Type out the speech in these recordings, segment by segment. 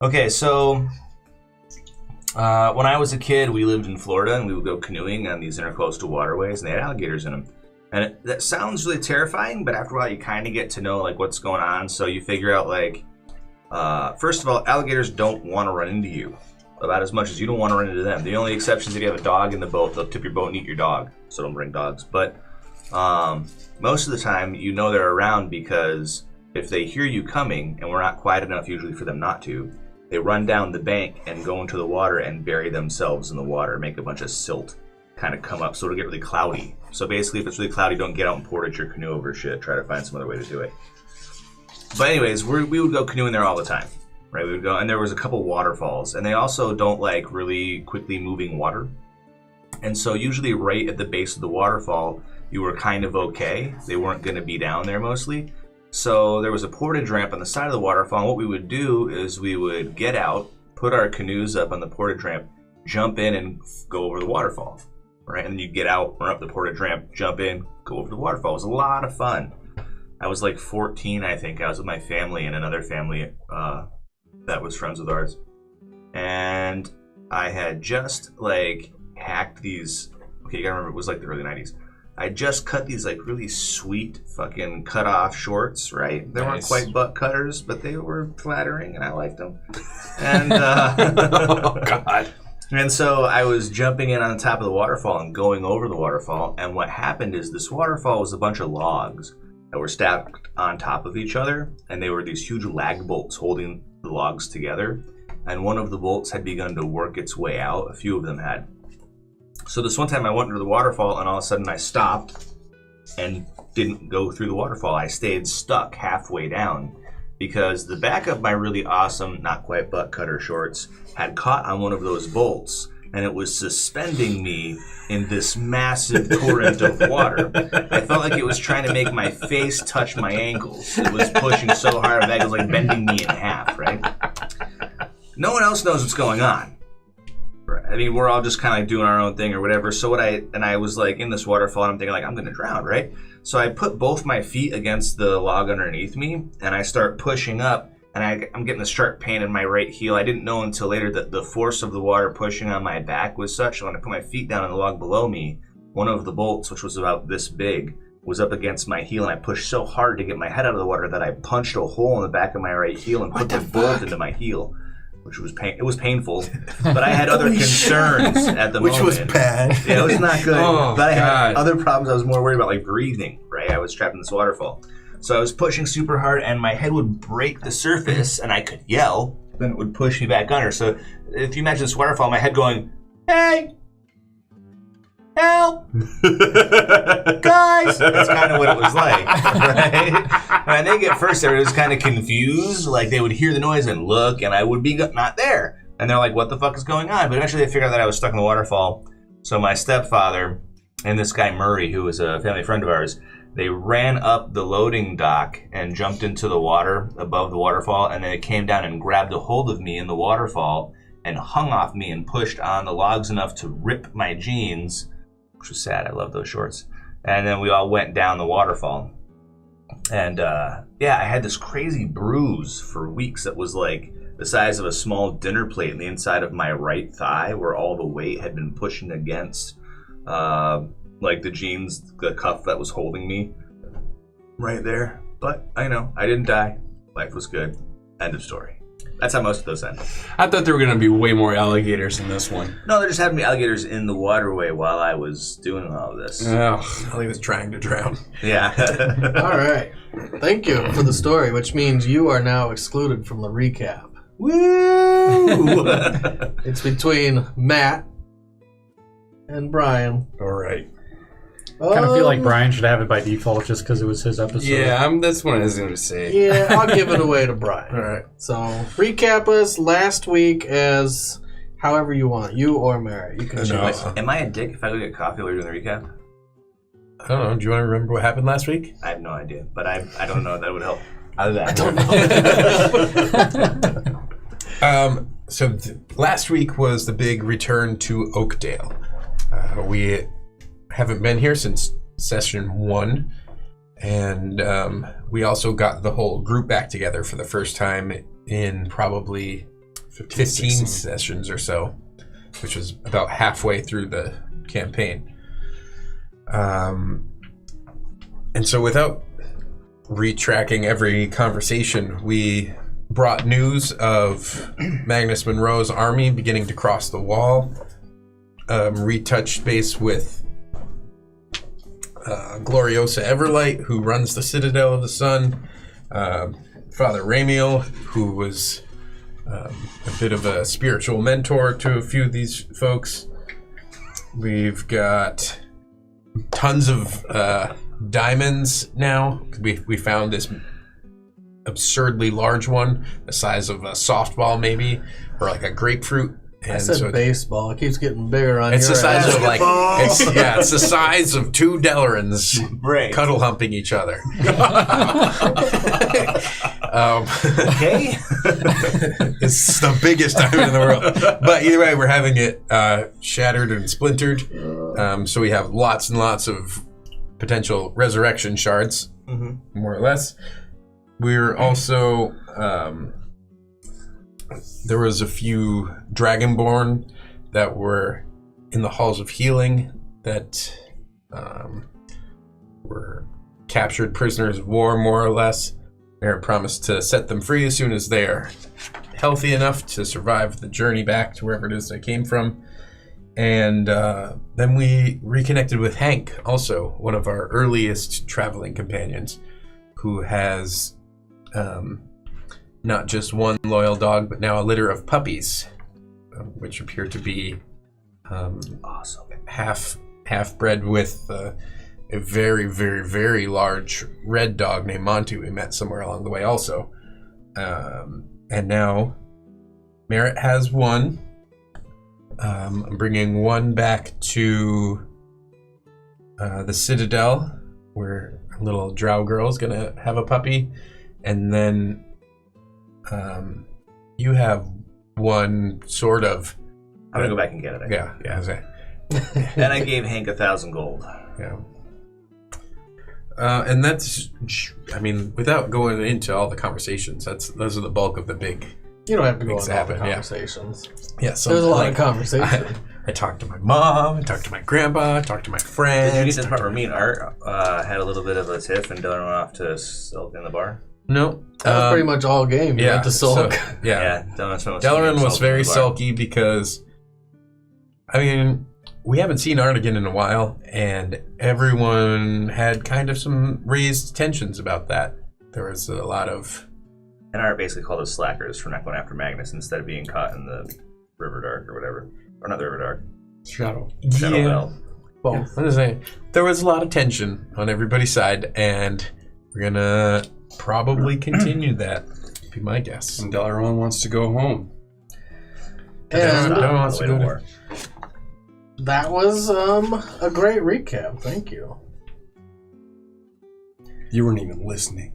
Okay, so when I was a kid, we lived in Florida, and we would go canoeing on these intercoastal waterways, and they had alligators in them. And that sounds really terrifying, but after a while, you kind of get to know like what's going on. So you figure out like, first of all, alligators don't want to run into you about as much as you don't want to run into them. The only exception is if you have a dog in the boat, they'll tip your boat and eat your dog. So don't bring dogs. But most of the time, you know they're around because if they hear you coming, and we're not quiet enough usually for them not to, they run down the bank and go into the water and bury themselves in the water, make a bunch of silt kind of come up, so it'll get really cloudy. So basically, if it's really cloudy, don't get out and portage your canoe over shit. Try to find some other way to do it. But anyways, we would go canoeing there all the time, right? We would go, and there was a couple waterfalls, and they also don't like really quickly moving water. And so usually right at the base of the waterfall, you were kind of okay. They weren't going to be down there mostly. So there was a portage ramp on the side of the waterfall, and what we would do is we would get out, put our canoes up on the portage ramp, jump in, and go over the waterfall, right? And then you get out, run up the portage ramp, jump in, go over the waterfall. It was a lot of fun. I was like 14, I think. I was with my family and another family that was friends with ours. And I had just like hacked these, okay, you gotta remember, it was like the early 90s. I just cut these like really sweet fucking cut off shorts, right? They weren't quite butt cutters, but they were flattering and I liked them. And oh god. And so I was jumping in on the top of the waterfall and going over the waterfall, and what happened is this waterfall was a bunch of logs that were stacked on top of each other, and they were these huge lag bolts holding the logs together, and one of the bolts had begun to work its way out. A few of them had. So this one time I went into the waterfall, and all of a sudden I stopped and didn't go through the waterfall. I stayed stuck halfway down because the back of my really awesome, not quite butt cutter shorts had caught on one of those bolts, and it was suspending me in this massive torrent of water. I felt like it was trying to make my face touch my ankles. It was pushing so hard that it was like bending me in half, right? No one else knows what's going on. I mean, we're all just kind of like doing our own thing or whatever. So I was like in this waterfall, and I'm thinking like, I'm going to drown, right? So I put both my feet against the log underneath me, and I start pushing up, and I'm getting a sharp pain in my right heel. I didn't know until later that the force of the water pushing on my back was such that when I put my feet down on the log below me, one of the bolts, which was about this big, was up against my heel, and I pushed so hard to get my head out of the water that I punched a hole in the back of my right heel and put the bolt into my heel. Which was it was painful, but I had other concerns at the moment. Which was bad. Yeah, it was not good. But I had other problems. I was more worried about like breathing, right? I was trapped in this waterfall. So I was pushing super hard, and my head would break the surface, and I could yell, then it would push me back under. So if you imagine this waterfall, my head going, hey! Help! Guys! That's kind of what it was like, right? And I think at first everybody was kind of confused. Like, they would hear the noise and look, and I would be not there. And they're like, what the fuck is going on? But eventually they figured out that I was stuck in the waterfall. So my stepfather and this guy Murray, who was a family friend of ours, they ran up the loading dock and jumped into the water above the waterfall, and then they came down and grabbed a hold of me in the waterfall and hung off me and pushed on the logs enough to rip my jeans, which was sad. I love those shorts. And then we all went down the waterfall. And yeah, I had this crazy bruise for weeks that was like the size of a small dinner plate in the inside of my right thigh, where all the weight had been pushing against like the jeans, the cuff that was holding me right there. But I know, I didn't die. Life was good. End of story. That's how most of those end. I thought there were going to be way more alligators in this one. No, there just happened to be alligators in the waterway while I was doing all of this. Oh, he was trying to drown. Yeah. All right. Thank you for the story, which means you are now excluded from the recap. Woo! It's between Matt and Brian. All right. I kind of feel like Brian should have it by default just because it was his episode. Yeah, that's what I was going to say. Yeah, I'll give it away to Brian. All right. So, recap us last week as however you want. You or Mary. You can choose. Am I a dick if I go get coffee while you're doing the recap? I don't know. Do you want to remember what happened last week? I have no idea, but I don't know if that would help. I don't know. So last week was the big return to Oakdale. haven't been here since session 1. And we also got the whole group back together for the first time in probably 15 sessions or so, which was about halfway through the campaign. And so without retracking every conversation, we brought news of Magnus Monroe's army beginning to cross the wall, retouched base with Gloriosa Everlight, who runs the Citadel of the Sun, Father Ramiel, who was a bit of a spiritual mentor to a few of these folks. We've got tons of diamonds now. We found this absurdly large one, the size of a softball maybe, or like a grapefruit. I said baseball. It keeps getting bigger on it's your the size ass. of like it's the size of 2 Delorans cuddle humping each other. Okay. It's the biggest diamond in the world. But either way, we're having it shattered and splintered. So we have lots and lots of potential resurrection shards, more or less. We're also there was a few Dragonborn that were in the halls of healing that were captured prisoners of war, more or less. Merritt promised to set them free as soon as they're healthy enough to survive the journey back to wherever it is they came from. And then we reconnected with Hank, also one of our earliest traveling companions, who has not just one loyal dog, but now a litter of puppies, which appear to be awesome. half-bred with a very, very, very large red dog named Monty we met somewhere along the way also. And now Merritt has one. I'm bringing one back to the Citadel, where a little drow girl's going to have a puppy. And then you have one sort of... I'm going to go back and get it. Yeah. And I gave Hank 1,000 gold. Yeah. And that's, I mean, without going into all the conversations, those are the bulk of the big... You don't have to go things into all the happen, yeah. conversations. Yeah, There's a lot of conversation. I talked to my mom, I talked to my grandpa, I talked to my friends. Did you get to the part where me and Art had a little bit of a tiff and Dylan went off to sulk in the bar? No. That was pretty much all game. You went to sulk. So, yeah. Dylan was very sulky because, I mean, we haven't seen Artegan in a while, and everyone had kind of some raised tensions about that. There was a lot of... And Art basically called us slackers for not going after Magnus instead of being caught in the River Dark or whatever. Or not the River Dark. Shadow Bell. Well, I'm just saying, there was a lot of tension on everybody's side, and we're going to probably continue that, be my guess. And Delaron wants to go home. and wants to go to war. that was a great recap. Thank you. You weren't even listening.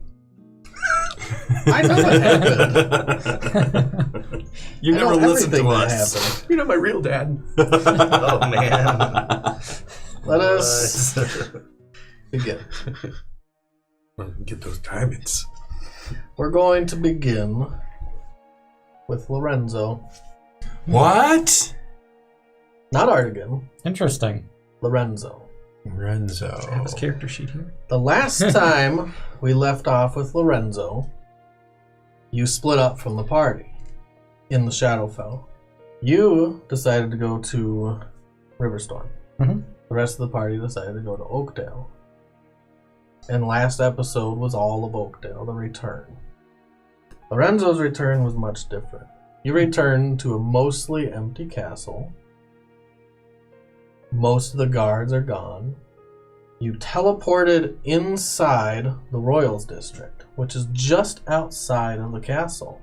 I know what happened. You I never know listened to everything that us. happened. You're not my real dad. Oh, man. Let us begin. Get those diamonds. We're going to begin with Lorenzo. What? Not Artegan. Interesting. Lorenzo. Lorenzo. I have his character sheet here. The last time we left off with Lorenzo, you split up from the party in the Shadowfell. You decided to go to Riverstorm. Mhm. The rest of the party decided to go to Oakdale. And last episode was all of Oakdale, the return. Lorenzo's return was much different. You returned to a mostly empty castle. Most of the guards are gone. You teleported inside the Royals District, which is just outside of the castle.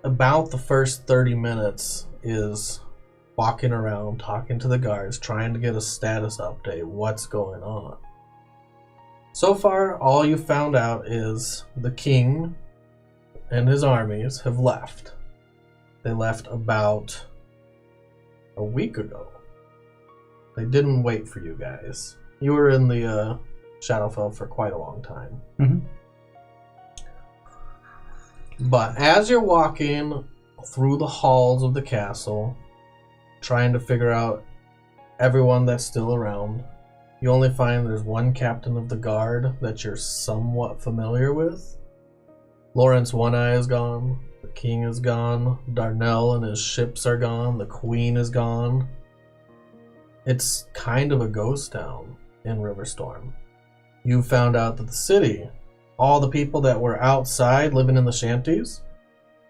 About the first 30 minutes is walking around, talking to the guards, trying to get a status update, what's going on. So far, all you found out is the king and his armies have left. They left about a week ago. They didn't wait for you guys. You were in the Shadowfell for quite a long time. Mm-hmm. But as you're walking through the halls of the castle, trying to figure out everyone that's still around, you only find there's one captain of the guard that you're somewhat familiar with. Lawrence One Eye is gone. The king is gone. Darnell and his ships are gone. The queen is gone. It's kind of a ghost town in Riverstorm. You found out that the city, all the people that were outside living in the shanties,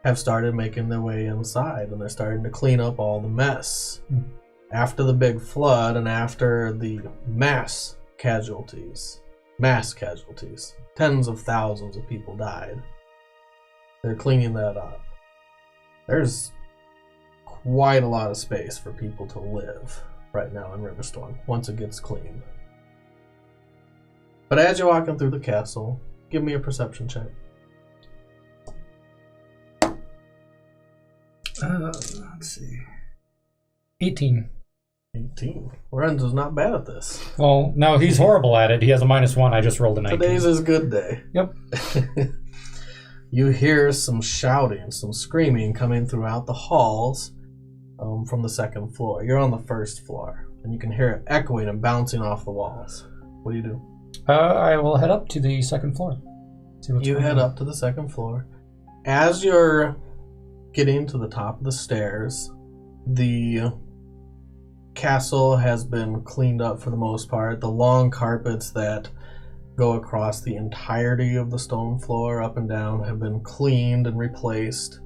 have started making their way inside, and they're starting to clean up all the mess. After the big flood and after the mass casualties, tens of thousands of people died. They're cleaning that up. There's quite a lot of space for people to live right now in Riverstorm once it gets cleaned. But as you're walking through the castle, give me a perception check. Let's see. 18. 18. Lorenzo's not bad at this. Well, no, he's horrible at it. He has a -1. I just rolled a 19. Today's his good day. Yep. You hear some shouting, some screaming coming throughout the halls from the second floor. You're on the first floor, and you can hear it echoing and bouncing off the walls. What do you do? I will head up to the second floor. See what's You going head on. up to the second floor. As you're getting to the top of the stairs, the castle has been cleaned up for the most part. The long carpets that go across the entirety of the stone floor up and down have been cleaned and replaced.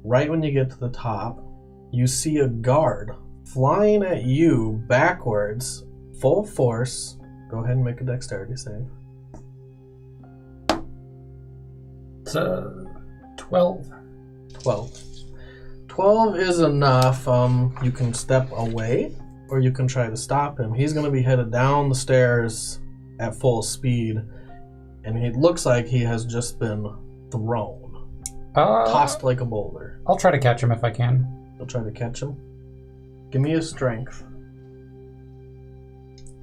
Right when you get to the top, you see a guard flying at you backwards, full force. Go ahead and make a dexterity save. It's 12. 12 is enough. You can step away, or you can try to stop him. He's going to be headed down the stairs at full speed, and it looks like he has just been thrown. Tossed like a boulder. I'll try to catch him if I can. You'll try to catch him. Give me a strength.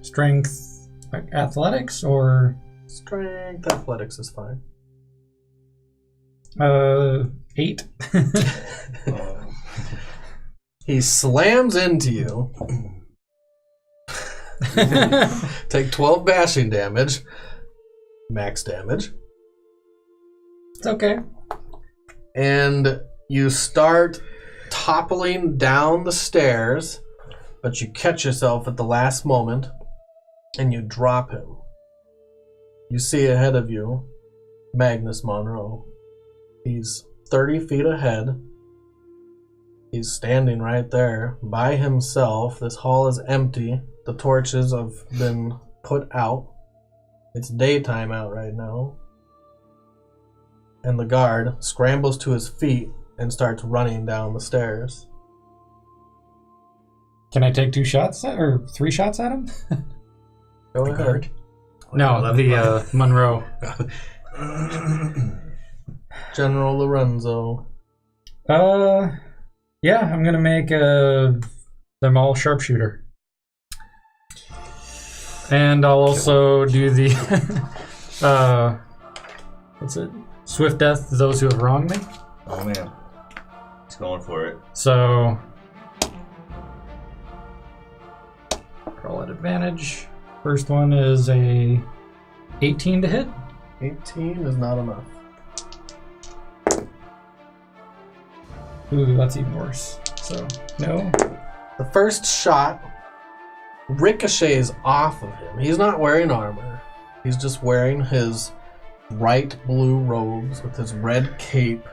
Strength, like athletics, or Strength, athletics is fine. 8. He slams into you. Take 12 bashing damage. Max damage. It's okay. And you start toppling down the stairs, but you catch yourself at the last moment, and you drop him. You see ahead of you Magnus Monroe. He's 30 feet ahead. He's standing right there by himself. This hall is empty. The torches have been put out. It's daytime out right now. And the guard scrambles to his feet and starts running down the stairs. Can I take 2 shots or 3 shots at him? Go The ahead. guard? No, the Monroe. General Lorenzo. Yeah, I'm gonna make them all sharpshooter, and I'll also do the what's it? Swift death to those who have wronged me. Oh man, he's going for it. So roll at advantage. First one is a 18 to hit. 18 is not enough. Ooh, that's even worse. So no. The first shot ricochets off of him. He's not wearing armor. He's just wearing his bright blue robes with his red cape.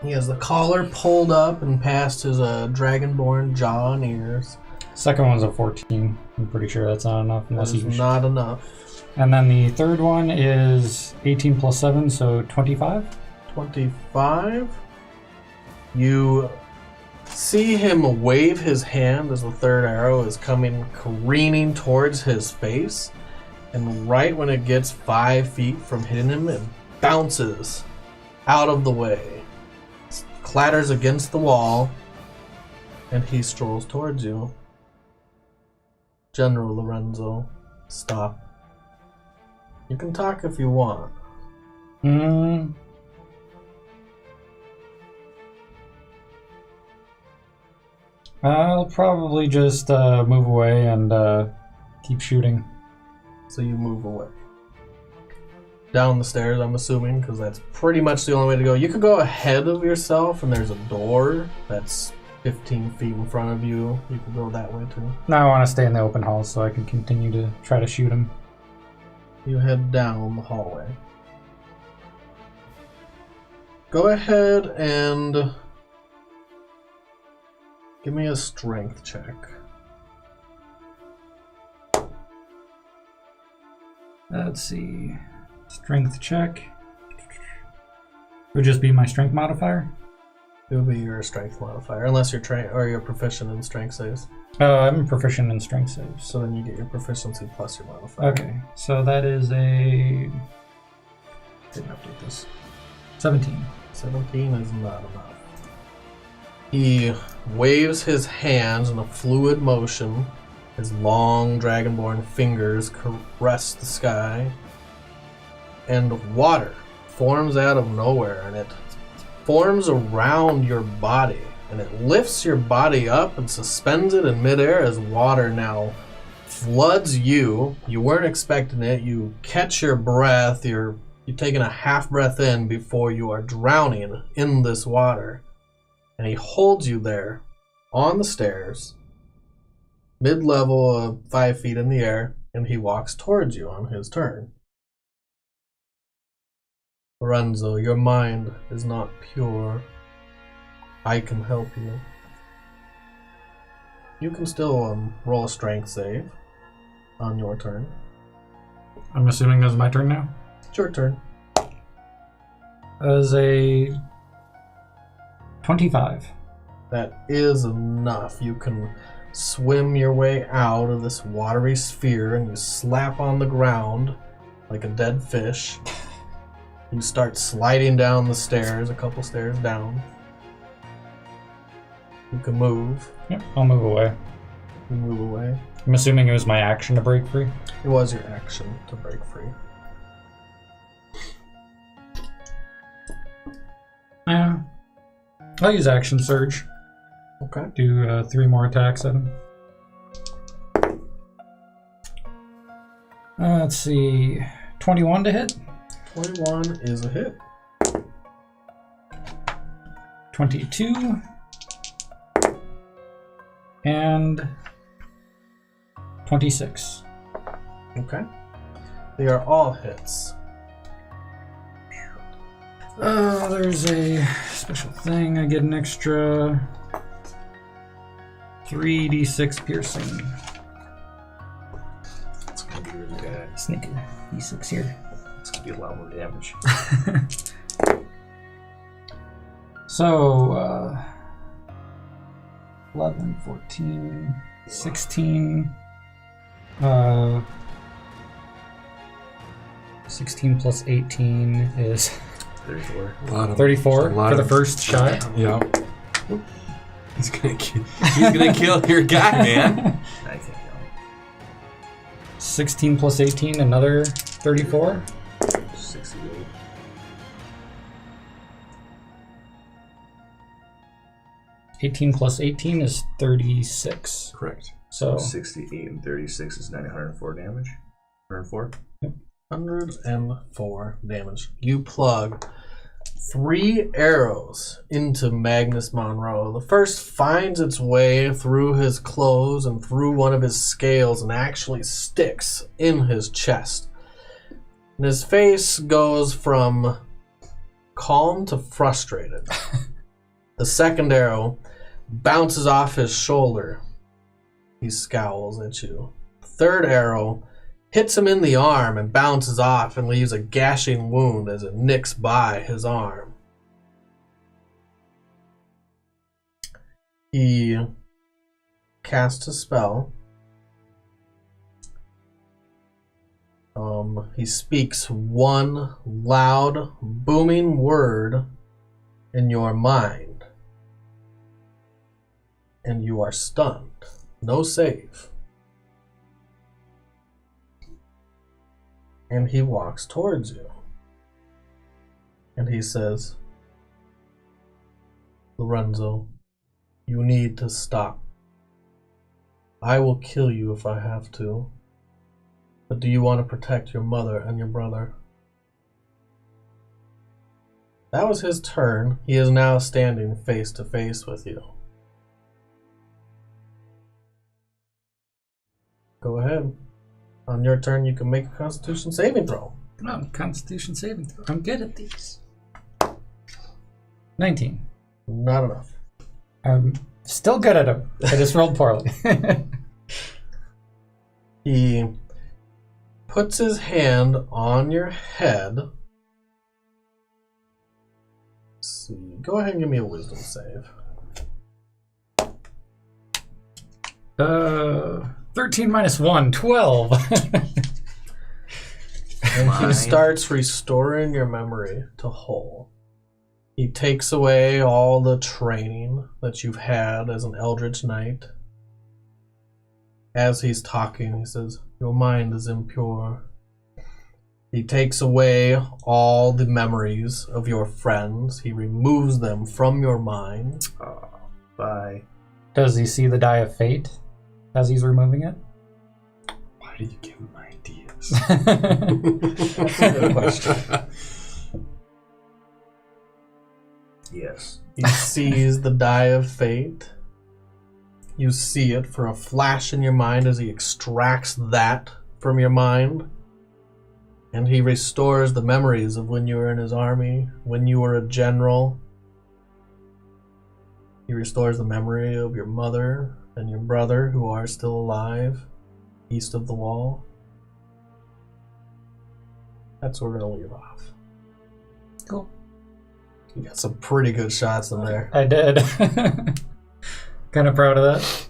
He has the collar pulled up and past his dragonborn jaw and ears. Second one's a 14. I'm pretty sure that's not enough unless That is he's not enough. And then the third one is 18 plus 7, so 25. 25. You see him wave his hand as the third arrow is coming careening towards his face. And right when it gets 5 feet from hitting him, it bounces out of the way. Clatters against the wall. And he strolls towards you. General Lorenzo, stop. You can talk if you want. I'll probably just move away and keep shooting. So you move away. Down the stairs, I'm assuming, because that's pretty much the only way to go. You could go ahead of yourself, and there's a door that's 15 feet in front of you. You could go that way, too. Now I want to stay in the open hall so I can continue to try to shoot him. You head down the hallway. Go ahead and give me a strength check. Let's see. Strength check. Would just be my strength modifier? It would be your strength modifier, unless you're you're proficient in strength saves. I'm proficient in strength saves. So then you get your proficiency plus your modifier. Okay, so that is a... Didn't update this. 17. 17 is not enough. He waves his hands in a fluid motion. His long dragonborn fingers caress the sky. And water forms out of nowhere, and it forms around your body. And it lifts your body up and suspends it in midair as water now floods you. You weren't expecting it. You catch your breath. You're taking a half breath in before you are drowning in this water. And he holds you there on the stairs, mid-level of 5 feet in the air, and he walks towards you on his turn. Lorenzo, your mind is not pure. I can help you. You can still roll a strength save on your turn. I'm assuming this is my turn now? It's your turn. As a 25. That is enough. You can swim your way out of this watery sphere and you slap on the ground like a dead fish. You start sliding down the stairs, a couple stairs down. You can move. Yep, I'll move away. You move away. I'm assuming it was my action to break free. It was your action to break free. Yeah. I'll use action surge. Okay. Do 3 more attacks at him. Let's see. 21 to hit. 21 is a hit. 22. And 26. Okay. They are all hits. There's a special thing. I get an extra 3d6 piercing. It's gonna be really bad. Sneak a d6 here. It's gonna be a lot more damage. So, 11, 14, 16. 16 plus 18 is 34. 34 for the first shot. Yeah. He's gonna kill your guy, man. I can't kill 16 plus 18, another 34. him. 68. Eighteen plus 18 is 36. Correct. So 68 and 36 is 904 damage. 104. 104 damage. You plug 3 arrows into Magnus Monroe. The first finds its way through his clothes and through one of his scales and actually sticks in his chest. And his face goes from calm to frustrated. The second arrow bounces off his shoulder. He scowls at you. Third arrow hits him in the arm and bounces off and leaves a gashing wound as it nicks by his arm. He casts a spell. He speaks one loud, booming word in your mind, and you are stunned. No save. And he walks towards you. And he says, Lorenzo, you need to stop. I will kill you if I have to. But do you want to protect your mother and your brother? That was his turn. He is now standing face to face with you. Go ahead. On your turn, you can make a Constitution saving throw. Oh, Constitution saving throw. I'm good at these. 19. Not enough. I'm still good at them. I just rolled poorly. He puts his hand on your head. Let's see. Go ahead and give me a wisdom save. 13 minus 1, 12. And he starts restoring your memory to whole. He takes away all the training that you've had as an Eldritch Knight. As he's talking, he says, your mind is impure. He takes away all the memories of your friends. He removes them from your mind. Oh, bye. Does he see the Die of Fate as he's removing it? Why do you give him ideas? That's a good question. Yes. He sees the Die of Fate. You see it for a flash in your mind as he extracts that from your mind. And he restores the memories of when you were in his army, when you were a general. He restores the memory of your mother and your brother who are still alive east of the wall. That's where we're going to leave off. Cool. You got some pretty good shots in there. I did. Kind of proud of that.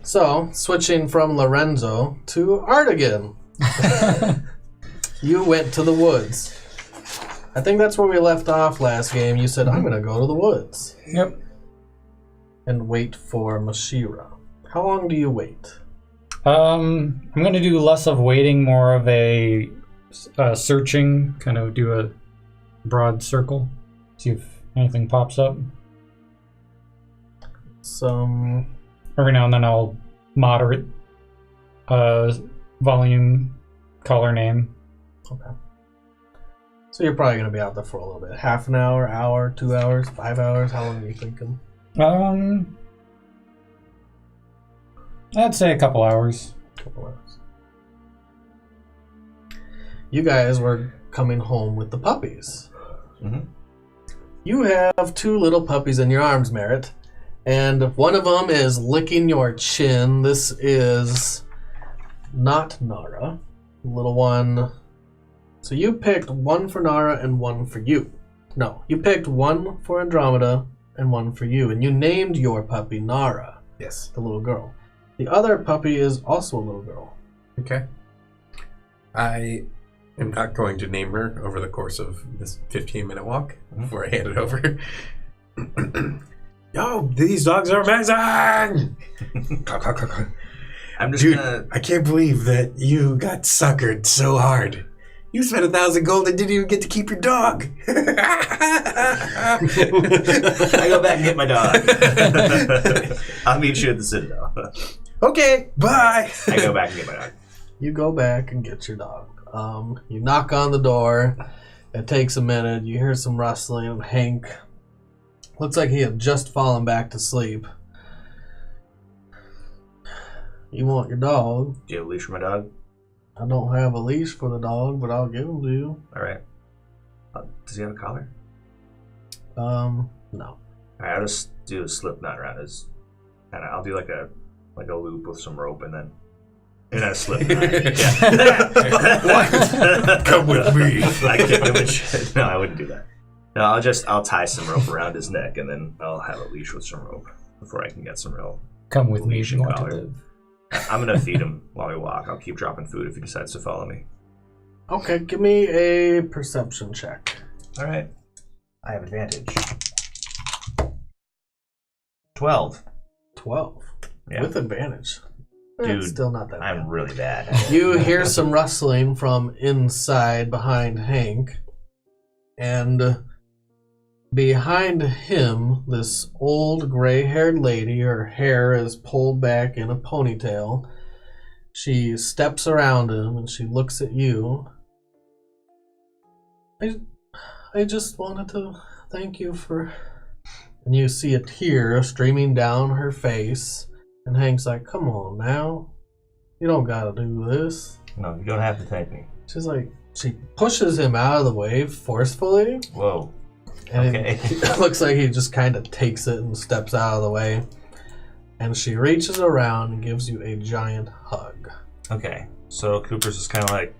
So, switching from Lorenzo to Artegan. You went to the woods. I think that's where we left off last game. You said, I'm going to go to the woods. Yep. And wait for Mashira. How long do you wait? I'm going to do less of waiting, more of a searching, kind of do a broad circle, see if anything pops up. Every now and then I'll moderate volume, color name. Okay. So you're probably going to be out there for a little bit. Half an hour, 2 hours, 5 hours? How long are you thinking? I'd say a couple hours. You guys were coming home with the puppies. Mm-hmm. You have 2 little puppies in your arms, Merritt. And one of them is licking your chin. This is not Nara. Little one. So you picked one for Nara and one for you. No, you picked one for Andromeda and one for you. And you named your puppy Nara. Yes. The little girl. The other puppy is also a little girl. Okay. I am not going to name her over the course of this 15-minute walk before I hand it over. Yo, these dogs are amazing! I'm just Dude, gonna... I can't believe that you got suckered so hard. You spent 1,000 gold and didn't even get to keep your dog. I go back and get my dog. I'll meet you at the Citadel. Okay, bye. I go back and get my dog. You go back and get your dog. You knock on the door. It takes a minute. You hear some rustling. Hank looks like he had just fallen back to sleep. You want your dog? Do you have a leash for my dog? I don't have a leash for the dog, but I'll give him to you. All right. Does he have a collar? No. All right, I'll just do a slip knot around his... And I'll do like a loop with some rope and then a slip knot. Yeah. Come with me. I kicked him and shit. No, I wouldn't do that. No, I'll tie some rope around his neck and then I'll have a leash with some rope before I can get some real... Come with me if leash you and want to collar. live. I'm going to feed him while we walk. I'll keep dropping food if he decides to follow me. Okay, give me a perception check. All right. I have advantage. 12. 12. Yeah. With advantage. Dude, still not that bad. I'm really bad. You hear some rustling from inside behind Hank, and behind him, this old gray-haired lady, her hair is pulled back in a ponytail. She steps around him and she looks at you. I just wanted to thank you for... And you see a tear streaming down her face. And Hank's like, come on now. You don't gotta do this. No, you don't have to thank me. She's like, she pushes him out of the way forcefully. Whoa. And Okay. it looks like he just kind of takes it and steps out of the way. And she reaches around and gives you a giant hug. Okay. So Cooper's just kind of like,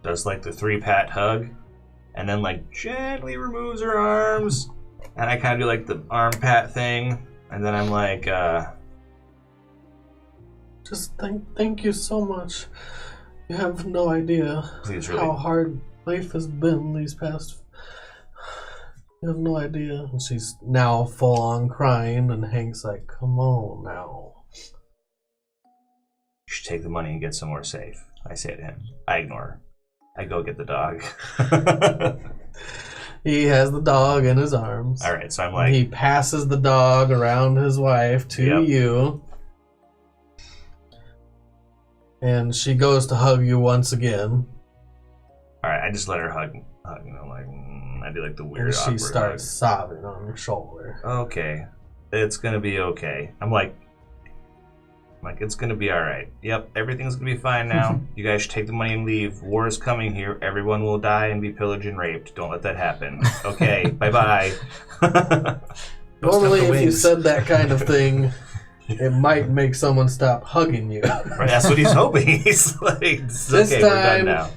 does like the 3-pat hug. And then like gently removes her arms. And I kind of do like the arm pat thing. And then I'm like, Just thank you so much. You have no idea please really. how hard life has been these past... You have no idea. And she's now full on crying, and Hank's like, come on now. You should take the money and get somewhere safe. I say to him. I ignore her. I go get the dog. He has the dog in his arms. Alright, so I'm like... He passes the dog around his wife to you. And she goes to hug you once again. Alright, I just let her hug. You know, like, I do like the weird And she awkward starts sobbing on your shoulder. Okay. It's gonna be okay. I'm like, it's gonna be alright. Yep, everything's gonna be fine now. You guys should take the money and leave. War is coming here. Everyone will die and be pillaged and raped. Don't let that happen. Okay, bye-bye. Normally, if you said that kind of thing, it might make someone stop hugging you. Right, that's what he's hoping. He's like, it's This okay, we're time- done now.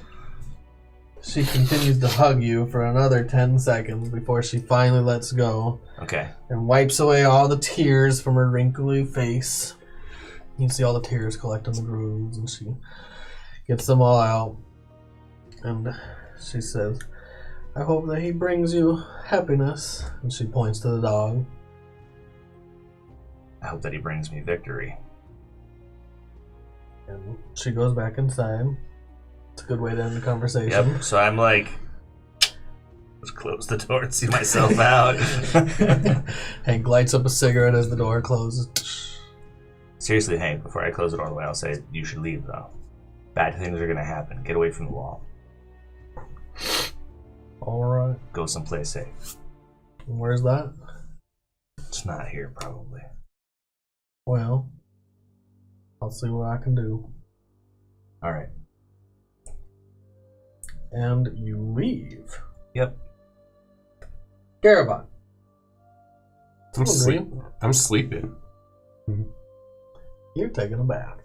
She continues to hug you for another 10 seconds before she finally lets go Okay. and wipes away all the tears from her wrinkly face. You can see all the tears collect on the grooves, and she gets them all out. And she says, I hope that he brings you happiness. And she points to the dog. I hope that he brings me victory. And she goes back inside. It's a good way to end the conversation. Yep, so I'm like, let's close the door and see myself out. Hank lights up a cigarette as the door closes. Seriously, Hank, before I close the door all the way, I'll say, you should leave, though. Bad things are going to happen. Get away from the wall. Alright. Go someplace safe. Where's that? It's not here, probably. Well, I'll see what I can do. All right. And you leave. Yep. Garavon. I'm sleeping. You're taking a bath.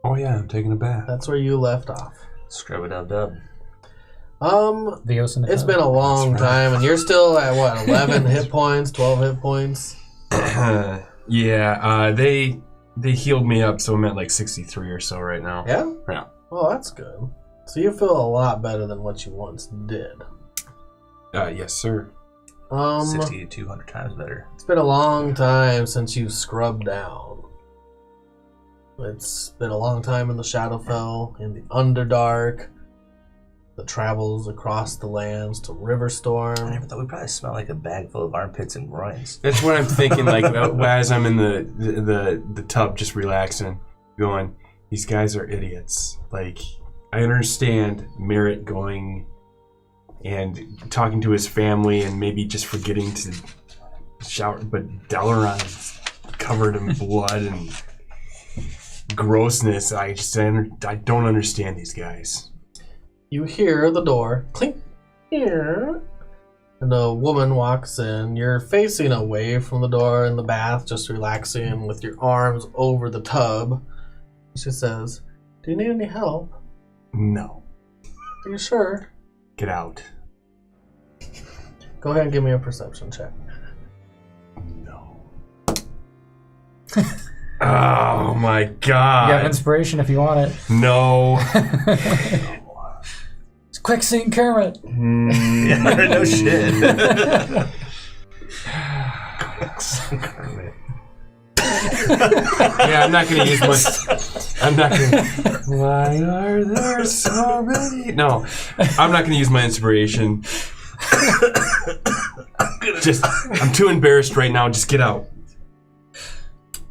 Oh yeah, I'm taking a bath. That's where you left off. Scrub-a-dub-dub. Theos in the It's tub. been a long That's right. time, and you're still at what, 11 hit points, 12 hit points? Yeah, they healed me up, so I'm at like 63 or so right now. Yeah? Yeah. Oh, that's good. So you feel a lot better than what you once did. Yes, sir. 60 to 200 times better. It's been a long time since you've scrubbed down. It's been a long time in the Shadowfell, in the Underdark, the travels across the lands to I Riverstorm. never thought we probably smell like a bag full of armpits and groins. That's what I'm thinking. Like as I'm in the tub, just relaxing, going, these guys are idiots. Like I understand Merritt going and talking to his family and maybe just forgetting to shower, but Dalaran's covered in blood and grossness. I don't understand these guys. You hear the door clink here, and a woman walks in. You're facing away from the door in the bath, just relaxing with your arms over the tub. She says, "Do you need any help? No. Are you sure? Get out. Go ahead and give me a perception check." No. Oh my god. You have inspiration if you want it. No. It's Quicksand Kermit. Yeah, no shit. Yeah, I'm not going to use my... I'm not going to... Why are there so many... No, I'm not going to use my inspiration. I'm too embarrassed right now. Just get out.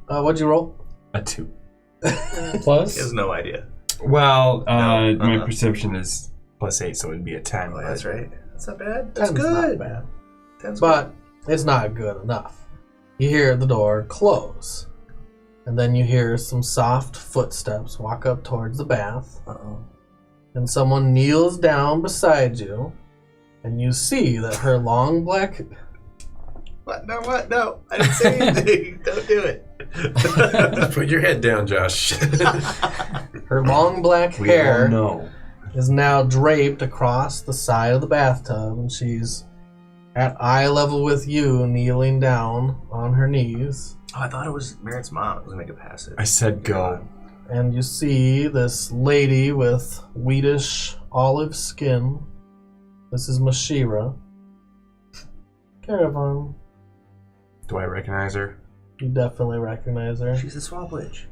What'd you roll? A 2. Plus? He has no idea. Well, No, my perception is +8, so it'd be a 10. Oh, that's right. That's not bad. 10's That's good. not bad. 10's But it's not good enough. You hear the door close. And then you hear some soft footsteps walk up towards the bath. good. Uh-oh. And someone kneels down beside you. And you see that her long black... What? No, what? No. I didn't say anything. Don't do it. Put your head down, Josh. Her long black We hair all know. is now draped across the side of the bathtub. And she's at eye level with you, kneeling down on her knees. Oh, I thought it was Merritt's mom. It was make it passive. I said go. And you see this lady with wheatish olive skin. This is Mashira. Garavon. Do I recognize her? You definitely recognize her. She's the swamp witch.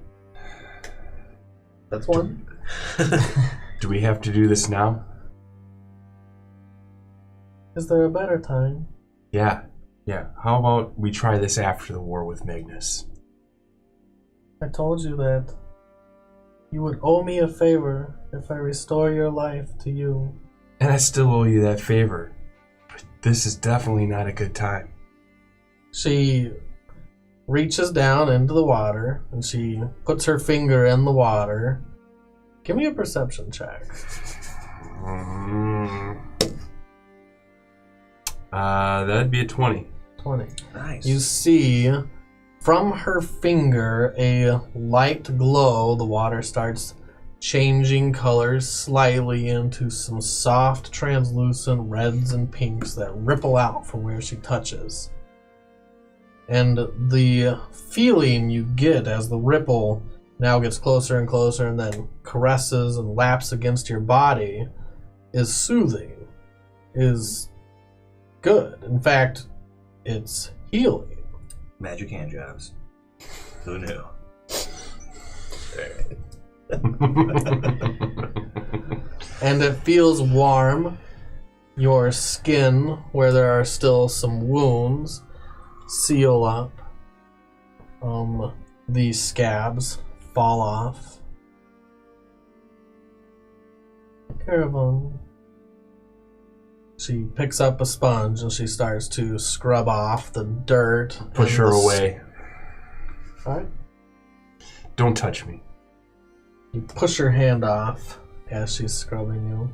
That's one. Do we have to do this now? Is there a better time? Yeah. How about we try this after the war with Magnus? I told you that you would owe me a favor if I restore your life to you. And I still owe you that favor. But this is definitely not a good time. She reaches down into the water and she puts her finger in the water. Give me a perception check. That'd be a 20. 20. Nice. You see from her finger a light glow. The water starts changing colors slightly into some soft, translucent reds and pinks that ripple out from where she touches. And the feeling you get as the ripple now gets closer and closer and then caresses and laps against your body is soothing, is good. In fact, it's healing. Magic hand jobs. Who knew? And it feels warm. Your skin, where there are still some wounds, seal up. The scabs fall off. Garavon. She picks up a sponge and she starts to scrub off the dirt. Push her away. Alright. Don't touch me. You push her hand off as she's scrubbing you.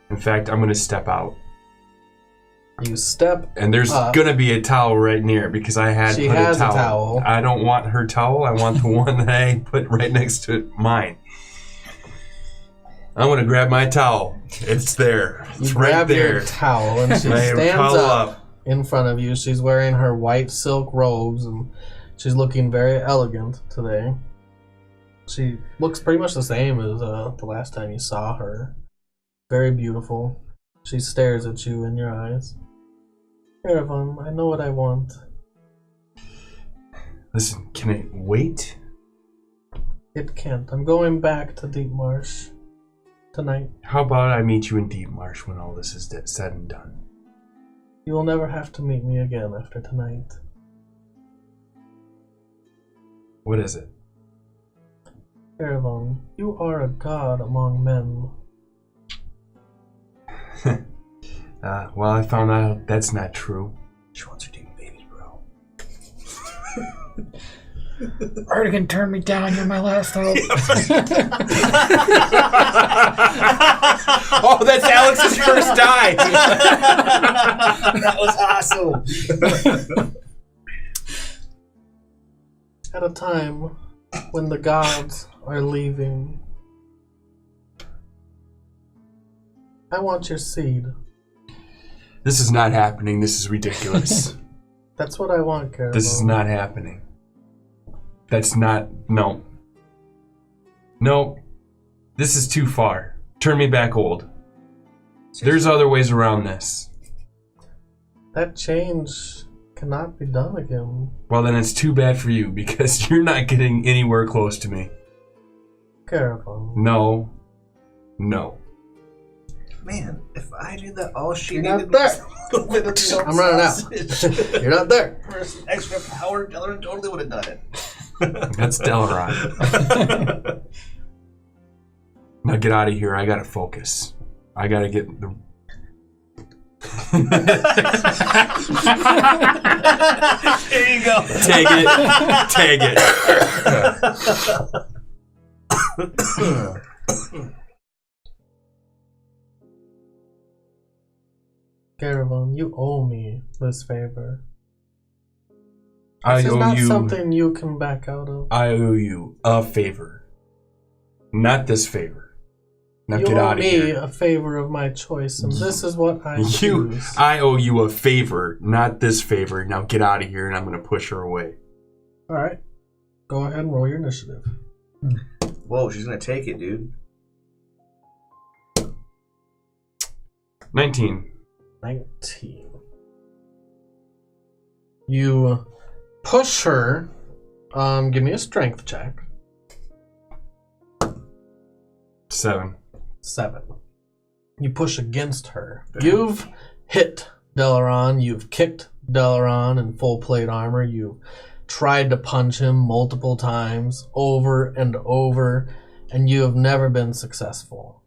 In fact, I'm going to step out. You step And there's up. going to be a towel right near it because I had She put has a a towel. towel. I don't want her towel. I want the one that I put right next to mine. I'm going to grab my towel. It's there. It's You right grab there. your towel and she I stands cuddle up in front of you. She's wearing her white silk robes and she's looking very elegant today. She looks pretty much the same as the last time you saw her. Very beautiful. She stares at you in your eyes. Garavon, I know what I want. Listen, can I wait? It can't. I'm going back to Deep Marsh tonight. How about I meet you in Deep Marsh when all this is said and done? You will never have to meet me again after tonight. What is it? Garavon, you are a god among men. Well, I found out that's not true. She wants her demon babies, bro. Artegan turned me down. You're my last hope. Oh, that's Alex's first die. That was awesome. At a time when the gods are leaving, I want your seed. This is not happening. This is ridiculous. That's what I want, Garavon. This is not happening. That's not... No. No. This is too far. Turn me back old. There's other ways around this. That change cannot be done again. Well, then it's too bad for you because you're not getting anywhere close to me. Garavon. No. No. Man, if I knew that all she You're needed not was there. a little bit of the I'm running out. sausage You're not there. for some extra power, Delaran totally would have done it. That's Delaran. Now get out of here. I gotta focus. I gotta get the... There you go. Tag it. Garavon, you owe me this favor. I This is owe not you... something you can back out of. I owe you a favor. Not this favor. Now You get owe out of me here. a favor of my choice, and this is what I choose. I owe you a favor, not this favor. Now get out of here, and I'm going to push her away. All right, go ahead and roll your initiative. Whoa, she's gonna take it, dude. 19. 19. You push her. Give me a strength check. 7. 7. You push against her. You've hit Delaran. You've kicked Delaran in full plate armor. You've tried to punch him multiple times, over and over, and you have never been successful.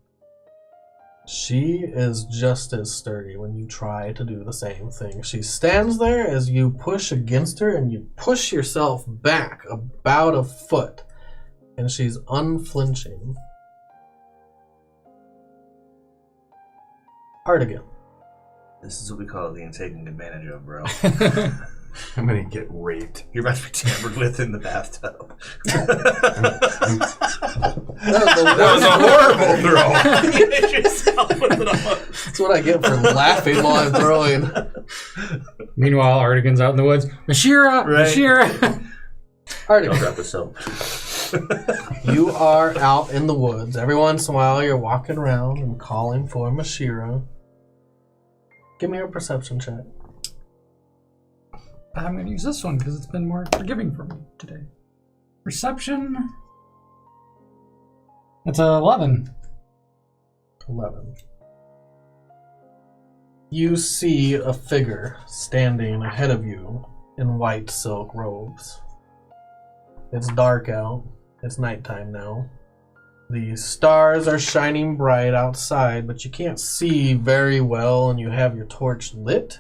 She is just as sturdy when you try to do the same thing. She stands there as you push against her, and you push yourself back about a foot, and she's unflinching. Hartigan. This is what we call being taken advantage of, bro. I'm going to get raped. You're about to be tampered with in the bathtub. That was a horrible throw. You hit yourself with it on. That's what I get for laughing while I'm throwing. Meanwhile, Artegan's out in the woods. Mashira! Right. Mashira! Don't Hartigan, drop the soap. you are out in the woods. Every once in a while, you're walking around and calling for Mashira. Give me a perception check. I'm going to use this one because it's been more forgiving for me today. Perception. That's 11. 11. You see a figure standing ahead of you in white silk robes. It's dark out. It's nighttime now. The stars are shining bright outside, but you can't see very well, and you have your torch lit.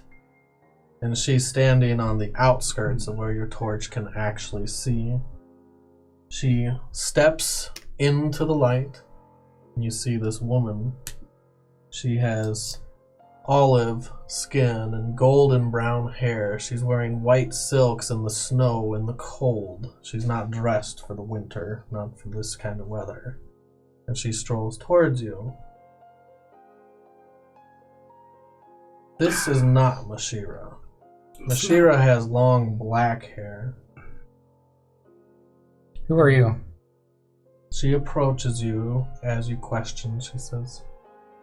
And she's standing on the outskirts of where your torch can actually see. She steps into the light, and you see this woman. She has olive skin and golden brown hair. She's wearing white silks in the snow and the cold. She's not dressed for the winter, not for this kind of weather. And she strolls towards you. This is not Mashira. Mashira has long black hair. Who are you? She approaches you as you question. She says,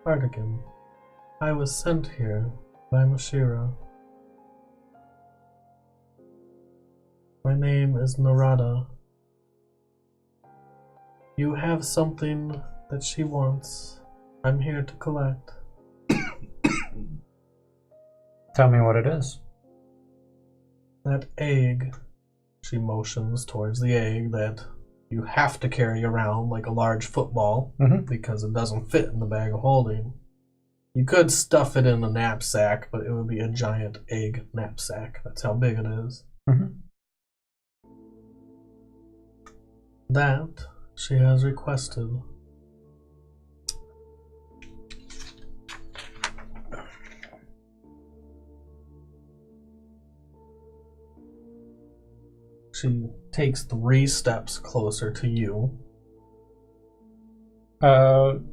Artegan, I was sent here by Mashira. My name is Narada. You have something that she wants. I'm here to collect. Tell me what it is. That egg. She motions towards the egg that you have to carry around like a large football because it doesn't fit in the bag of holding. You could stuff it in a knapsack, but it would be a giant egg knapsack. That's how big it is. That she has requested. She takes 3 steps closer to you. I'm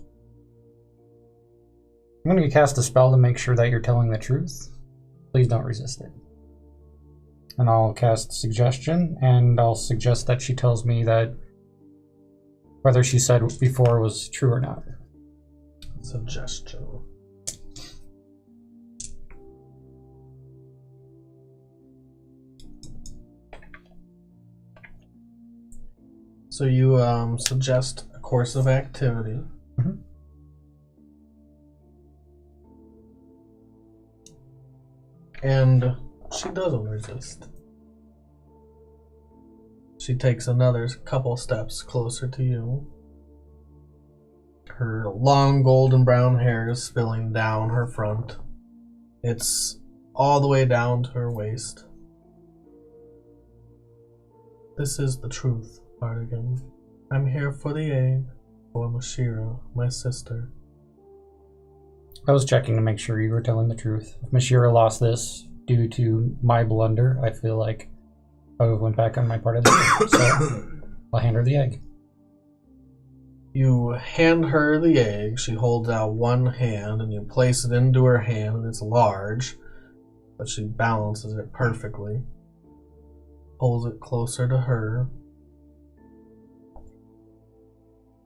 going to cast a spell to make sure that you're telling the truth. Please don't resist it. And I'll cast Suggestion, and I'll suggest that she tells me that whether she said before was true or not. Suggestion. So you suggest a course of activity. Mhm. And she doesn't resist. She takes another couple steps closer to you. Her long golden brown hair is spilling down her front. It's all the way down to her waist. This is the truth, Hartigan. I'm here for the egg, for Mashira, my sister. I was checking to make sure you were telling the truth. If Mashira lost this due to my blunder, I feel like I would have went back on my part of the game. So I'll hand her the egg. You hand her the egg. She holds out one hand, and you place it into her hand, and it's large, but she balances it perfectly. Pulls it closer to her.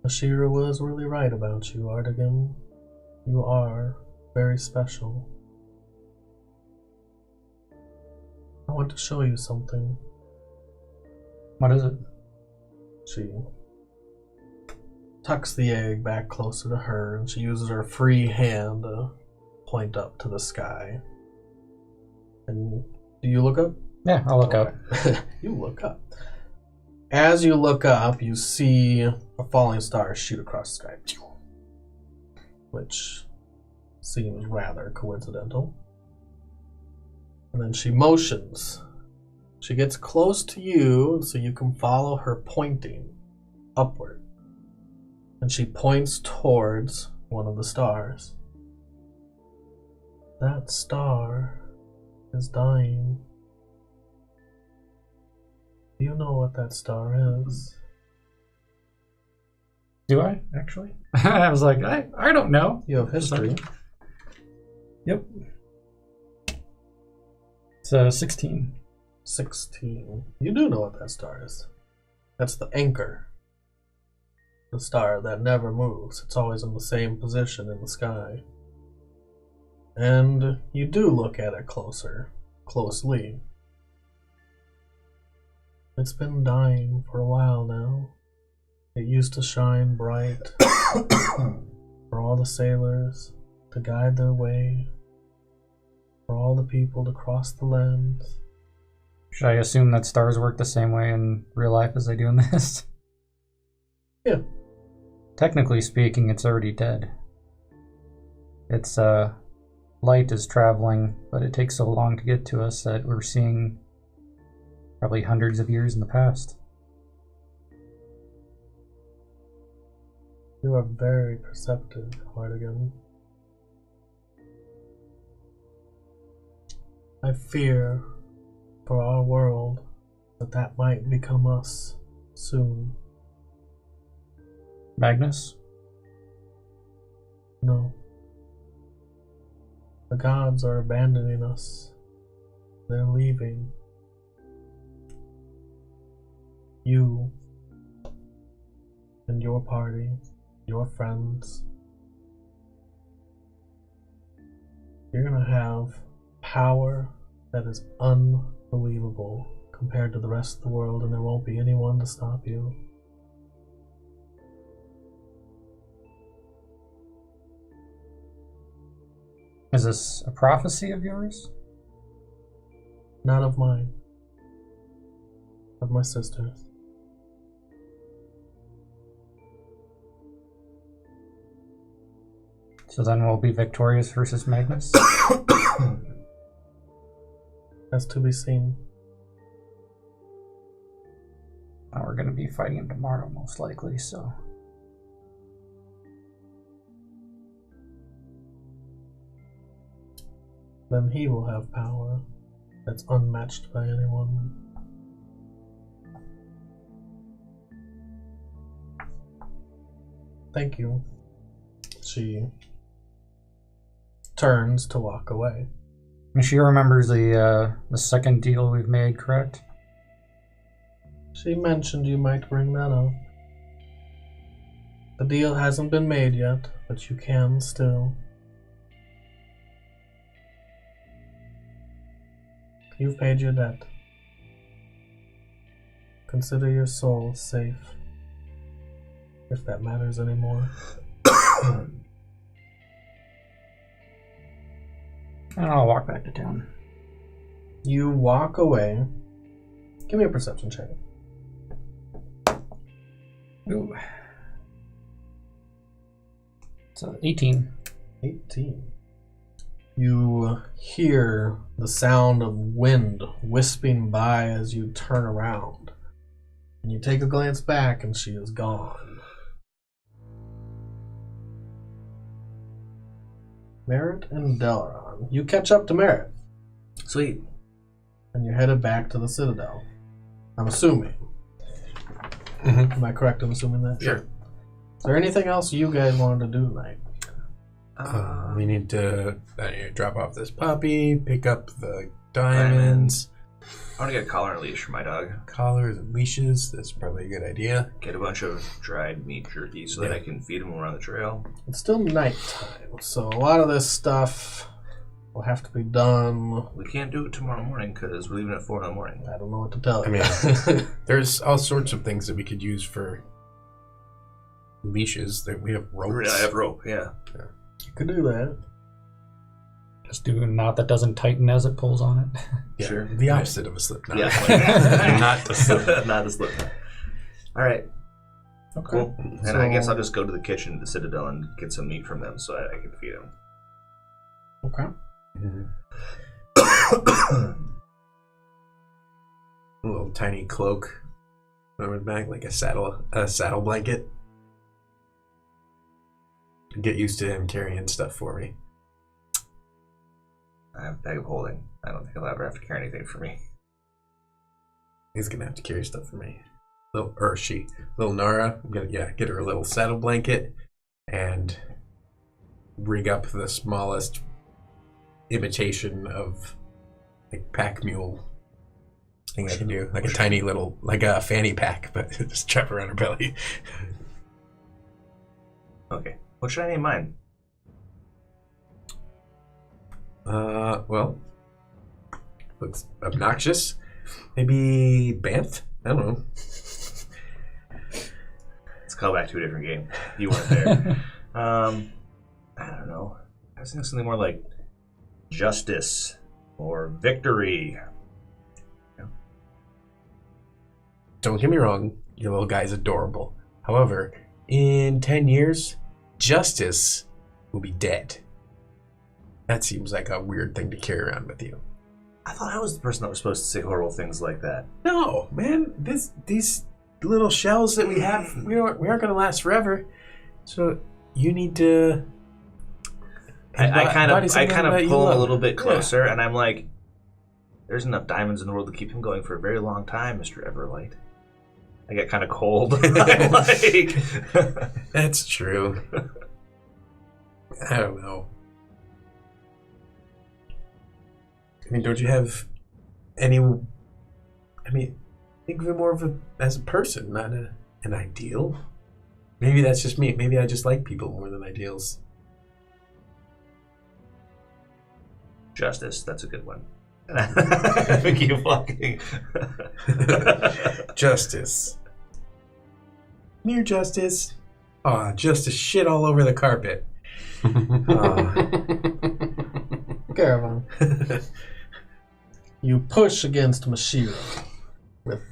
Ashira was really right about you, Artegan. You are very special. I want to show you something. What is it? She tucks the egg back closer to her, and she uses her free hand to point up to the sky. And do you look up? Yeah, I'll look up. Okay. You look up. As you look up, you see a falling star shoot across the sky, which seems rather coincidental. And then she motions. She gets close to you so you can follow her pointing upward. And she points towards one of the stars. That star is dying. Do you know what that star is? Do I, actually? I was like, I don't know. You have history. Yep. It's 16. 16. You do know what that star is. That's the anchor. The star that never moves. It's always in the same position in the sky. And you do look at it closely. It's been dying for a while now. It used to shine bright for all the sailors to guide their way, for all the people to cross the lands. Should I assume that stars work the same way in real life as they do in this? Yeah. Technically speaking, it's already dead. Its light is traveling, but it takes so long to get to us that we're seeing probably hundreds of years in the past. You are very perceptive, Hartigan. I fear for our world that might become us soon. Magnus? No. The gods are abandoning us. They're leaving. You and your party, your friends, you're gonna have power that is unbelievable compared to the rest of the world, and there won't be anyone to stop you. Is this a prophecy of yours? Not of mine. Of my sisters. So then we'll be victorious versus Magnus? That's to be seen. Well, we're going to be fighting him tomorrow, most likely, so... Then he will have power that's unmatched by anyone. Thank you. She turns to walk away. She remembers the second deal we've made, correct? She mentioned you might bring that up. The deal hasn't been made yet, but you can still. You've paid your debt. Consider your soul safe if that matters anymore. And I'll walk back to town. You walk away. Give me a perception check. Ooh. So 18. 18. You hear the sound of wind wisping by as you turn around. And you take a glance back and she is gone. Merritt and Delaron. You catch up to Merritt. Sweet. And you're headed back to the Citadel. I'm assuming. Mm-hmm. Am I correct in assuming that? Sure. Is there anything else you guys wanted to do tonight? We need to drop off this puppy, pick up the diamonds, I want to get a collar and a leash for my dog. collars and leashes. That's probably a good idea. Get a bunch of dried meat jerky so that I can feed him around the trail. It's still nighttime, so a lot of this stuff will have to be done. We can't do it tomorrow morning because we're leaving at 4 in the morning. I don't know what to tell you. I mean, there's all sorts of things that we could use for leashes. That we have ropes. I have rope, yeah. You could do that. Just do a knot that doesn't tighten as it pulls on it. Yeah, Sure. the opposite of a slip knot. Yeah. Not a slip. Not a slip. All right. Okay. Cool. And So- I guess I'll just go to the kitchen at the Citadel and get some meat from them so I can feed them. Okay. A little tiny cloak on my back, like a saddle blanket. Get used to him carrying stuff for me. I have a bag of holding. I don't think I'll ever have to carry anything for me. He's gonna have to carry stuff for me. Little Nara. I'm gonna get her a little saddle blanket and rig up the smallest imitation of like pack mule thing I can do, like a tiny little, like a fanny pack, but just strap around her belly. Okay. What should I name mine? Well, looks obnoxious. Maybe Banff? I don't know. Let's call back to a different game. You weren't there. I don't know. I was thinking something more like justice or victory. Don't get me wrong, your little guy's adorable. However, in 10 years, Justice will be dead. That seems like a weird thing to carry around with you. I thought I was the person that was supposed to say horrible things like that. No, man. These little shells that we have, we aren't going to last forever. So you need to. I kind of pull him a little bit Yeah. closer, and I'm like, "There's enough diamonds in the world to keep him going for a very long time, Mr. Everlight." I get kind of cold. I'm like, That's true. I don't know. I mean, don't you have any? I mean, think of him more as a person, not an ideal. Maybe that's just me. Maybe I just like people more than ideals. Justice, that's a good one. I think you fucking Justice. Near justice. Aw, justice shit all over the carpet. Garavon. You push against Mashiro with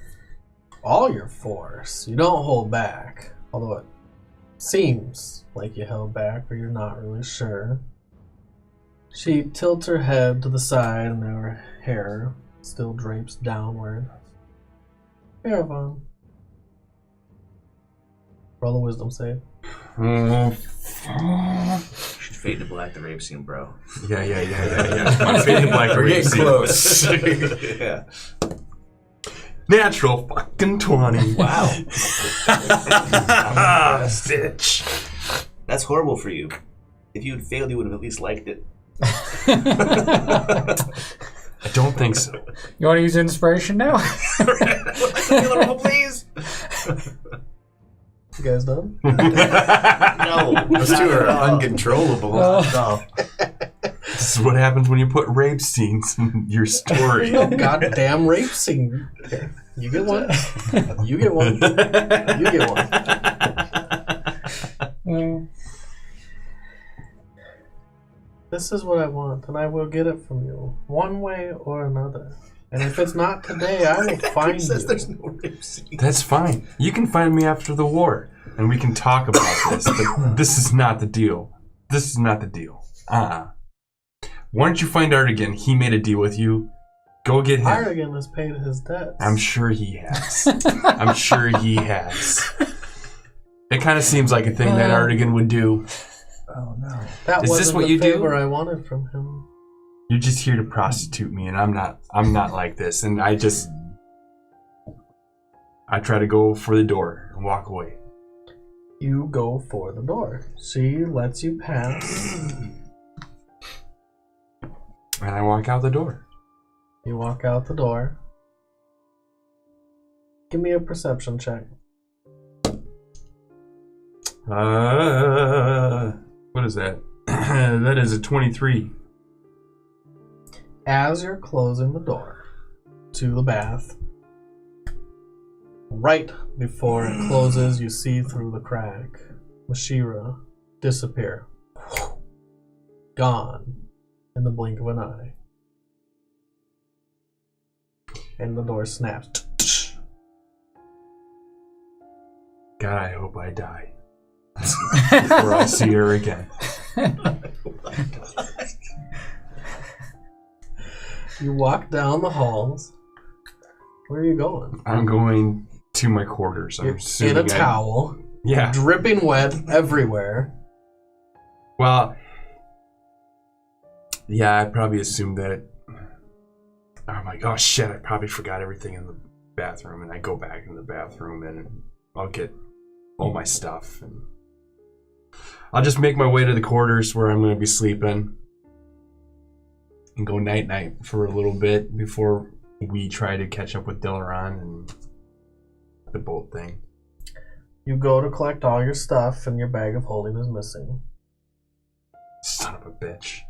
all your force. You don't hold back, although it seems like you held back, but you're not really sure. She tilts her head to the side and her hair still drapes downward. Garavon. Roll a wisdom save. should fade to black the rape scene, bro. Yeah. I'm fading black. We're getting close. Yeah. Natural fucking 20. Wow. Stitch. That's horrible for you. If you had failed, you would have at least liked it. I don't think so. You want to use inspiration now? Please. You guys done? No. Those two are uncontrollable. No. This is what happens when you put rape scenes in your story. No goddamn rape scene. Okay. You get one. You get one. You get one. This is what I want, and I will get it from you, one way or another. And if it's not today, I will find you. There's no rapeseed. That's fine. You can find me after the war, and we can talk about this. But this is not the deal. This is not the deal. Why don't you find Artegan? He made a deal with you. Go get him. Hartigan has paid his debts. I'm sure he has. I'm sure he has. It kind of seems like a thing that Artegan would do. Oh no. That Is wasn't this what the you do? favor I wanted from him. You're just here to prostitute me, and I'm not like this. And I try to go for the door and walk away. You go for the door. She lets you pass. And I walk out the door. You walk out the door. Give me a perception check. What is that? That is a 23. As you're closing the door to the bath, right before it closes, you see through the crack Mashira disappear. Gone in the blink of an eye. And the door snaps. God, I hope I die before I see her again. You walk down the halls. Where are you going? I'm going to my quarters. I'm You're in a assuming towel. Yeah. Dripping wet everywhere. Well, yeah, I probably assumed that. I'm like, oh shit, I probably forgot everything in the bathroom, and I go back in the bathroom and I'll get all my stuff, and I'll just make my way to the quarters where I'm going to be sleeping and go night-night for a little bit before we try to catch up with Delaron and the boat thing. You go to collect all your stuff, and your bag of holding is missing. Son of a bitch.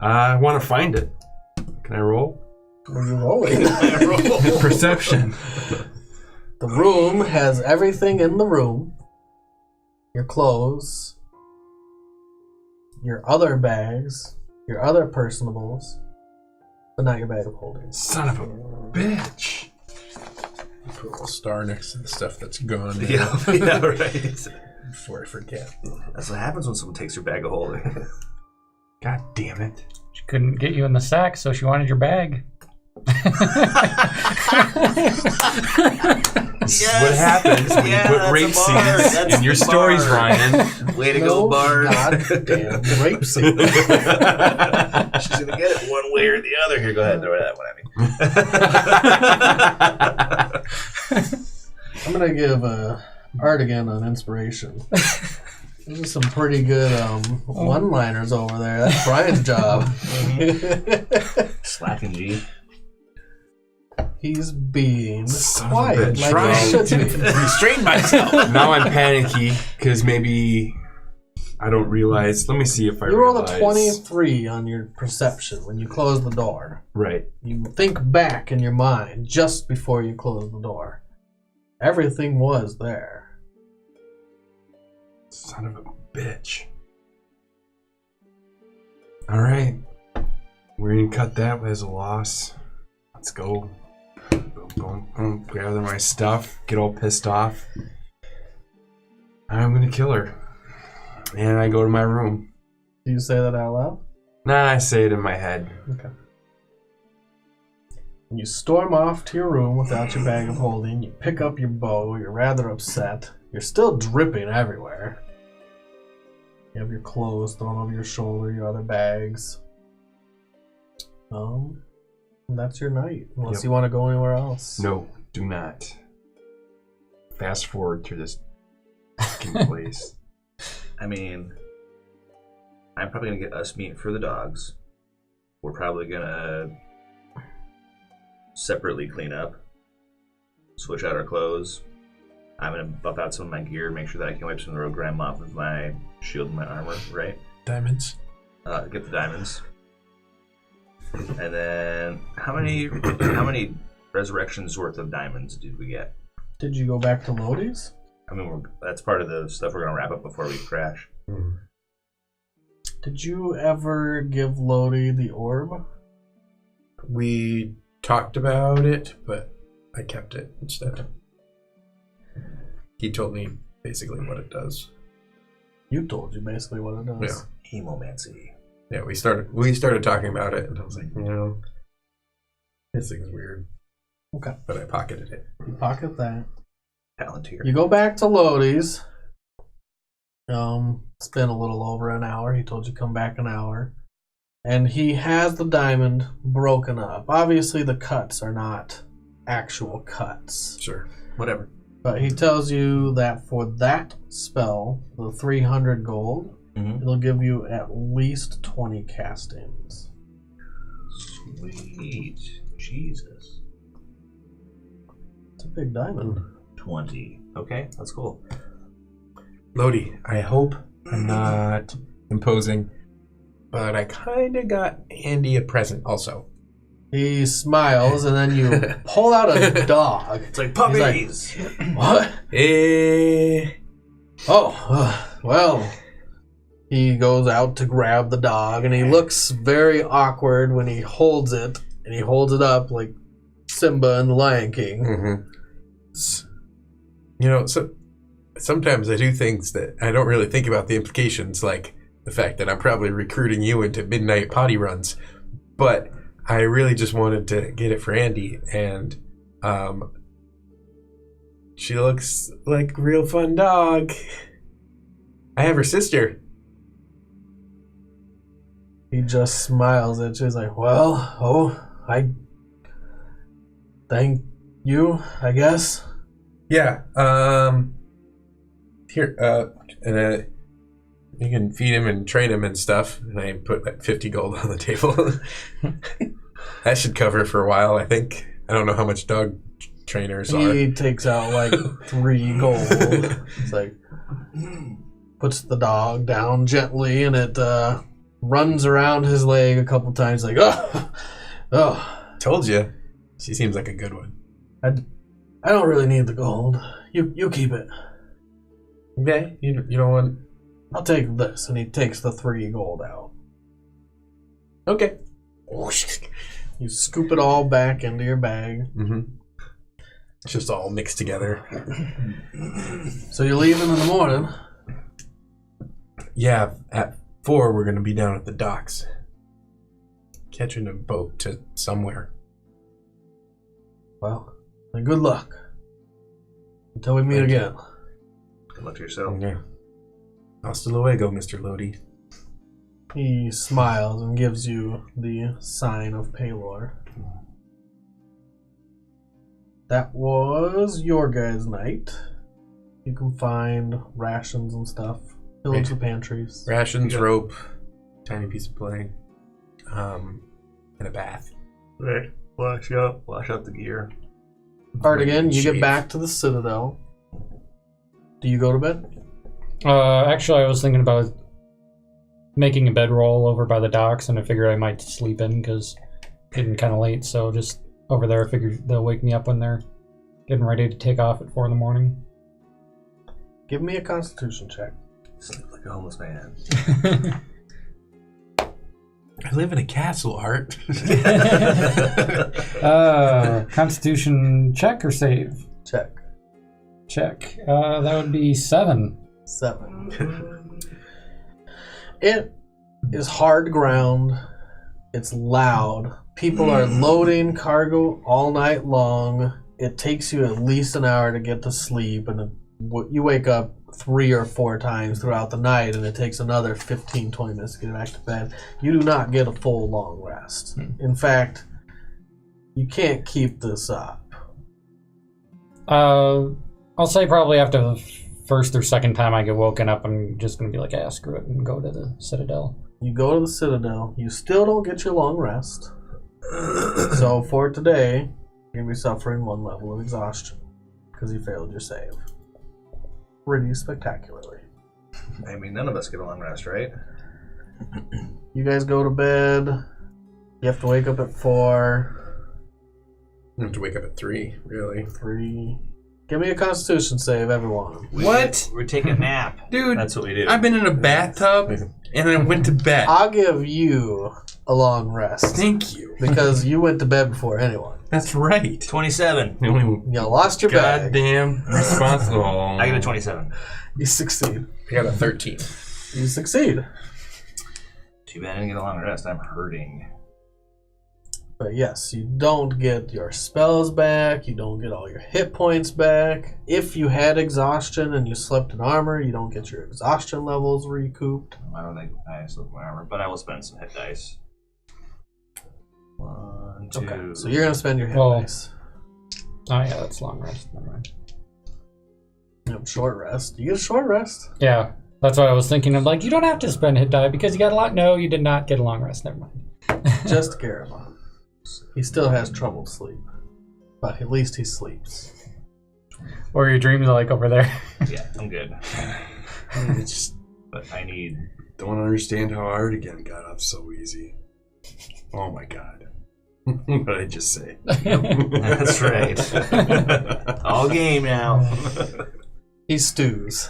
I want to find it. Can I roll? What are you rolling? Perception. The room has everything in the room. Your clothes, your other bags, your other personables, but not your bag of holding. Son of a bitch. Put a little star next to the stuff that's gone. Yeah, right. Before I forget. That's what happens when someone takes your bag of holding. God damn it. She couldn't get you in the sack, so she wanted your bag. This is what happens when you put rape scenes in your stories, Ryan. Way to go, Bard. Goddamn rape scene. She's gonna get it one way or the other. Here, go ahead, throw that one at me. I'm gonna give Artegan an inspiration. Those are some pretty good one-liners over there. That's Brian's job. Slacking G. He's being Son of a quiet, bitch. like Trying he should to be. restrain myself. Now I'm panicky because maybe I don't realize. Let me see if I You roll a realize. 23 on your perception when you close the door. Right. You think back in your mind just before you close the door. Everything was there. Son of a bitch. All right. We're going to cut that as a loss. Let's go. Boom, boom, boom. Gather my stuff. Get all pissed off. I'm going to kill her. And I go to my room. Do you say that out loud? Nah, I say it in my head. Okay. You storm off to your room without your bag of holding. You pick up your bow. You're rather upset. You're still dripping everywhere. You have your clothes thrown over your shoulder, your other bags. And that's your night. Unless you want to go anywhere else. No, do not. Fast forward through this fucking place. I mean, I'm probably gonna get us meat for the dogs. We're probably gonna separately clean up, switch out our clothes. I'm gonna buff out some of my gear, make sure that I can wipe some of the road grime off of my shield and my armor, right? Diamonds. Get the diamonds. And then how many resurrections worth of diamonds did we get? Did you go back to Lodi's? I mean, that's part of the stuff we're going to wrap up before we crash. Did you ever give Lodi the orb? We talked about it, but I kept it instead. He told me basically what it does. You told you basically what it does. Yeah. Hemomancy. Yeah, we started talking about it, and I was like, this thing's weird. Okay. But I pocketed it. You pocket that. Palantir. You go back to Lodi's. It's been a little over an hour. He told you come back an hour. And he has the diamond broken up. Obviously, the cuts are not actual cuts. Sure. Whatever. But he tells you that for that spell, the 300 gold, it'll give you at least 20 castings. Sweet. Jesus. It's a big diamond. 20. Okay, that's cool. Lodi, I hope I'm not imposing, but I kind of got Andy a present also. He smiles, and then you pull out a dog. It's like puppies. He's like, what? Well. He goes out to grab the dog, and he looks very awkward when he holds it, and he holds it up like Simba in The Lion King. Mm-hmm. So sometimes I do things that I don't really think about the implications, like the fact that I'm probably recruiting you into midnight potty runs. But I really just wanted to get it for Andy, and she looks like a real fun dog. I have her sister. He just smiles at you. He's like, I thank you, I guess. Yeah. Here, you can feed him and train him and stuff. And I put like 50 gold on the table. That should cover it for a while, I think. I don't know how much dog trainers are. He takes out like 3 gold. It's like, puts the dog down gently, and it runs around his leg a couple times like, oh. Told you. She seems like a good one. I don't really need the gold. You keep it. Okay. You don't want... I'll take this. And he takes the 3 gold out. Okay. You scoop it all back into your bag. Mm-hmm. It's just all mixed together. So you're leaving in the morning. Yeah, at 4 we're going to be down at the docks. Catching a boat to somewhere. Well, then good luck. Until we meet again. Good luck to yourself. Okay. Hasta luego, Mr. Lodi. He smiles and gives you the sign of Palor. That was your guys' night. You can find rations and stuff. Pillage the pantries. Rations, rope, tiny piece of plank, and a bath. Right. Wash up the gear. Hartigan, you Shave. get back to the Citadel. Do you go to bed? Actually, I was thinking about making a bedroll over by the docks, and I figured I might sleep in because it's getting kind of late. So just over there, I figured they'll wake me up when they're getting ready to take off at 4 in the morning. Give me a Constitution check. Sleep like a homeless man. I live in a castle, Art. Constitution check or save? Check. Check. That would be 7. 7. It is hard ground. It's loud. People are loading cargo all night long. It takes you at least an hour to get to sleep, and you wake up 3 or 4 times throughout the night, and it takes another 15-20 minutes to get back to bed. You do not get a full long rest. In fact, you can't keep this up. I'll say probably after the first or second time I get woken up, I'm just going to be like, screw it, and go to the Citadel. You go to the Citadel. You still don't get your long rest. So for today, you're going to be suffering 1 level of exhaustion because you failed your save. Pretty spectacularly. I mean, none of us get a long rest, right? You guys go to bed. You have to wake up at 4. I have to wake up at 3, really. 3. Give me a Constitution save, everyone. What? We're taking a nap. Dude, That's what we do. I've been in a bathtub and I went to bed. I'll give you a long rest. Thank you. Because you went to bed before anyone. That's right. 27. You lost your bag. Goddamn responsible. I get a 27. You succeed. I got a 13. You succeed. Too bad I didn't get a long rest. I'm hurting. But yes, you don't get your spells back. You don't get all your hit points back. If you had exhaustion and you slept in armor, you don't get your exhaustion levels recouped. I don't think I slept in my armor, but I will spend some hit dice. 1, 2. Okay, so you're going to spend your hit Well- dice. Oh yeah, that's long rest. Never mind. Yep, short rest. You get a short rest. Yeah, that's what I was thinking. I'm like, you don't have to spend hit die because you got a lot. No, you did not get a long rest. Never mind. Just Garavon. He still has troubled sleep. But at least he sleeps. Or your dreams are like over there. Yeah, I'm good. It's just But I need... don't understand how Artegan got up so easy. Oh my god. What did I just say? That's right. All game now. He stews.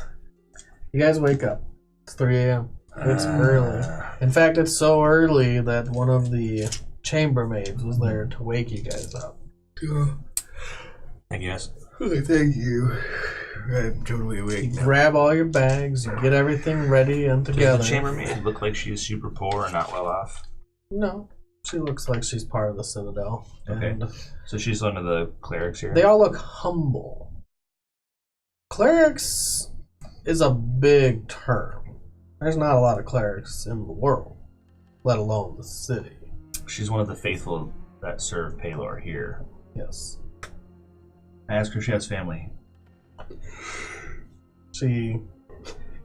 You guys wake up. It's 3 a.m. It's early. In fact, it's so early that one of the chambermaids was there to wake you guys up. I guess. Thank you. I'm totally You awake now. grab all your bags, you get everything ready and Does together. the chambermaid look like she's super poor and not well off? No, she looks like she's part of the Citadel. Okay. And So she's one of the clerics here? they all look humble. Clerics is a big term. There's not a lot of clerics in the world, let alone the city. She's one of the faithful that serve Palor here. Yes. I ask her if she has family. She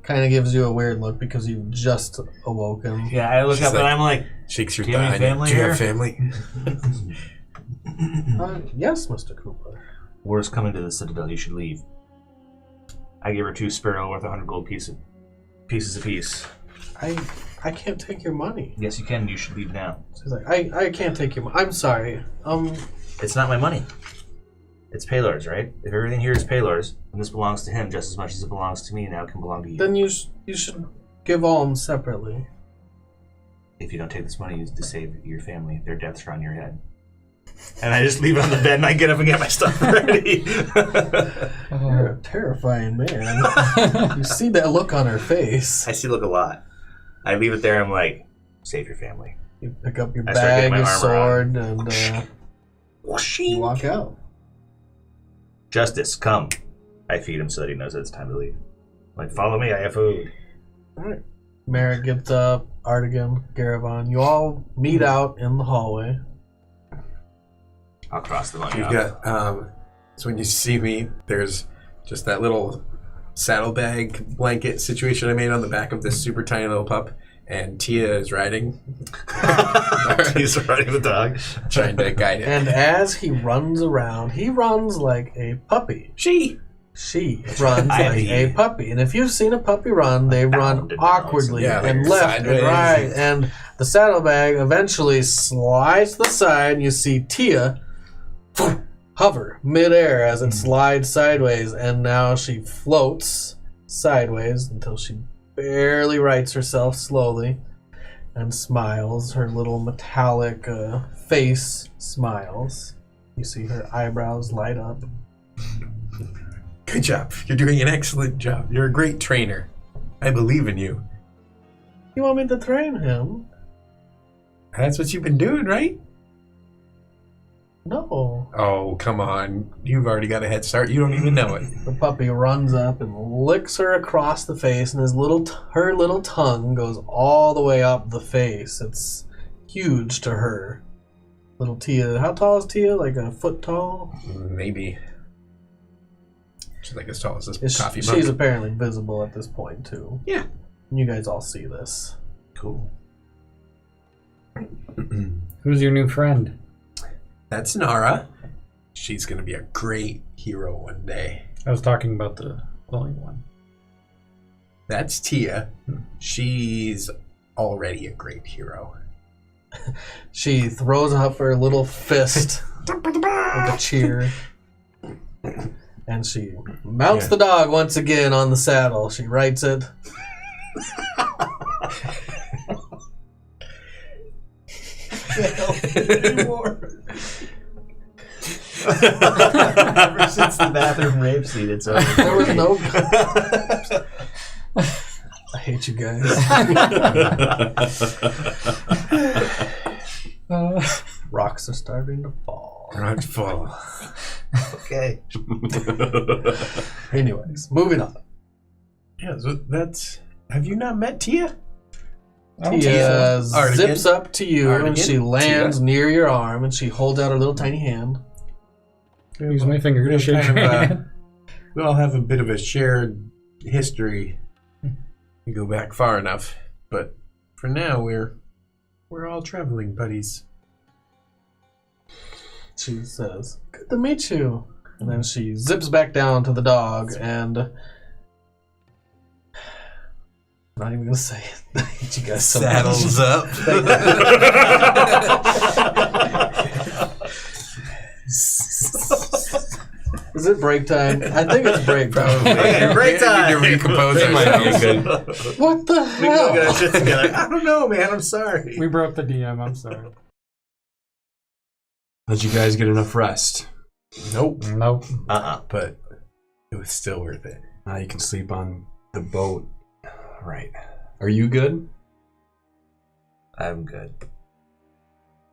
kind of gives you a weird look because you've just awoken. Yeah, I look She's up like- and I'm like, Shakes your Do you have thigh. any family Do you here? have family? Yes, Mr. Cooper. war's coming to the Citadel, you should leave. I gave her 2 sparrow worth 100 gold pieces apiece. I can't take your money. Yes, you can. You should leave now. She's like, I can't take your money. I'm sorry. It's not my money. It's Palor's, right? If everything here is Palor's, and this belongs to him just as much as it belongs to me, now it can belong to you. Then you should give alms separately. If you don't take this money to save your family, their deaths are on your head. And I just leave it on the bed and I get up and get my stuff ready. You're a terrifying man. You see that look on her face. I see look a lot. I leave it there. I'm like, save your family. You pick up your I start getting bag, my your armor sword, and you walk out. Justice, come. I feed him so that he knows that it's time to leave. Like, follow me. I have food. All right. Merritt gets up. Artegan, Garavon. You all meet out in the hallway. I'll cross the money You've off. got, so when you see me, there's just that little saddlebag blanket situation I made on the back of this super tiny little pup, and Tia is riding. He's riding the dog. Trying to guide it. And as he runs around, he runs like a puppy. She runs like a puppy. And if you've seen a puppy run, they run Bound and awkwardly Yeah, and like left sideways. and right. And the saddlebag eventually slides to the side, and you see Tia hover midair as it slides sideways. And now she floats sideways until she barely rights herself slowly and smiles. Her little metallic face smiles. You see her eyebrows light up. Good job. You're doing an excellent job. You're a great trainer. I believe in you. You want me to train him? That's what you've been doing, right? No. Oh, come on. You've already got a head start. You don't even know it. The puppy runs up and licks her across the face, and her little tongue goes all the way up the face. It's huge to her. Little Tia. How tall is Tia? Like a foot tall? Maybe. She's like as tall as this coffee mug. She's apparently visible at this point, too. Yeah. You guys all see this. Cool. Who's your new friend? That's Nara. She's going to be a great hero one day. I was talking about the glowing one. That's Tia. She's already a great hero. She throws up her little fist with a cheer. And she mounts the dog once again on the saddle. She rides it. Ever since the bathroom rape scene, it's over. There was no. I hate you guys. Rocks are starting to fall. Not fall. Okay. Anyways, moving on. Yeah, so that's. Have you not met Tia? Tia Artegan. zips up to you and Artegan. she lands Tia. near your arm and she holds out her little tiny hand. Use my finger to shake your hand. We all have a bit of a shared history. We go back far enough, but for now we're all traveling buddies. She says, "Good to meet you." And then she zips back down to the dog and... I'm not even going to say it. I hate you guys so much. Saddles up. Is it break time? I think it's break time. Okay, break time. We need to recompose ourselves. What the We can go get our hell? shit together. I don't know, man. I'm sorry. We broke the DM, I'm sorry. Did you guys get enough rest? Nope. Nope. But it was still worth it. Now you can sleep on the boat. Right. Are you good? I'm good.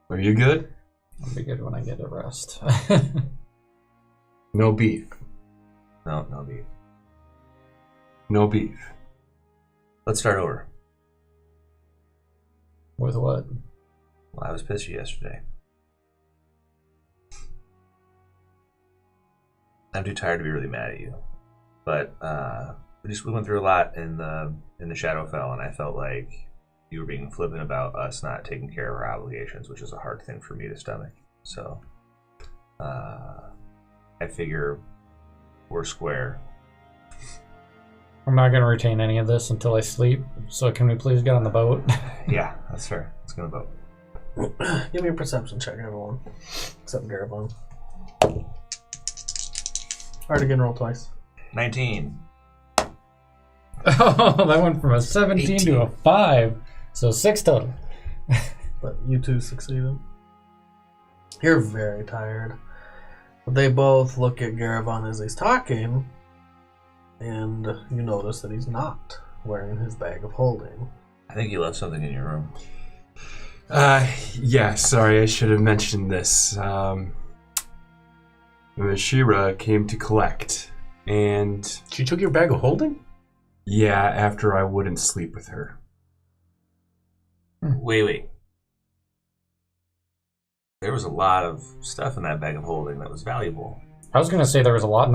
Are you good? I'll be good when I get a rest. No beef. No beef. No beef. Let's start over. With what? Well, I was pissed at you yesterday. I'm too tired to be really mad at you. But we went through a lot in the Shadowfell, and I felt like you were being flippant about us not taking care of our obligations, which is a hard thing for me to stomach. So I figure we're square. I'm not going to retain any of this until I sleep, so can we please get on the boat? Yeah, that's fair. Let's go to the boat. Give me a perception check, everyone. Except Garavon. Hartigan, roll twice. 19. Oh, that went from a 17 to a 5, so 6 total. But you two succeeded. You're very tired. But they both look at Garavon as he's talking, and you notice that he's not wearing his bag of holding. I think you left something in your room. Yeah, sorry, I should have mentioned this. Shira came to collect, and... She took your bag of holding? Yeah, after I wouldn't sleep with her. Wait. There was a lot of stuff in that bag of holding that was valuable. I was going to say there was a lot in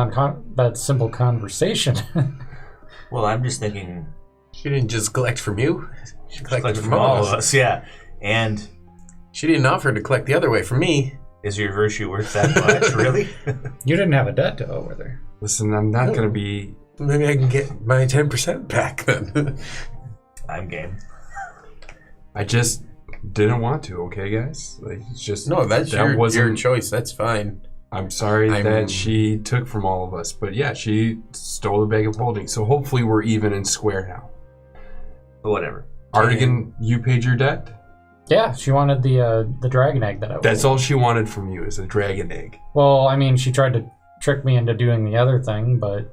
that simple conversation. Well, I'm just thinking... She didn't just collect from you. She Collected from all of us, yeah. And... She didn't offer to collect the other way from me. Is your virtue worth that much, really? You didn't have a debt to owe with her. Listen, I'm not going to be... Maybe I can get my 10% back then. I'm game. I just didn't want to, okay, guys? Like, it's just... No, that's that your choice. That's fine. I'm sorry that she took from all of us. But yeah, she stole the bag of holding. So hopefully we're even and square now. But whatever. Artegan, you paid your debt? Yeah, she wanted the dragon egg that I That's all she wanted from you, is a dragon egg. Well, I mean, she tried to trick me into doing the other thing, but...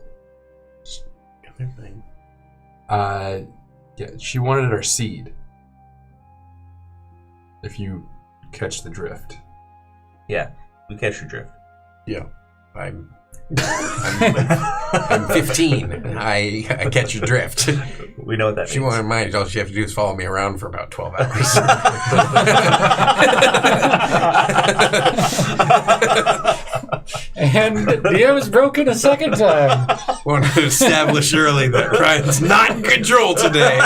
Other thing? Yeah, she wanted our seed. If you catch the drift. Yeah, we catch your drift. Yeah. I'm 15. I catch your drift. We know what that If she means. wanted mine, all she have to do is follow me around for about 12 hours. And DM is broken a second time. Want to establish early that Ryan's not in control today.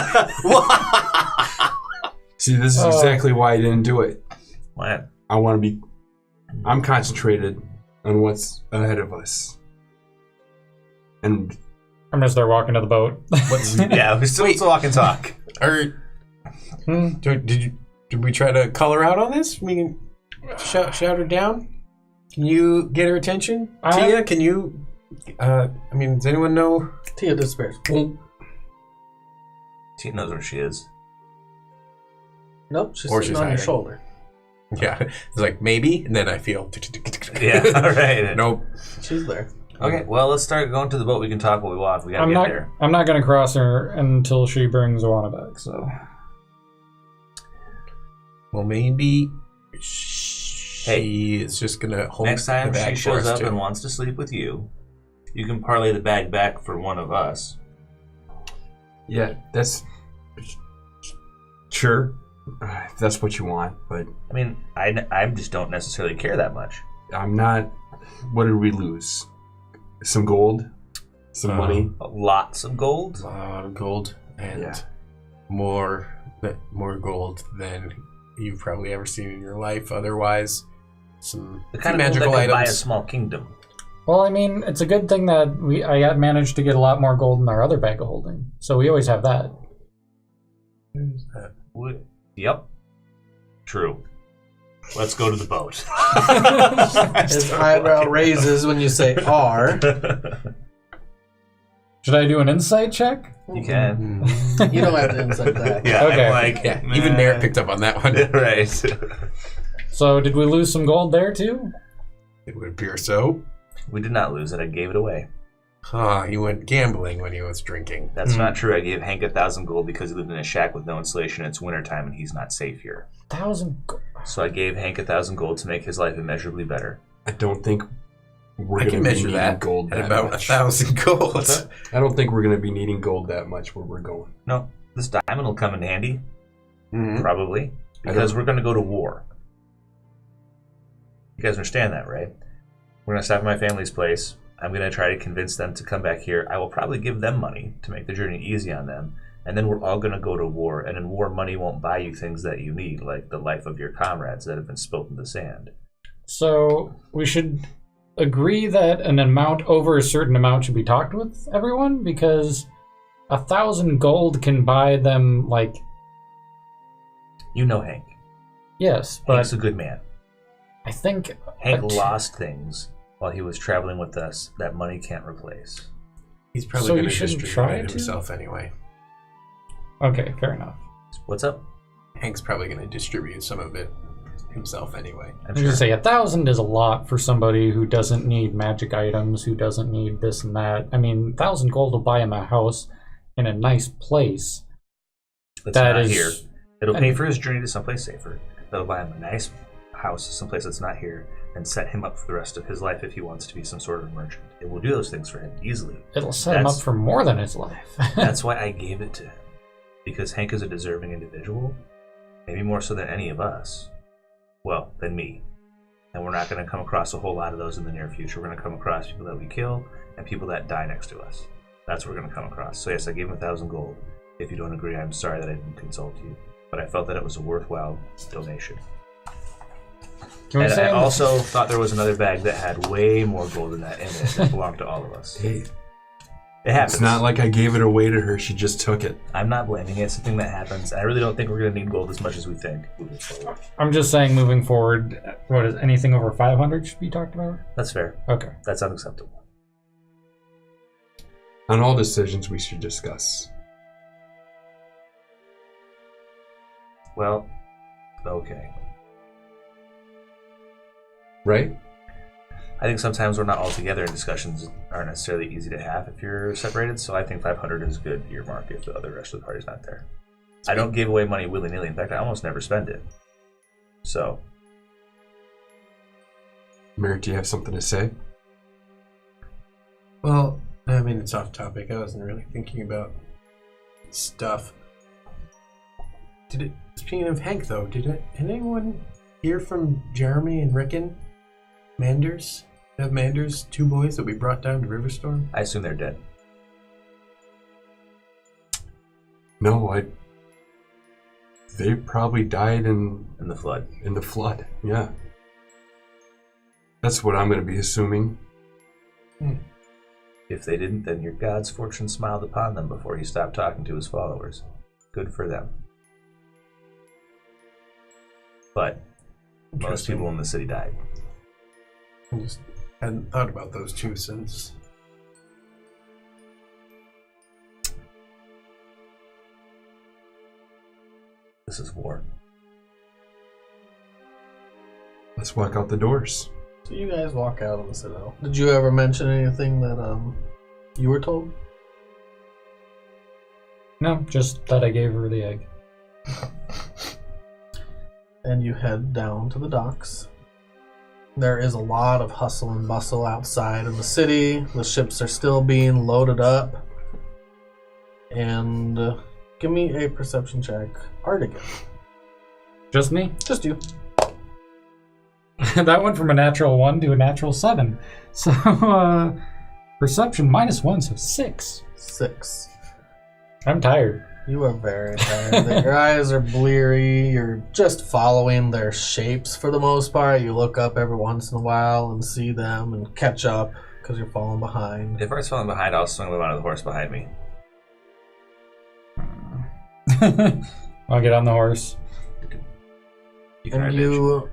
See, this is exactly why I didn't do it. Why? I'm concentrated on what's ahead of us. And I'm gonna start walking to the boat. Yeah, we still walk and talk. Did we try to call her out on this? We can shout her down. Can you get her attention? Tia, can you Does anyone know? Tia disappears. Boom. Tia knows where she is. Nope, she's Or sitting she's on your hiding. shoulder. Yeah, it's like maybe, and then I feel. Yeah, all right. Nope. She's there. Okay, well, let's start going to the boat. We can talk while we walk. We gotta get there. I'm not gonna cross her until she brings Oana back. So. Well, maybe she is just gonna hold Next time the bag she for shows us up too. and wants to sleep with you, you can parlay the bag back for one of us. Yeah, that's sure. If that's what you want, but I mean, I just don't necessarily care that much. I'm not. What did we lose? Some gold, some money. Lots of gold. A lot of gold and Yeah. more gold than you've probably ever seen in your life. Otherwise, some The kind of gold magical that could buy a items. small kingdom. Well, I mean, it's a good thing that I got managed to get a lot more gold in our other bag of holding. So we always have that. Yep. True. Let's go to the boat. His eyebrow raises when you say R. Should I do an insight check? You can. You don't have to insight that. Yeah, Okay. I'm like, Yeah, even Merritt picked up on that one. Right. So did we lose some gold there too? It would appear so. We did not lose it. I gave it away. He went gambling when he was drinking. That's not true. I gave Hank 1,000 gold because he lived in a shack with no insulation. It's wintertime and he's not safe here. 1,000 gold. So I gave Hank 1,000 gold to make his life immeasurably better. I don't think we're I going can to be measure needing that gold at that about much. 1,000 gold. I don't think we're going to be needing gold that much where we're going. No, this diamond will come in handy, Mm-hmm. probably, because we're going to go to war. You guys understand that, right? We're going to stop at my family's place. I'm going to try to convince them to come back here. I will probably give them money to make the journey easy on them. And then we're all going to go to war. And in war, money won't buy you things that you need, like the life of your comrades that have been spilt in the sand. So we should agree that an amount over a certain amount should be talked with everyone, because 1,000 gold can buy them, like, You know Hank. yes, but Hank's a good man. I think Hank a- lost things while he was traveling with us that money can't replace. He's probably So going you to shouldn't distribute try it to? himself anyway. Okay, fair enough. What's up? Hank's probably going to distribute some of it himself anyway. I'm I was gonna say 1,000 is a lot for somebody who doesn't need magic items, who doesn't need this and that. I mean, 1,000 gold will buy him a house in a nice place. That's That not is- here. It'll pay for his journey to someplace safer. That'll buy him a nice house someplace that's not here and set him up for the rest of his life if he wants to be some sort of merchant. It will do those things for him easily. It'll set him up That's- for more than his life. That's why I gave it to him. Because Hank is a deserving individual, maybe more so than any of us. Well, than me. And we're not going to come across a whole lot of those in the near future. We're going to come across people that we kill and people that die next to us. That's what we're going to come across. So yes, I gave him 1,000 gold. If you don't agree, I'm sorry that I didn't consult you. But I felt that it was a worthwhile donation. Can we And say I on the- also thought there was another bag that had way more gold than that in it that belonged to all of us. Hey, It happens. it's not like I gave it away to her. She just took it. I'm not blaming it. It's something that happens. I really don't think we're going to need gold as much as we think moving forward. I'm just saying, moving forward, what is anything over 500 should be talked about? That's fair. Okay. That's unacceptable. On all decisions we should discuss. Well, okay. Right? I think sometimes we're not all together and discussions aren't necessarily easy to have if you're separated, so I think 500 is a good earmark if the other rest of the party's not there. I don't give away money willy-nilly. In fact, I almost never spend it. So, Merritt, do you have something to say? Well, I mean, it's off topic. I wasn't really thinking about stuff. Speaking of Hank, though, did anyone hear from Jeremy and Rickon? Manders? Have Manders, two boys that we brought down to Riverstorm? I assume they're dead. No, they probably died in In the flood. the flood. Yeah. That's what I'm going to be assuming. If they didn't, then your god's fortune smiled upon them before he stopped talking to his followers. Good for them. But most people in the city died. I just hadn't thought about those two since This is war. Let's walk out the doors. So you guys walk out of the citadel. Did you ever mention anything that you were told? No, just that I gave her the egg. And you head down to the docks. There is a lot of hustle and bustle outside of the city. The ships are still being loaded up. And give me a perception check. Artegan. Just me? Just you. That went from a natural 1 to a natural 7. So, perception -1, so 6. 6. I'm tired. You are very tired. Your eyes are bleary. You're just following their shapes for the most part. You look up every once in a while and see them and catch up because you're falling behind. If I was falling behind, I'll swing them onto the horse behind me. I'll get on the horse. You can And ride you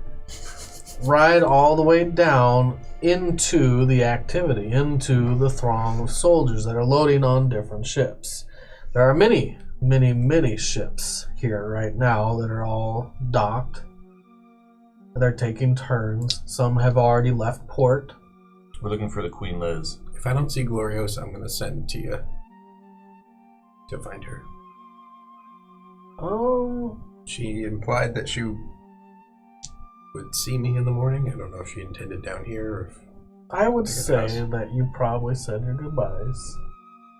ride all the way down into the activity, into the throng of soldiers that are loading on different ships. There are many ships here right now that are all docked. They're taking turns. Some have already left port. We're looking for the Queen Liz. If I don't see Gloriosa, I'm going to send Tia to find her. Oh, She implied that she would see me in the morning. I don't know if she intended down here or if... I would Take it say to house. that you probably said your goodbyes.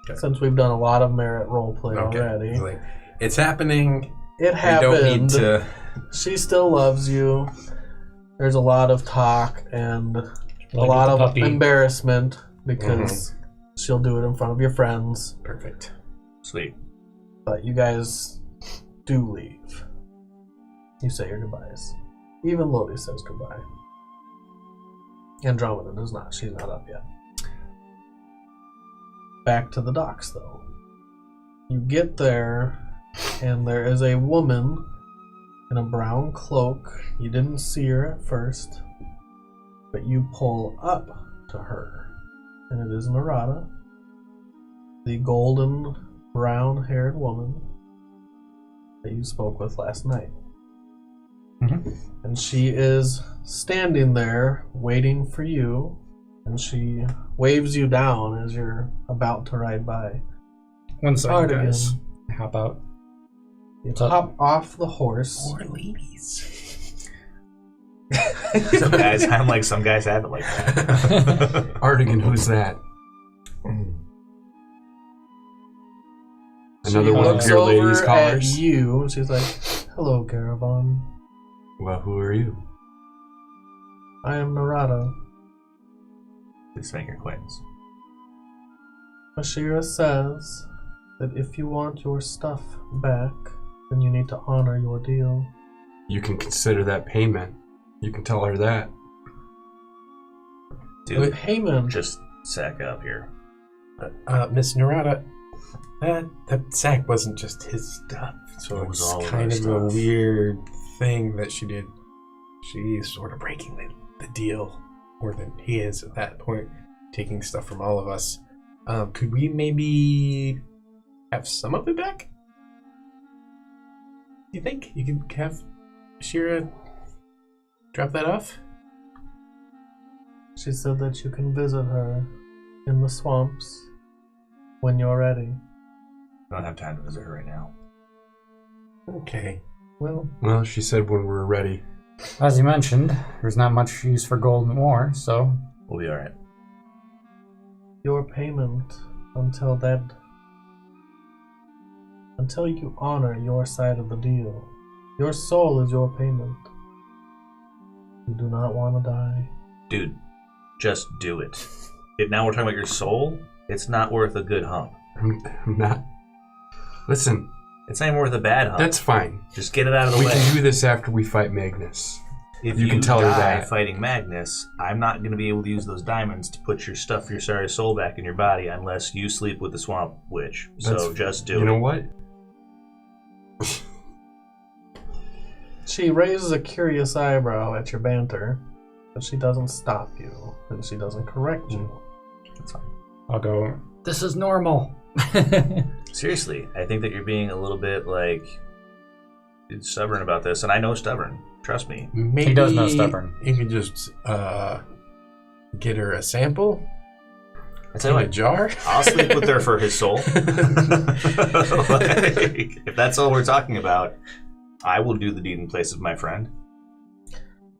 Okay. Since we've done a lot of merit roleplay already. It's like, it's happening. It We happened. don't need to... She still loves you. There's a lot of talk and a lot the of puppy. embarrassment because she'll do it in front of your friends. Perfect. Sweet. But you guys do leave. You say your goodbyes. Even Lodi says goodbye. Andromeda does not. She's not up yet. Back to the docks, though. You get there, and there is a woman in a brown cloak. You didn't see her at first, but you pull up to her, and it is Narada, the golden brown-haired woman that you spoke with last night. Mhm. And she is standing there waiting for you, and she waves you down as you're about to ride by. One second, Hartigan. guys. How about... You What's up? hop off the horse. Poor ladies. Some guys, I'm like, some guys have it like that. Artegan, who's that? Another She one of looks your ladies' over callers? at you, and she's like, "Hello, Garavon. Well, who are you? I am Narada. Please make your acquaintance. Ashira says that if you want your stuff back, then you need to honor your deal." You can consider that payment. You can tell her that. Dude, Payment. just sack up here. Miss Narada, that sack wasn't just his stuff. So It was it's all of kind our of a stuff. weird thing that she did. She's sort of breaking the deal more than he is at that point, taking stuff from all of us. Could we maybe have some of it back? You think you can have Shira drop that off? She said that you can visit her in the swamps when you're ready. I don't have time to visit her right now. Okay. Well, Well, she said when we're ready. As you mentioned, there's not much use for gold in war, so... We'll be alright. Your payment until you honor your side of the deal. Your soul is your payment. You do not want to die. Dude, just do it. If now we're talking about your soul, it's not worth a good hump. I'm not. Listen, It's not even worth a bad hump. that's fine. Just get it out of the We way. can do this after we fight Magnus. If you can tell her die that. fighting Magnus, I'm not going to be able to use those diamonds to put your stuff, your sorry soul back in your body unless you sleep with the swamp witch. So That's- just do You it. know what? She raises a curious eyebrow at your banter, but she doesn't stop you, and she doesn't correct you. That's fine. I'll go, this is normal. Seriously, I think that you're being a little bit like He's stubborn about this, and I know stubborn. Trust me. Maybe He does know stubborn. You could just get her a sample I tell you in a what, jar. I'll sleep with her for his soul. Like, if that's all we're talking about, I will do the deed in place of my friend.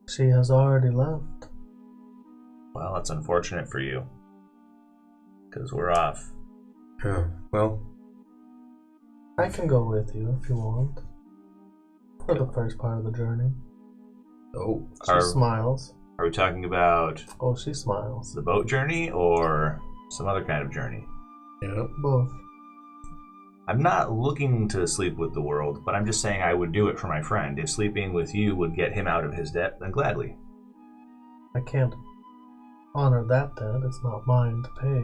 She has already left. Well, that's unfortunate for you. Because we're off. Oh, well, I can go with you if you want. For the first part of the journey. oh, She smiles. Are we talking about Oh, she smiles. the boat journey or some other kind of journey? yeah. Both. I'm not looking to sleep with the world, but I'm just saying I would do it for my friend. If sleeping with you would get him out of his debt, then gladly. I can't honor that debt. It's not mine to pay.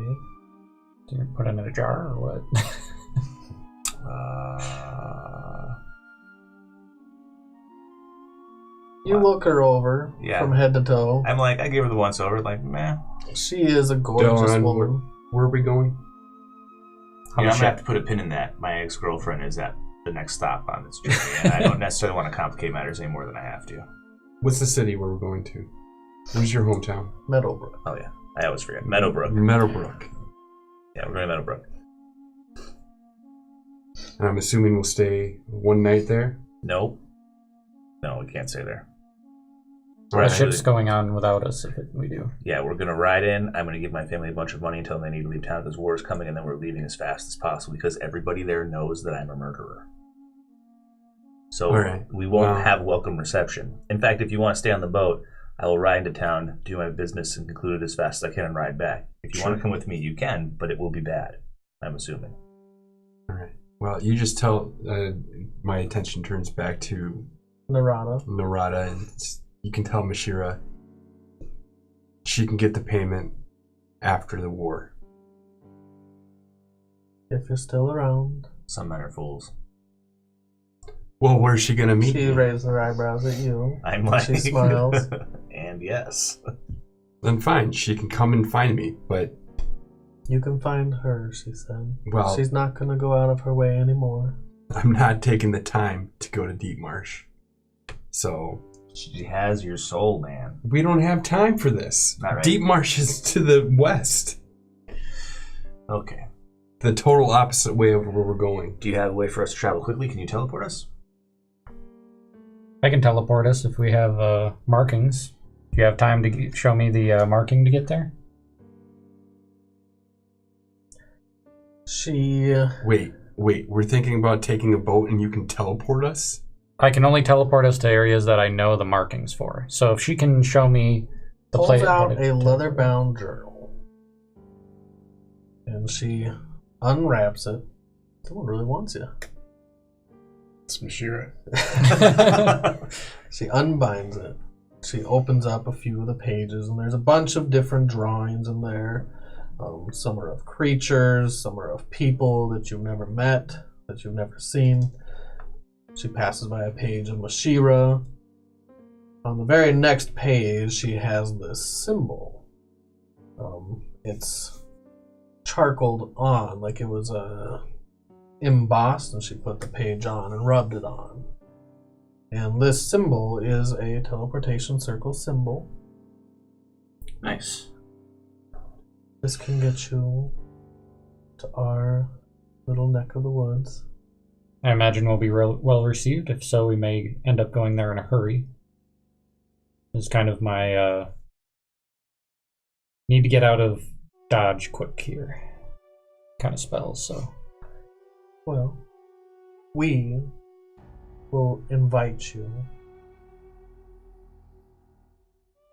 Do you put it in a jar or what? You look her over Yeah. from head to toe. I'm like, I give her the once over, like, meh. She is a gorgeous Dawn, woman. Where are we going? I'm gonna have to put a pin in that. My ex-girlfriend is at the next stop on this journey, and I don't necessarily want to complicate matters any more than I have to. What's the city where we're going to? Where's your hometown? Meadowbrook. Oh yeah, I always forget. Meadowbrook. Meadowbrook. Yeah, we're going to Meadowbrook. And I'm assuming we'll stay one night there. Nope. No, we can't stay there. The ship's going on without us if we do. Yeah, we're going to ride in. I'm going to give my family a bunch of money until they need to leave town because war is coming, and then we're leaving as fast as possible because everybody there knows that I'm a murderer. So we won't have welcome reception. In fact, if you want to stay on the boat, I will ride into town, do my business, and conclude it as fast as I can and ride back. If you want to come with me, you can, but it will be bad, I'm assuming. All right. Well, you just tell. My attention turns back to Narada. And you can tell Mashira she can get the payment after the war. If you're still around. Some men are fools. Well, where's she gonna meet? She raises her eyebrows at you. I'm like, She smiles. And yes. Then fine, she can come and find me, but You can find her, she said. Well, she's not going to go out of her way anymore. I'm not taking the time to go to Deep Marsh. So She has your soul, man. we don't have time for this. Not right. Deep Marsh is to the west. Okay. The total opposite way of where we're going. Do you have a way for us to travel quickly? Can you teleport us? I can teleport us if we have markings. Do you have time to show me the marking to get there? Wait. We're thinking about taking a boat and you can teleport us? I can only teleport us to areas that I know the markings for. So if she can show me the Pulls place. out a leather-bound journal. And she unwraps it. Someone really wants you. It's Mashira. She unbinds it. She opens up a few of the pages, and there's a bunch of different drawings in there. Some are of creatures, some are of people that you've never met, that you've never seen. She passes by a page of Mashira. On the very next page, she has this symbol. It's charcoaled on, like it was embossed, and she put the page on and rubbed it on. And this symbol is a teleportation circle symbol. Nice. This can get you to our little neck of the woods. I imagine we'll be well received. If so, we may end up going there in a hurry. It's kind of my need to get out of Dodge quick here kind of spells, so. Well, we will invite you.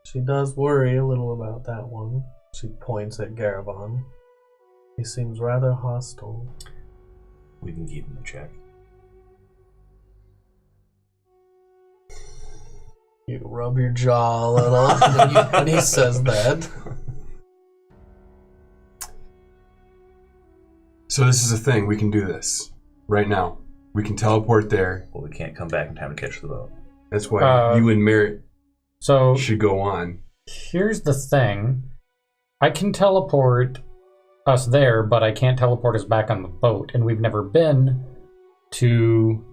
She does worry a little about that one. She points at Garavon. He seems rather hostile. We can keep him in check. You rub your jaw a little when he says that. So this is a thing. We can do this right now. We can teleport there. Well, we can't come back in time to catch the boat. That's why you and Merritt should go on. Here's the thing. I can teleport us there, but I can't teleport us back on the boat. And we've never been to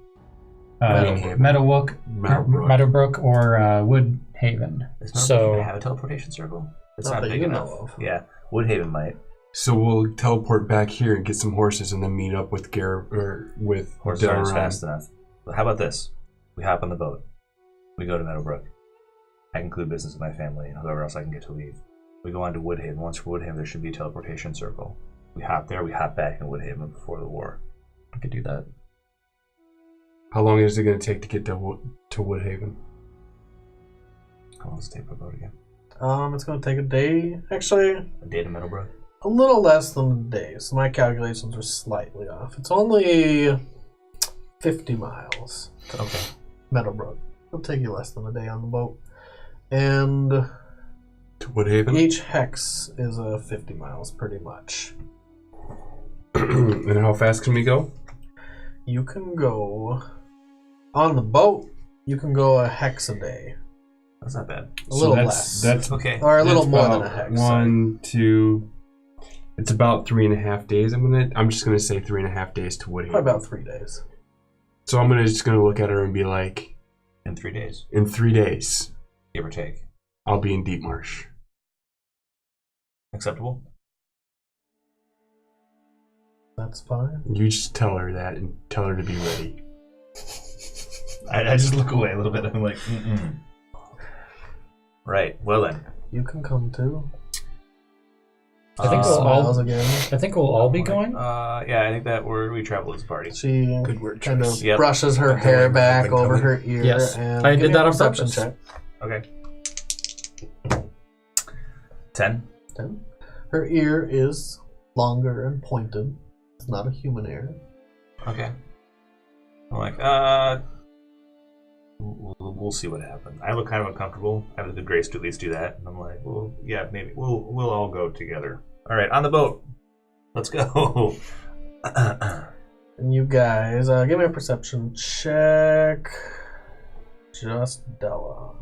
Meadowbrook, or Woodhaven. Is So- Meadowbrook gonna have a teleportation circle? It's Not not that big you enough. know of. Yeah, Woodhaven might. So we'll teleport back here and get some horses, and then meet up with with Horses aren't Garavon. fast enough. But how about this? We hop on the boat. We go to Meadowbrook. I conclude business with my family and whoever else I can get to leave. We go on to Woodhaven. Once we're Woodhaven, there should be a teleportation circle. We hop there, we hop back in Woodhaven before the war. I could do that. How long is it going to take to get to Woodhaven? How long does it take for a boat again? It's going to take a day. Actually, A day to Meadowbrook? a little less than a day. So my calculations are slightly off. It's only 50 miles. Okay. Meadowbrook. It'll take you less than a day on the boat. And To Woodhaven? each hex is 50 miles, pretty much. And how fast can we go? You can go on the boat. You can go a hex a day, That's not bad. a little that's, less, That's Okay. or a little that's more than about a hex. sorry. 1, 2. It's about 3.5 days. I'm just gonna say 3.5 days to Woodhaven. Probably about 3 days. So I'm just gonna look at her and be like, In 3 days, in 3 days, give or take. I'll be in Deep Marsh. Acceptable? That's fine. You just tell her that and tell her to be ready. I just look away a little bit. I'm like, mm-mm. Right. Well then. You can come too. I think we'll Smiles all. again. I think we'll all be going. Yeah, I think that we travel as a party. She Good word kind choice. of Yep. brushes her Got the hair right back one over coming. her ear. Yes. And I give did me that a on perception purpose. Okay. 10. 10. Her ear is longer and pointed. It's not a human ear. Okay. I'm like, we'll see what happens. I look kind of uncomfortable. I have the grace to at least do that. And I'm like, well, yeah, maybe we'll all go together. All right, on the boat. Let's go. And you guys, give me a perception check. Just Della.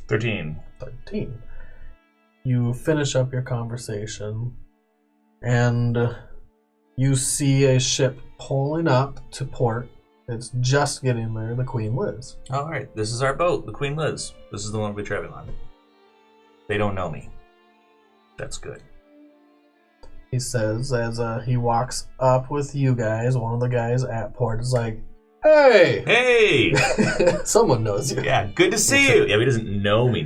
13. 13. You finish up your conversation, and you see a ship pulling up to port. It's just getting there, the Queen Liz. All right, this is our boat, the Queen Liz. This is the one we're traveling on. They don't know me. That's good. He says as he walks up with you guys, one of the guys at port is like, "Hey!" Hey! Someone knows you. Yeah, good to see you. Yeah, he doesn't know me.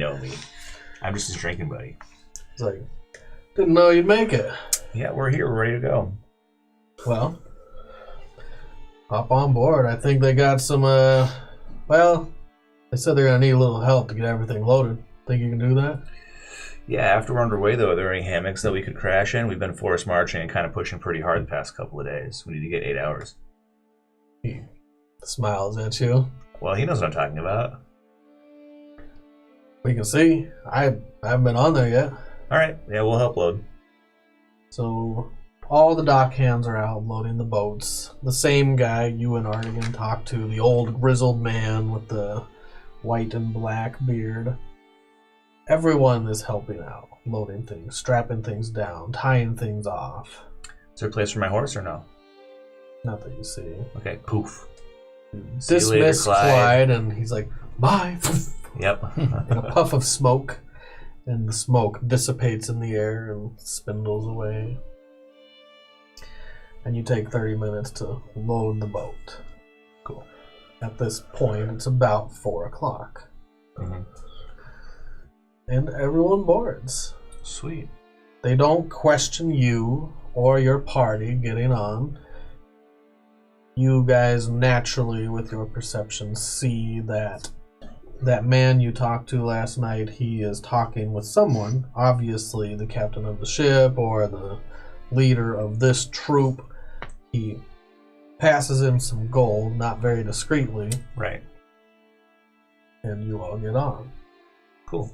I'm just his drinking buddy. He's like, "Didn't know you'd make it." Yeah, we're here. We're ready to go. Well, hop on board. I think they got some, they said they're going to need a little help to get everything loaded. Think you can do that? Yeah, after we're underway, though, are there any hammocks that we could crash in? We've been forest marching and kind of pushing pretty hard the past couple of days. We need to get 8 hours. He smiles at you. Well, he knows what I'm talking about. We can see. I haven't been on there yet. All right. Yeah, we'll help load. So all the dock hands are out loading the boats. The same guy you and Artegan talked to, the old grizzled man with the white and black beard. Everyone is helping out, loading things, strapping things down, tying things off. Is there a place for my horse or no? Not that you see. Okay, poof. See you later, Dismiss Clyde. Clyde, and he's like, "Bye." Yep. And a puff of smoke, and the smoke dissipates in the air and spindles away. And you take 30 minutes to load the boat. Cool. At this point, it's about 4 o'clock. Mhm. And everyone boards. Sweet. They don't question you or your party getting on. You guys naturally, with your perception, see that man you talked to last night, he is talking with someone, obviously the captain of the ship or the leader of this troop. He passes him some gold, not very discreetly, Right. and you all get on. Cool.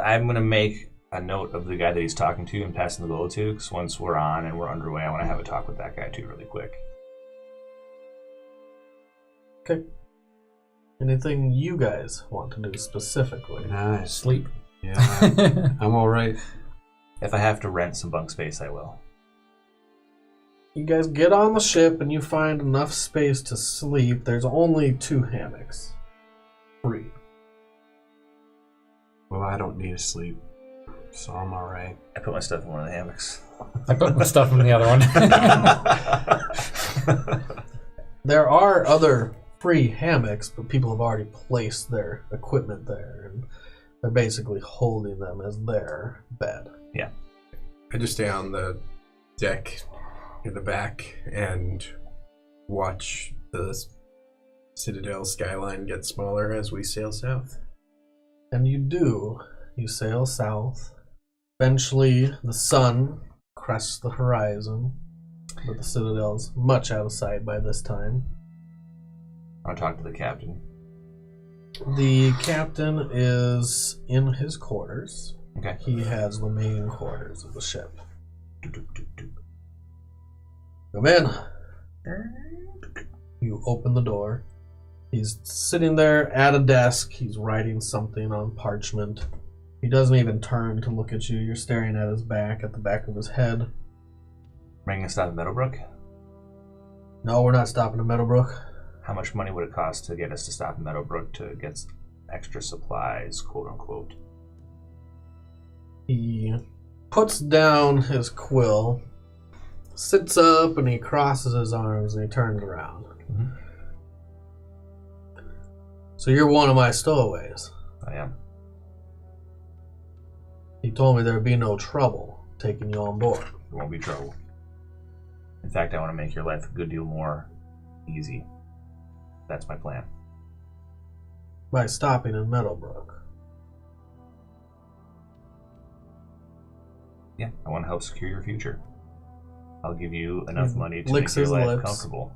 I'm going to make a note of the guy that he's talking to and passing the gold to, because once we're on and we're underway, I want to have a talk with that guy too really quick. Okay. Anything you guys want to do specifically? Nice. Sleep. Yeah, I'm all right. If I have to rent some bunk space, I will. You guys get on the ship and you find enough space to sleep. There's only 2 hammocks. Free. Well, I don't need to sleep, so I'm all right. I put my stuff in one of the hammocks. I put my stuff in the other one. There are other free hammocks, but people have already placed their equipment there, and they're basically holding them as their bed. Yeah. I just stay on the deck in the back and watch the Citadel skyline get smaller as we sail south. And you do. You sail south. Eventually, the sun crests the horizon, but the Citadel's much out of sight by this time. I want to talk to the captain. The captain is in his quarters. Okay. He has the main quarters of the ship. Come in. You open the door. He's sitting there at a desk. He's writing something on parchment. He doesn't even turn to look at you. You're staring at his back, at the back of his head. Bringing us down to Meadowbrook? No, we're not stopping at Meadowbrook. How much money would it cost to get us to stop in Meadowbrook to get extra supplies, quote unquote? He puts down his quill, sits up, and he crosses his arms and he turns around. Mm-hmm. So you're one of my stowaways. I am. He told me there'd be no trouble taking you on board. There won't be trouble. In fact, I want to make your life a good deal more easy. That's my plan. By stopping in Meadowbrook. Yeah, I want to help secure your future. I'll give you enough money to licks make your his life lips. comfortable.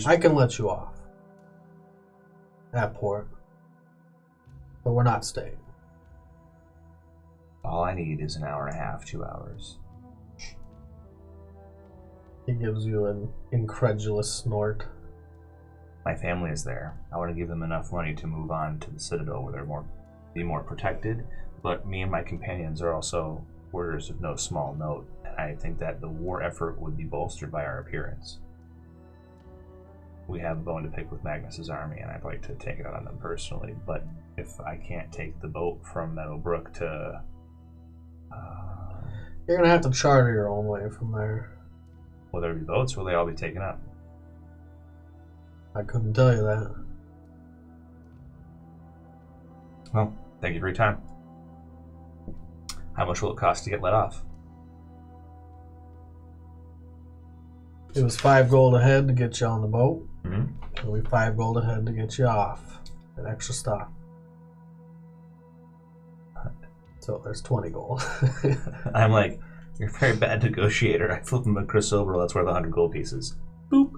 I can let you off at port, but we're not staying. All I need is an hour and a half, 2 hours. He gives you an incredulous snort. My family is there. I want to give them enough money to move on to the Citadel where they're be more protected, but me and my companions are also warriors of no small note, and I think that the war effort would be bolstered by our appearance. We have a bone to pick with Magnus's army, and I'd like to take it out on them personally, but if I can't take the boat from Meadowbrook to... You're going to have to charter your own way from there. will there be boats, or will they all be taken up? I couldn't tell you that. Well, thank you for your time. How much will it cost to get let off? It was 5 gold ahead to get you on the boat. Mm-hmm. It'll be 5 gold ahead to get you off. An extra stop. So there's 20 gold. I'm like, you're a very bad negotiator. I flip him a Chris over, that's worth 100 gold pieces. Boop.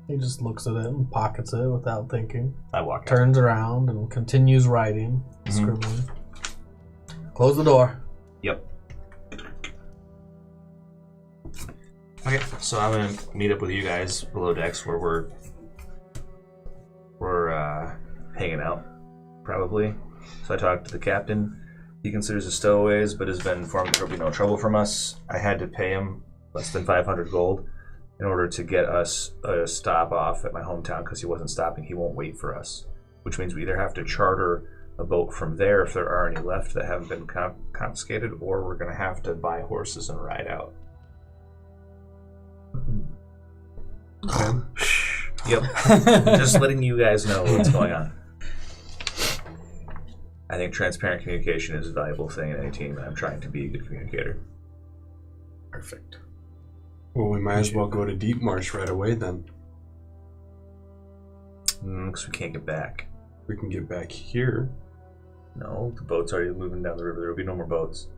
He just looks at it and pockets it without thinking. I walk out. Turns around and continues writing, scribbling. Close the door. Yep. Okay, so I'm gonna meet up with you guys below decks where we're hanging out, probably. So I talked to the captain. He considers us stowaways, but has been informed that there'll be no trouble from us. I had to pay him less than 500 gold in order to get us a stop off at my hometown because he wasn't stopping. He won't wait for us, which means we either have to charter a boat from there if there are any left that haven't been confiscated, or we're going to have to buy horses and ride out. Yep. Just letting you guys know what's going on. I think transparent communication is a valuable thing in any team, and I'm trying to be a good communicator. Perfect. Well, we might as well go to Deep Marsh right away then. Because we can't get back. We can get back here. No, the boat's already moving down the river. There will be no more boats.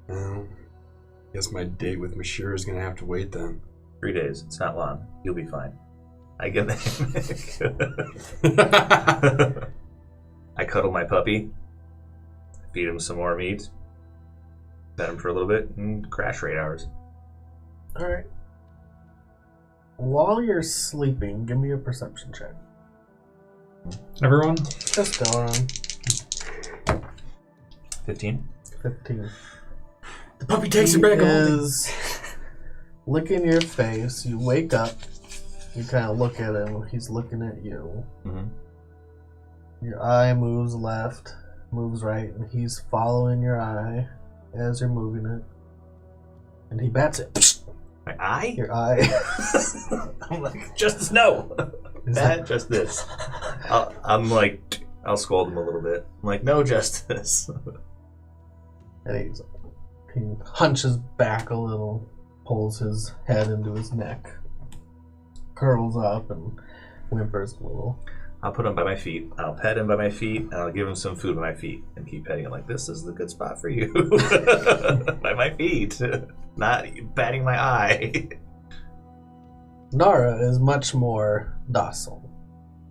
Well, guess my date with Mashir is going to have to wait then. 3 days. It's not long. You'll be fine. I get that. I cuddle my puppy, feed him some more meat, pet him for a little bit, and crash for 8 hours. Alright. While you're sleeping, give me a perception check. Everyone? Just go around. 15. 15. The puppy takes it back He home. is licking your face. You wake up. You kind of look at him. He's looking at you. Mhm. Your eye moves left, moves right, and he's following your eye as you're moving it. And he bats it. My eye? Your eye. I'm like, Justice, no. He's Bad like, Justice. I'll scold him a little bit. I'm like, no, Justice. and he hunches back a little, pulls his head into his neck, curls up, and whimpers a little. I'll put him by my feet. I'll pet him by my feet, and I'll give him some food by my feet, and keep petting him like, this is the good spot for you. By my feet. Not batting my eye. Nara is much more docile,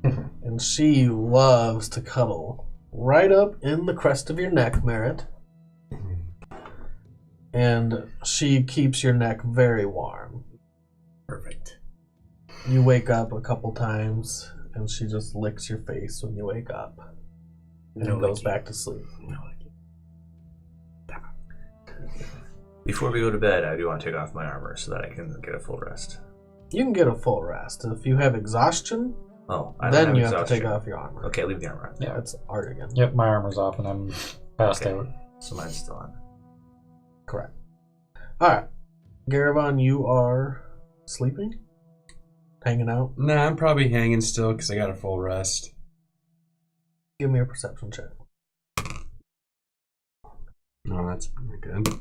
and she loves to cuddle right up in the crest of your neck, Merritt. And she keeps your neck very warm. Perfect. You wake up a couple times, and she just licks your face when you wake up, and No goes licking. back to sleep. Before we go to bed, I do want to take off my armor so that I can get a full rest. You can get a full rest. If you have exhaustion, Oh, I don't then have you have to exhaustion. take off your armor. Okay, leave the armor on. Yeah. That's Artegan. Yep, my armor's off and I'm passed Okay. out. So mine's still on. Correct. Alright. Garavon, you are sleeping? Hanging out? Nah, I'm probably hanging still because I got a full rest. Give me a perception check. No, that's pretty good.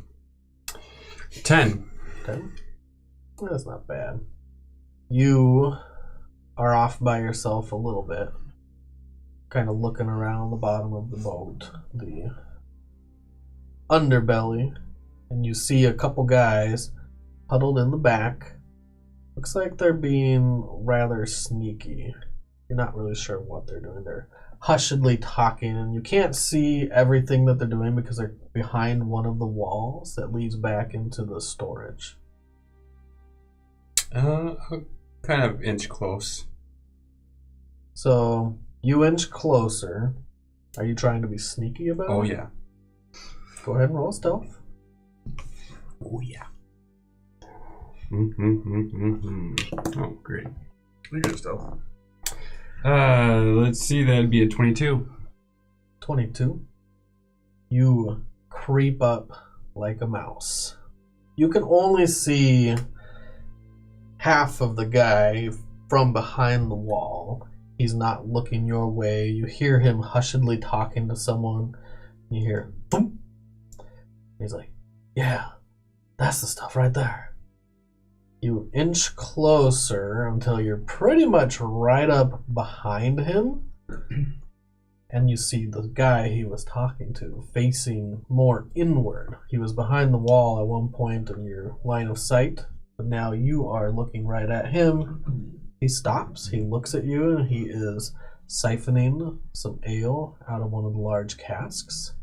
10. 10? That's not bad. You are off by yourself a little bit. Kind of looking around the bottom of the boat. The underbelly. And you see a couple guys huddled in the back. Looks like they're being rather sneaky. You're not really sure what they're doing. They're hushedly talking, and you can't see everything that they're doing because they're behind one of the walls that leads back into the storage. I'll kind of inch close. So you inch closer. Are you trying to be sneaky about Oh, it? yeah. Go ahead and roll stealth. Oh, yeah. Oh, great. You good still. Let's see, that'd be a 22. 22. You creep up like a mouse. You can only see half of the guy from behind the wall. He's not looking your way. You hear him hushedly talking to someone. You hear boom. He's like, yeah, that's the stuff right there. You inch closer until you're pretty much right up behind him. And you see the guy he was talking to facing more inward. He was behind the wall at one point in your line of sight, but now you are looking right at him. He stops, he looks at you, and he is siphoning some ale out of one of the large casks.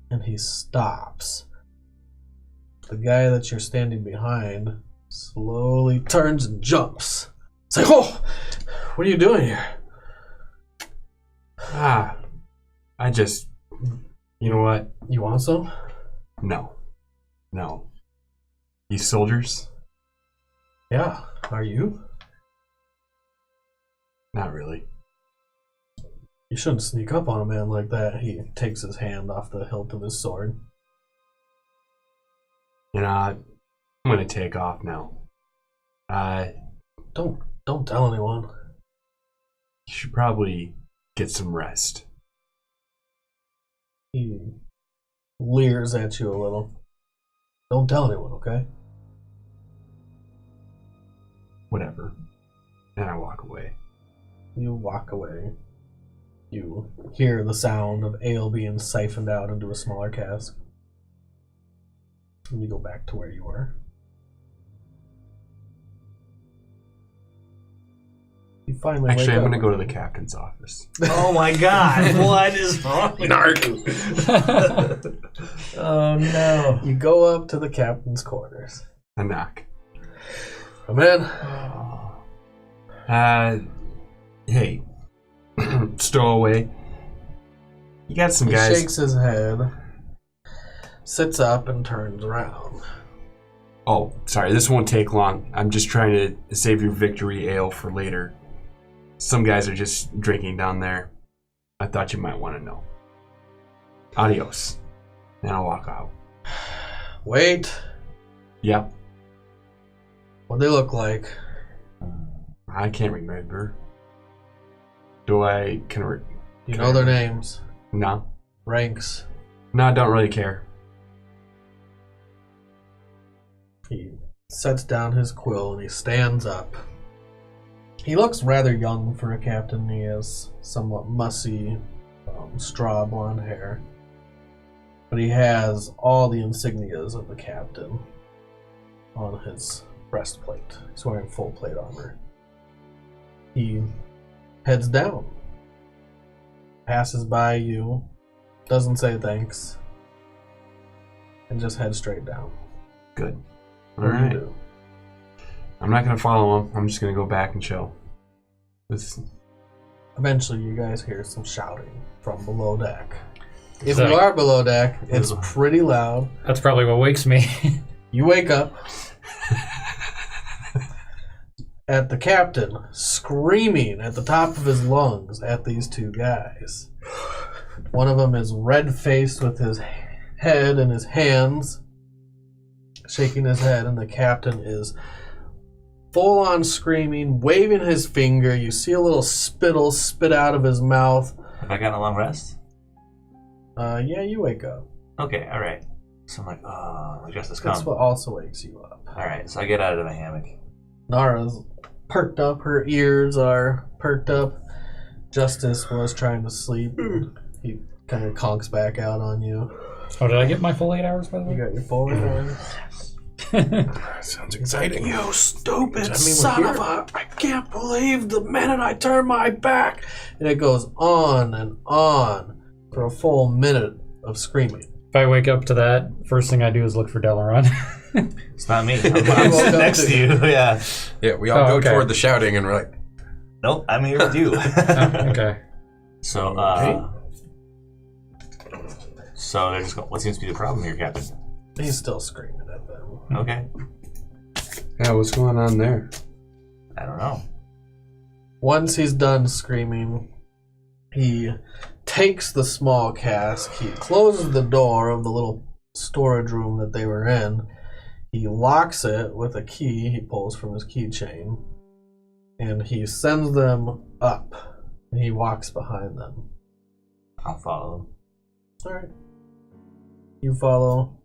And he stops. The guy that you're standing behind slowly turns and jumps. It's like, oh, what are you doing here? I just, you know what? You want some? No. You soldiers? Yeah, are you? Not really. You shouldn't sneak up on a man like that. He takes his hand off the hilt of his sword. You know, I'm gonna take off now. Don't tell anyone. You should probably get some rest. He leers at you a little. Don't tell anyone, okay? Whatever. And I walk away. You walk away. You hear the sound of ale being siphoned out into a smaller cask. And you go back to where you were. You finally Actually, wake I'm up. gonna go to the captain's office. Oh my god, what is wrong with you? Oh no. You go up to the captain's quarters. I knock. Come in. Hey, stowaway. You got some He guys. shakes his head. sits up and turns around. Oh, sorry, this won't take long. I'm just trying to save your victory ale for later. Some guys are just drinking down there. I thought you might want to know. Adios. And I'll walk out. Wait, Yep. what they look like? I can't remember. Do I... You know their names, No. ranks. No, I don't really care. He sets down his quill and he stands up. He looks rather young for a captain. He has somewhat mussy, straw blonde hair. But he has all the insignias of the captain on his breastplate. He's wearing full plate armor. He heads down, passes by you, doesn't say thanks, and just heads straight down. Good. What do you Alright. do? I'm not going to follow him. I'm just going to go back and chill. Eventually, you guys hear some shouting from below deck. If So- you are below deck, it's pretty loud. That's probably what wakes me. You wake up at the captain screaming at the top of his lungs at these two guys. One of them is red-faced with his head in his hands, shaking his head, and the captain is full-on screaming, waving his finger. You see a little spittle spit out of his mouth. Have I gotten a long rest? Yeah, you wake up. Okay, alright. So I'm like, oh, the justice That's come. what also wakes you up. Alright, so I get out of the hammock. Nara's perked up. Her ears are perked up. Justice was trying to sleep. He kind of conks back out on you. Oh, did I get my full 8 hours, by the You way? got your full hours. Sounds exciting. You stupid Does that mean we're son here? of a... I can't believe the minute I turn my back. And it goes on and on for a full minute of screaming. If I wake up to that, first thing I do is look for Delaron. It's not me. I'm woke up next to you. Yeah. Yeah, we all Oh, go okay. toward the shouting and we're like, Nope, I'm here with you. Oh, okay. So, so they're just going, what seems to be the problem here, Captain? He's still screaming at them. Okay. Yeah, what's going on there? I don't know. Once he's done screaming, he takes the small cask, he closes the door of the little storage room that they were in, he locks it with a key he pulls from his keychain, and he sends them up, and he walks behind them. I'll follow. Alright. You follow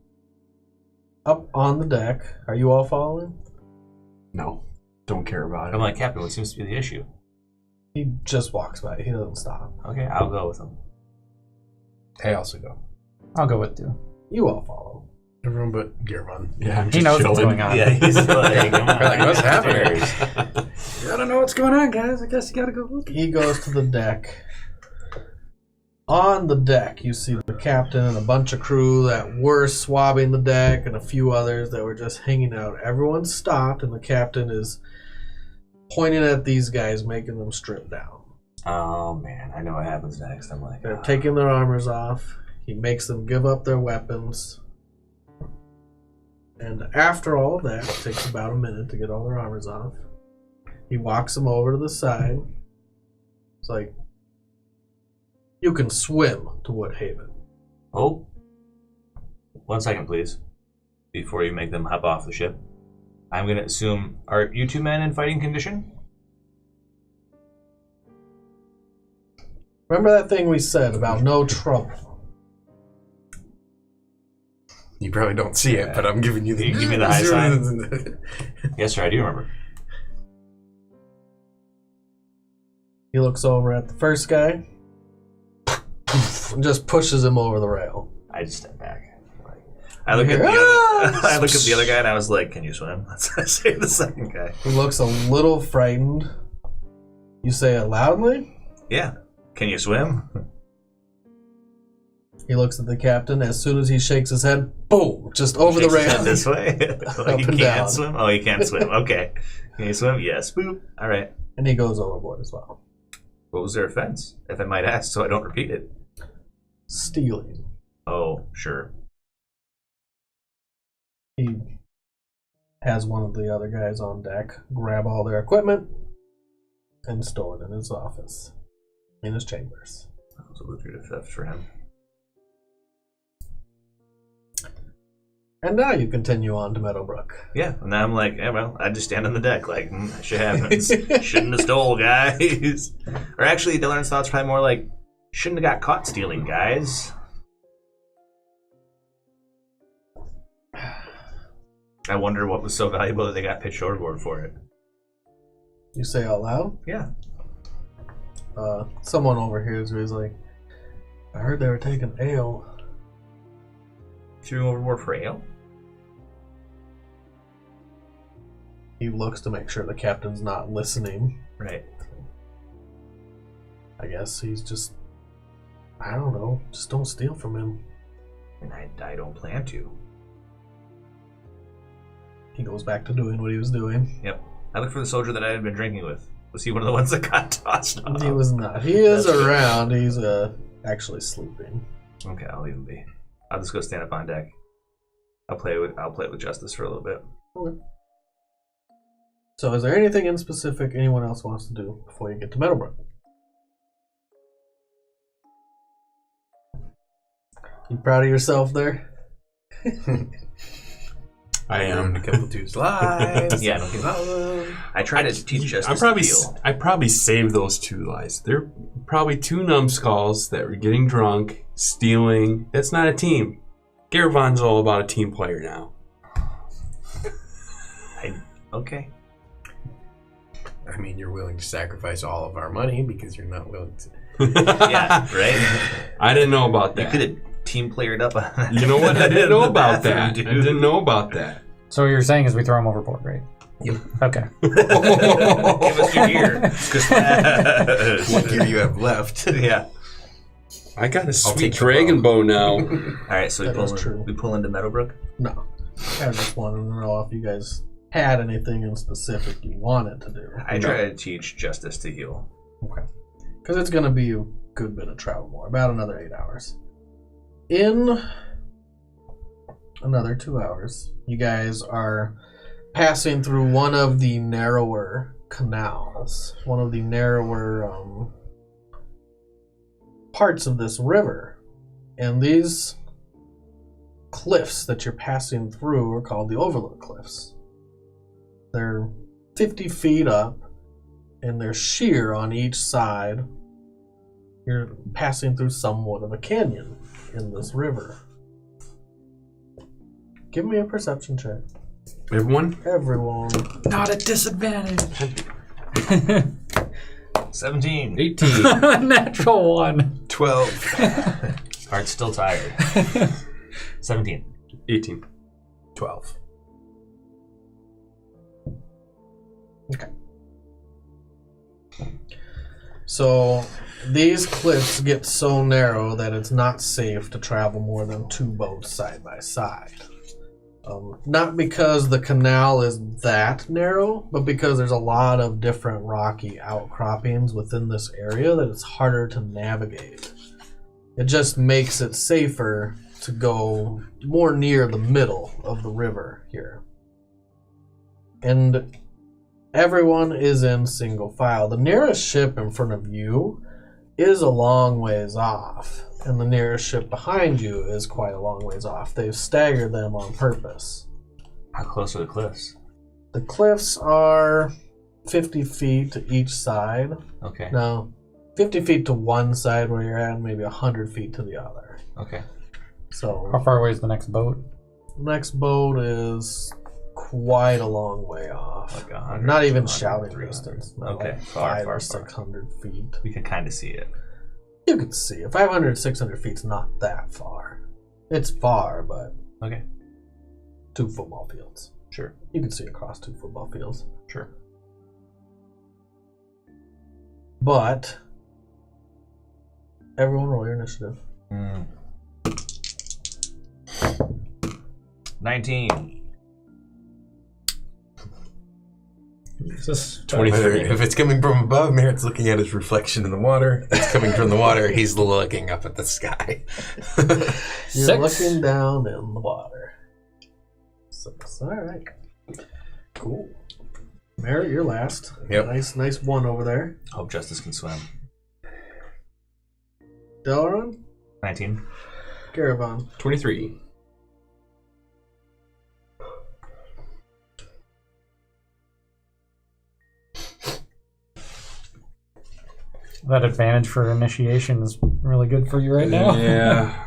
up on the deck. Are you all following? No, don't care about I'm it. like, Captain, what seems to be the issue? He just walks by. He doesn't stop. Okay, I'll go with him. I also go. I'll go with you. You all follow. Everyone but Garavon. Yeah, I'm He just knows what's chilling. going on. Yeah, he's like, Like, what's happening? I don't know what's going on, guys. I guess you gotta go look. He goes to the deck. On the deck, you see the captain and a bunch of crew that were swabbing the deck and a few others that were just hanging out. Everyone stopped, and the captain is pointing at these guys, making them strip down. Oh, man, I know what happens next. I'm like, They're taking their armors off. He makes them give up their weapons. And after all of that, it takes about a minute to get all their armors off. He walks them over to the side. It's like, you can swim to Woodhaven. oh, 1 second, please, before you make them hop off the ship. I'm going to assume, are you two men in fighting condition? Remember that thing we said about no trouble? You probably don't see it, but I'm giving you the... You give me the high sign. Yes, sir, I do remember. He looks over at the first guy and just pushes him over the rail. I just step back. I look at the other. I look at the other guy and I was like, "Can you swim?" That's what I say to the second guy. He looks a little frightened. You say it loudly. Yeah. Can you swim? He looks at the captain. As soon as he shakes his head, boom, just over the Shakes his head rail. this way. Up Like, you and can't down. swim. Oh, you can't swim. Okay. Can you swim? Yes. Boop. All right. And he goes overboard as well. What was their offense, if I might ask, so I don't repeat it? Stealing. Oh, sure. He has one of the other guys on deck grab all their equipment and store it in his office, in his chambers. That was a lucrative theft for him. And now you continue on to Meadowbrook. Yeah, and now I'm like, yeah, well, I just stand on the deck like, shit happens. Shouldn't have stole, guys. Or actually, Dylan's thoughts probably more like, shouldn't have got caught stealing, guys. I wonder what was so valuable that they got pitched overboard for it. You say out loud? Yeah. Someone overhears who's like, I heard they were taking ale. Threw him overboard for ale? He looks to make sure the captain's not listening. Right. I guess he's just, I don't know, just don't steal from him. And I don't plan to. He goes back to doing what he was doing. Yep. I looked for the soldier that I had been drinking with. Was he one of the ones that got tossed off? He was not. He is That's around. He's actually sleeping. Okay, I'll leave him be. I'll just go stand up on deck. I'll play with Justice for a little bit. Okay. So is there anything in specific anyone else wants to do before you get to Meadowbrook? You proud of yourself there? I am. A couple two slides. Yeah, I try to teach Justice I to feel. probably saved those 2 lies. They're probably 2 numbskulls that were getting drunk, stealing. That's not a team. Garavon's all about a team player now. Okay. I mean, you're willing to sacrifice all of our money because you're not willing to. Yeah, right? I didn't know about You that. could have team playered up on that. You know what? I didn't know about that. Dude. I didn't know about that. So what you're saying is we throw him overboard, right? Yep. Okay. Give us your gear. What gear you have left? Yeah. I got a take sweet the dragon bow now. All right, so That is true. we pull into Meadowbrook. No. I just wanted to know if you guys had anything in specific you wanted to do. I try to teach Justice to heal. Okay. Because it's going to be a good bit of travel more. About another 8 hours. In another 2 hours, you guys are passing through one of the narrower canals. One of the narrower parts of this river. And these cliffs that you're passing through are called the Overlook Cliffs. They're 50 feet up, and they're sheer on each side. You're passing through somewhat of a canyon in this river. Give me a perception check. Everyone? Everyone. Not at disadvantage. 17. 18. Natural 1. 12. Heart's still tired. 17. 18. 12. Okay. So these cliffs get so narrow that it's not safe to travel more than 2 boats side by side. Not because the canal is that narrow, but because there's a lot of different rocky outcroppings within this area that it's harder to navigate. It just makes it safer to go more near the middle of the river here. And everyone is in single file. The nearest ship in front of you is a long ways off, and the nearest ship behind you is quite a long ways off. They've staggered them on purpose. How close are the cliffs? The cliffs are 50 feet to each side. Okay. No, 50 feet to one side where you're at, and maybe 100 feet to the other. Okay. So How far away is the next boat? next boat is quite a long way off. Like 100, Not even 200, shouting 300. distance. No, Okay, like far, 500 far, or far. 600 feet. We can kind of see it. You can see it. 500, 600 feet's not that far. It's far, but Okay. 2 football fields. Sure. You can see across 2 football fields. Sure. But everyone roll your initiative. 19. Is this 23. If it's coming from above, Merritt's looking at his reflection in the water. If it's coming from the water, he's looking up at the sky. You're 6? looking down in the water. 6. All right. Cool. Merritt, you're last. Yep. Nice one over there. Hope Justice can swim. Delaron, 19. Garavon. 23. That advantage for initiation is really good for you right now. Yeah.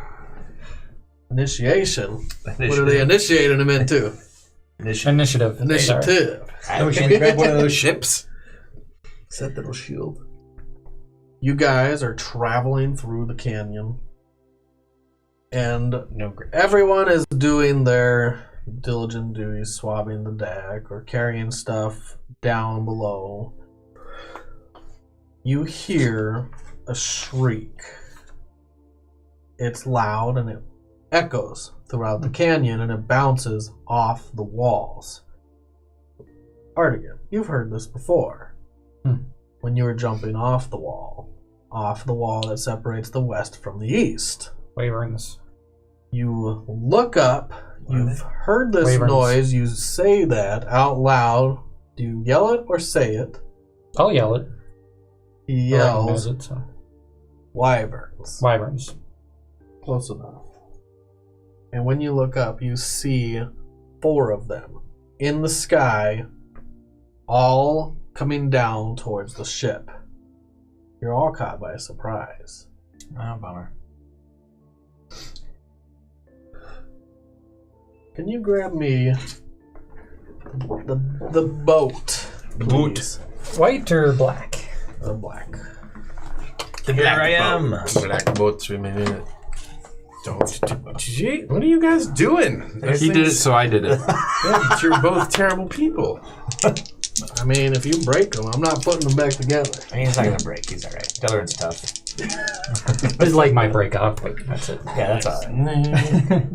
Initiation. What are they initiating him into? Initiative. Initiative. Oh, should we grab one of those ships? Set little shield. You guys are traveling through the canyon, and everyone is doing their diligent duties, swabbing the deck or carrying stuff down below. You hear a shriek. It's loud and it echoes throughout the canyon and it bounces off the walls. Artegan, you've heard this before. When you were jumping off the wall that separates the west from the east. Wyverns. You look up, you've heard this Wyverns. noise, you say that out loud. Do you yell it or say it? I'll yell it. He Or I yells, knows it, so. Wyverns. Wyverns. Close enough. And when you look up, you see 4 of them in the sky, all coming down towards the ship. You're all caught by surprise. Oh, bummer. Can you grab me the boat, please? White or black? The black. Here I am. Black boats remaining. Gee, what are you guys doing? He did it, so I did it. Yeah, but you're both terrible people. I mean, if you break them, I'm not putting them back together. I mean, he's not gonna break. He's all right. Delaron's tough. His leg might break off, but that's it. Yeah, that's all right.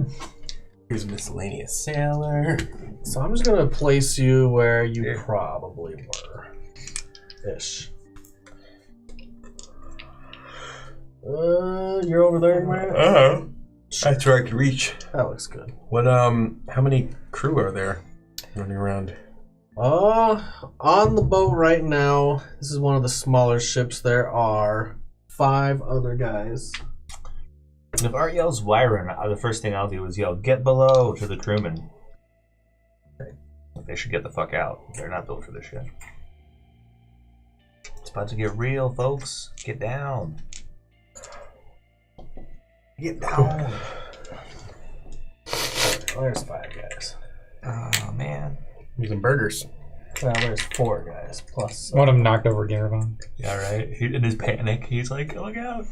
Here's a miscellaneous sailor. So I'm just gonna place you where you probably were. Ish. You're over there, man? That's where I could reach. That looks good. What, how many crew are there running around? On the boat right now, this is one of the smaller ships. There are 5 other guys. If Art yells Wyvern, the first thing I'll do is yell, "Get below" to the crewmen. They should get the fuck out. They're not built for this shit. It's about to get real, folks. Get down. Get down. Oh, there's 5 guys. Oh, man. Using burgers. Well, there's 4 guys plus. One of them knocked over Garavon. Yeah, right. In his panic, he's like, "Look out."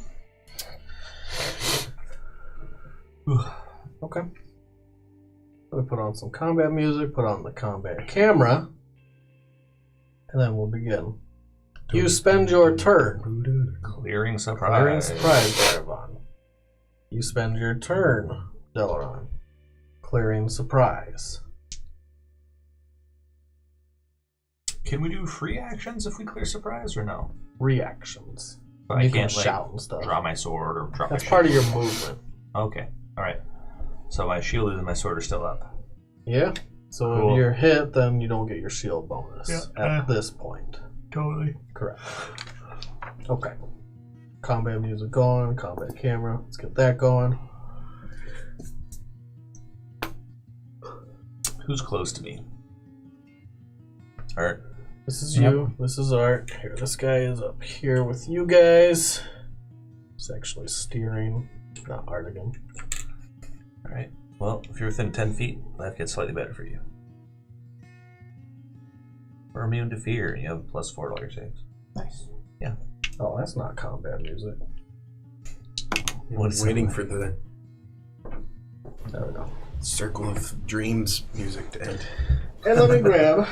Okay. We'll put on some combat music, put on the combat camera, and then we'll begin. You spend your turn. Clearing Clearing surprise. surprise, Garavon. You spend your turn, Delaron. Clearing surprise. Can we do free actions if we clear surprise or no? Reactions. But You I can can't shout and stuff. draw my sword or drop That's my part of shield. your movement. Okay. All right. So my shield and my sword are still up. Yeah. So Cool. if you're hit, then you don't get your shield bonus Yeah. at this point. Totally. Correct. Okay. Combat music going, combat camera. Let's get that going. Who's close to me? Art. This is you. This is Art. Here, this guy is up here with you guys. He's actually steering, not Artegan. All right. Well, if you're within 10 feet, life gets slightly better for you. We're immune to fear, and you have a +4 to all your saves. Nice. Yeah. Oh, that's not combat music. What is waiting for the There we go. Circle of Dreams music to end? And let me grab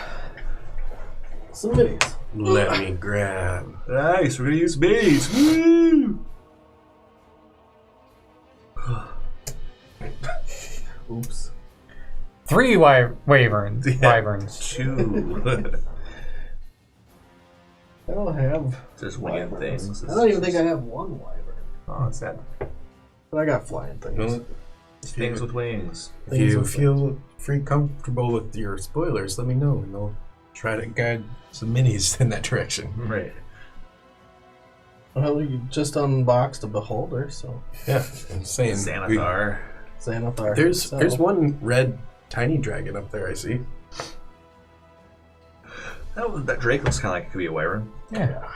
some minis. Let me grab. Nice. We're gonna use bees. Woo! Oops. 3 wyverns. Yeah. Wyverns. 2. I don't have. Just winging things. I don't even think I have 1 wyvern. Oh, it's that. But I got flying things. Well, Things with wings. If you feel comfortable with your spoilers, let me know, and I'll Try to guide some minis in that direction. Right. Well, you just unboxed a beholder, so Yeah, I'm saying. Xanathar. Xanathar. There's one red tiny dragon up there. I see. That Drake looks kind of like it could be a wyvern. Yeah.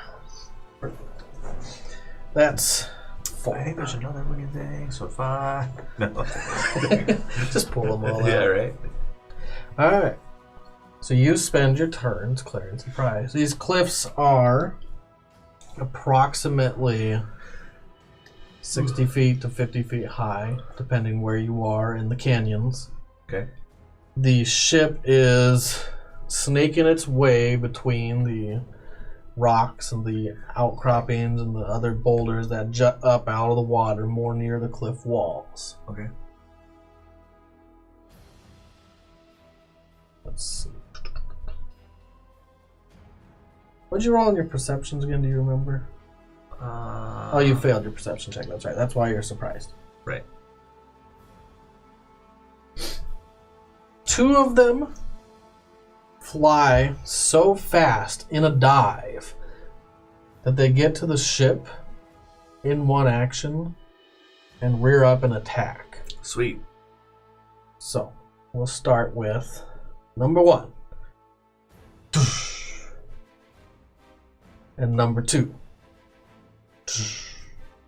That's I think there's another wicked thing. So 5. No. just pull them all out. Yeah, right. All right. So you spend your turns clearing surprise. These cliffs are approximately 60 feet to 50 feet high, depending where you are in the canyons. Okay. The ship is snaking its way between the rocks and the outcroppings and the other boulders that jut up out of the water more near the cliff walls. Okay. Let's see. What'd you roll on your perceptions again? Do you remember? Oh, you failed your perception check. That's right. That's why you're surprised. Right. 2 of them fly so fast in a dive that they get to the ship in one action and rear up and attack. Sweet. So, we'll start with number 1. And number 2.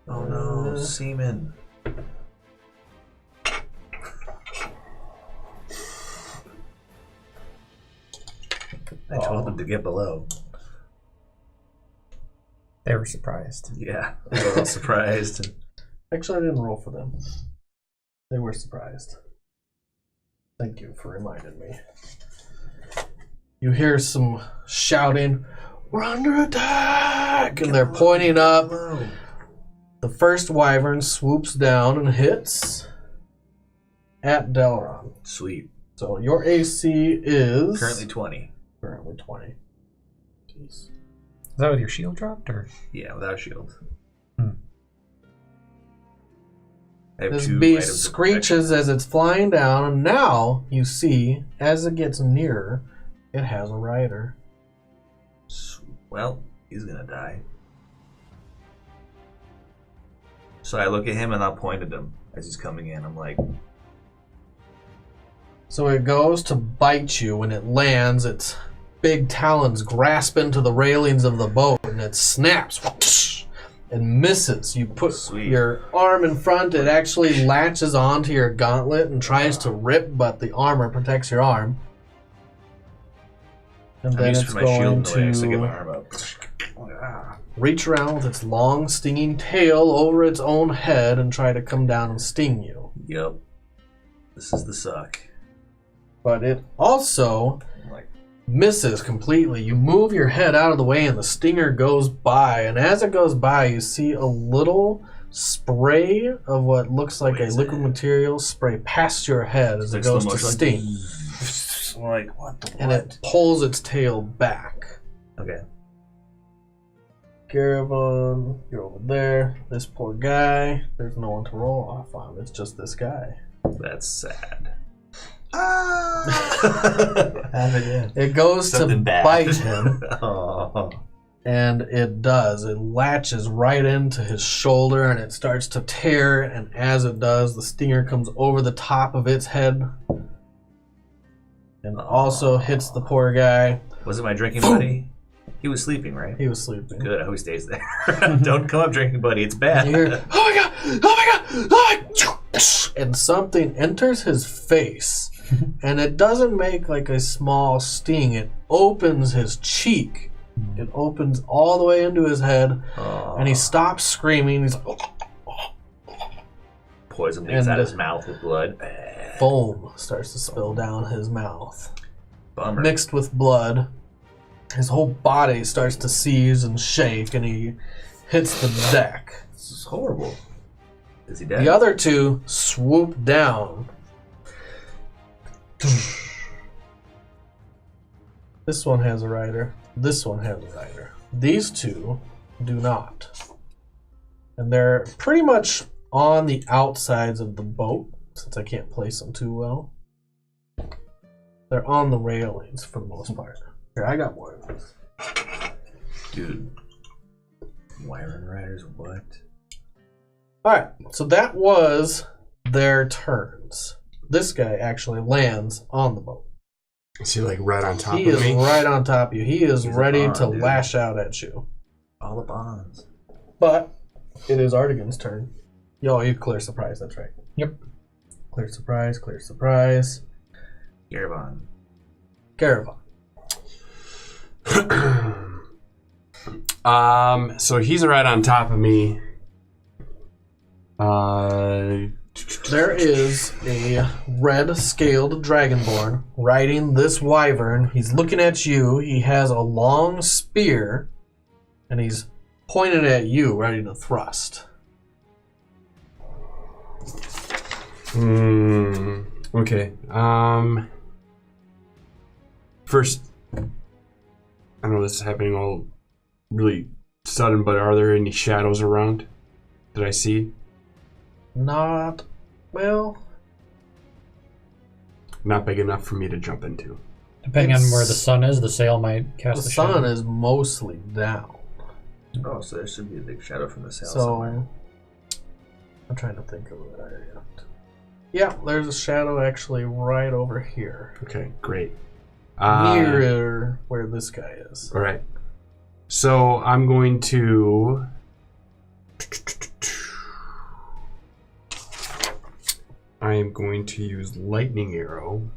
Oh no, semen. I told them to get below. They were surprised. Yeah, they were all surprised. Actually, I didn't roll for them. They were surprised. Thank you for reminding me. You hear some shouting, "We're under attack!" And they're pointing up. The first wyvern swoops down and hits at Delron. Sweet. So your AC is Currently 20. Currently 20. Jeez. Is that with your shield dropped, or? Yeah, without a shield. Hmm. I have This 2 beast items of screeches as it's flying down, and now you see, as it gets nearer, it has a rider. protection. Well, he's gonna die. So I look at him and I'll point at him as he's coming in. I'm like, So it goes to bite you. When it lands, its big talons grasp into the railings of the boat, and it snaps and misses. You put Sweet. your arm in front, it actually latches onto your gauntlet and tries to rip, but the armor protects your arm. And I'm then used it's to my shield going in the way, so I get my to arm up. Ah. reach around with its long, stinging tail over its own head and try to come down and sting you. Yep. This is the suck. But it also I'm like, misses completely. You move your head out of the way and the stinger goes by. And as it goes by, you see a little spray of what looks like a liquid material spray past your head as it like goes slow to motion, sting. I'm like, what the And it pulls its tail back. Okay. Garavon, you're over there. This poor guy, there's no one to roll off on. It's just this guy. That's sad. Have it in. It goes Something to bad. bite him. Oh. And it does. It latches right into his shoulder and it starts to tear. And as it does, the stinger comes over the top of its head and also hits the poor guy. Was it my drinking buddy? He was sleeping, right? He was sleeping. Good. I hope he stays there. Don't come up, drinking buddy. It's bad. And you hear, oh my god! Oh my god! Oh my god! And something enters his face. And it doesn't make like a small sting. It opens his cheek. It opens all the way into his head. Oh. And he stops screaming. He's like, Poison leaks and out of his mouth with blood. foam starts to spill down his mouth. Bummer. Mixed with blood, his whole body starts to seize and shake, and he hits the deck. This is horrible. Is he dead? The other two swoop down. This one has a rider. This one has a rider. These two do not. And they're pretty much on the outsides of the boat. since I can't place them too well. They're on the railings for the most part. Here, I got more of these. Dude. Wyvern Riders, what? Alright, so that was their turns. This guy actually lands on the boat. Is he like right on top He of is me? right on top of you. He is He's a ready bond, to dude. lash out at you. All the bonds. But it is Artegan's turn. Yo, you clear surprise, that's right. Yep. Clear surprise, clear surprise. Garavon. Garavon. So he's right on top of me. There is a red-scaled dragonborn riding this wyvern. He's looking at you. He has a long spear, and he's pointed at you, ready to thrust. Okay. First, I know this is happening all really sudden, but are there any shadows around that I see? Not, well, Not big enough for me to jump into. Depending on where the sun is, the sail might cast the a shadow. sun is mostly down. Oh, so there should be a big shadow from the sail So, somewhere. I'm trying to think of an area. Yeah, there's a shadow actually right over here. Okay, great. Near where this guy is. All right. So I'm going to. I am going to use lightning arrow.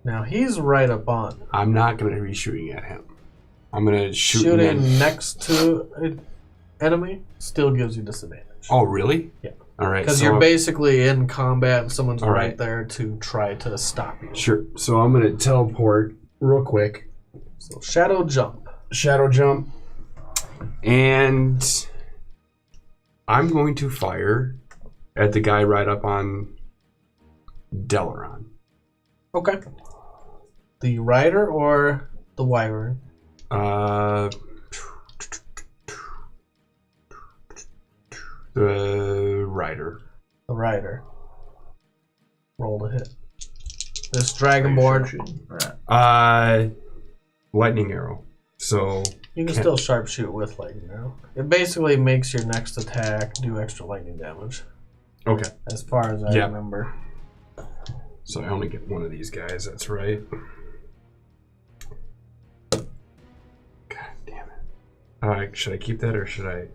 Now he's right up on. I'm not going to be shooting at him. I'm going to shoot Shooting him. next to an enemy still gives you disadvantage. Oh, really? Yeah. All right. Because so you're basically in combat and someone's All right right. there to try to stop you. Sure. So I'm going to teleport real quick. So shadow jump. Shadow jump. And I'm going to fire at the guy right up on Delaron. Okay. The rider or the wyvern? The rider. The rider. Roll to hit. This Are you dragonborn, sharpshooting or not? Lightning arrow. So you can Can't- still sharpshoot with lightning arrow. It basically makes your next attack do extra lightning damage, okay. as far as I Yeah. remember. So I only get one of these guys. That's right. God damn it. Should I keep that or should I?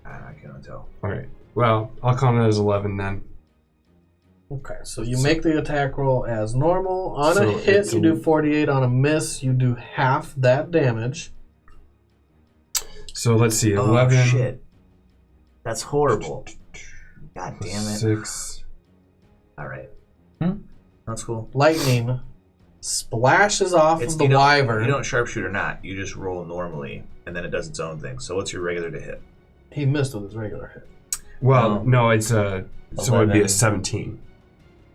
I cannot tell. All right. Well, I'll count it as 11 then. Okay, so you make the attack roll as normal. On a So hit, it's you do 48. On a miss, you do half that damage. So let's see. Oh, 11. shit. That's horrible. God damn it. 6. Alright. Hmm? That's cool. Lightning splashes off of the you wyvern. don't sharpshoot or not. You just roll normally, and then it does its own thing. So what's your regular to hit? He missed with his regular hit. Well, Oh. no, it's a. So it'd be 11. a 17.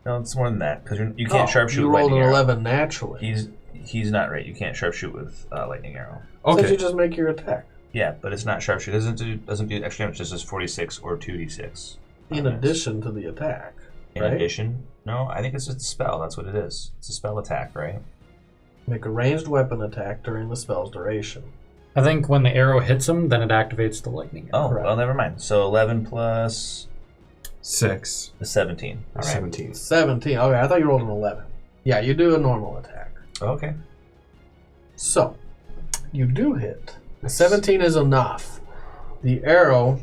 No, it's more than that because you can't Oh, sharpshoot you with rolled lightning an arrow. 11 naturally. He's not right. You can't sharpshoot with lightning arrow. Says Okay. you just make your attack. Yeah, but it's not sharpshoot. It doesn't do extra damage. It just does 46 or 2d6. In addition to the attack. In right? addition, no, I think it's just a spell. That's what it is. It's a spell attack, right? Make a ranged weapon attack during the spell's duration. I think when the arrow hits him, then it activates the lightning. Oh, Correct. well, never mind. So 11 plus 6. the 17. All right. 17. 17. Okay, I thought you rolled an 11. Yeah, you do a normal attack. Okay. So, you do hit. 17 is enough. The arrow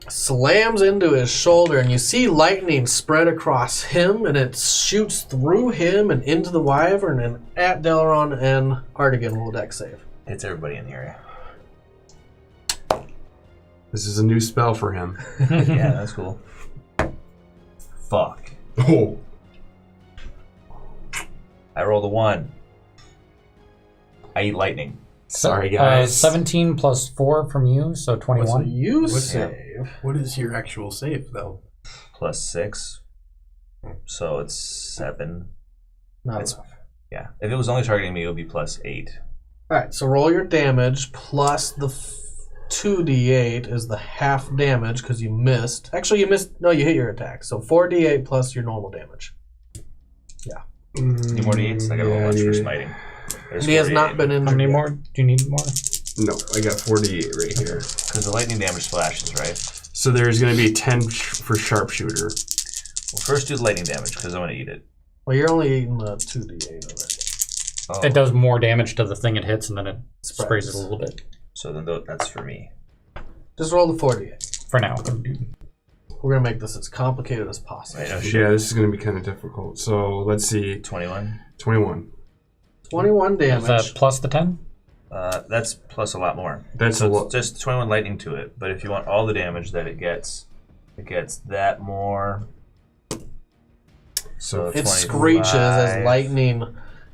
slams into his shoulder, and you see lightning spread across him, and it shoots through him and into the wyvern, and at Delaron and Artegan will deck save. Hits everybody in the area. This is a new spell for him. Yeah, that's cool. Fuck. Oh. I rolled a 1. I eat lightning. Sorry, guys. 17 plus 4 from you, so So 21. you What's save. What is your actual save, though? Plus 6. So it's 7. Not It's- enough. Yeah. If it was only targeting me, it would be plus 8. Alright, so roll your damage plus the 2d8 is the half damage because you missed. Actually, you missed. No, you hit your attack. So 4d8 plus your normal damage. Need more d8s? I got a whole bunch for smiting. And he has not been injured. How many yet. more? Do you need more? No, I got 48 right here. Because the lightning damage splashes, right? So there's going to be 10 for sharpshooter. Well, first do the lightning damage because I want to eat it. Well, you're only eating the 2d8 already. Oh. It does more damage to the thing it hits, and then it sprays it a little bit. So then that's for me. Just roll the 4d8. For now. We're going to make this as complicated as possible. Right, no shit. Yeah, this is going to be kind of difficult. So let's see. 21. 21. 21 Is damage. that plus the 10? That's plus a lot more. That's so a lot. it's just 21 lightning to it. But if you want all the damage that it gets that more. So It 25. screeches as lightning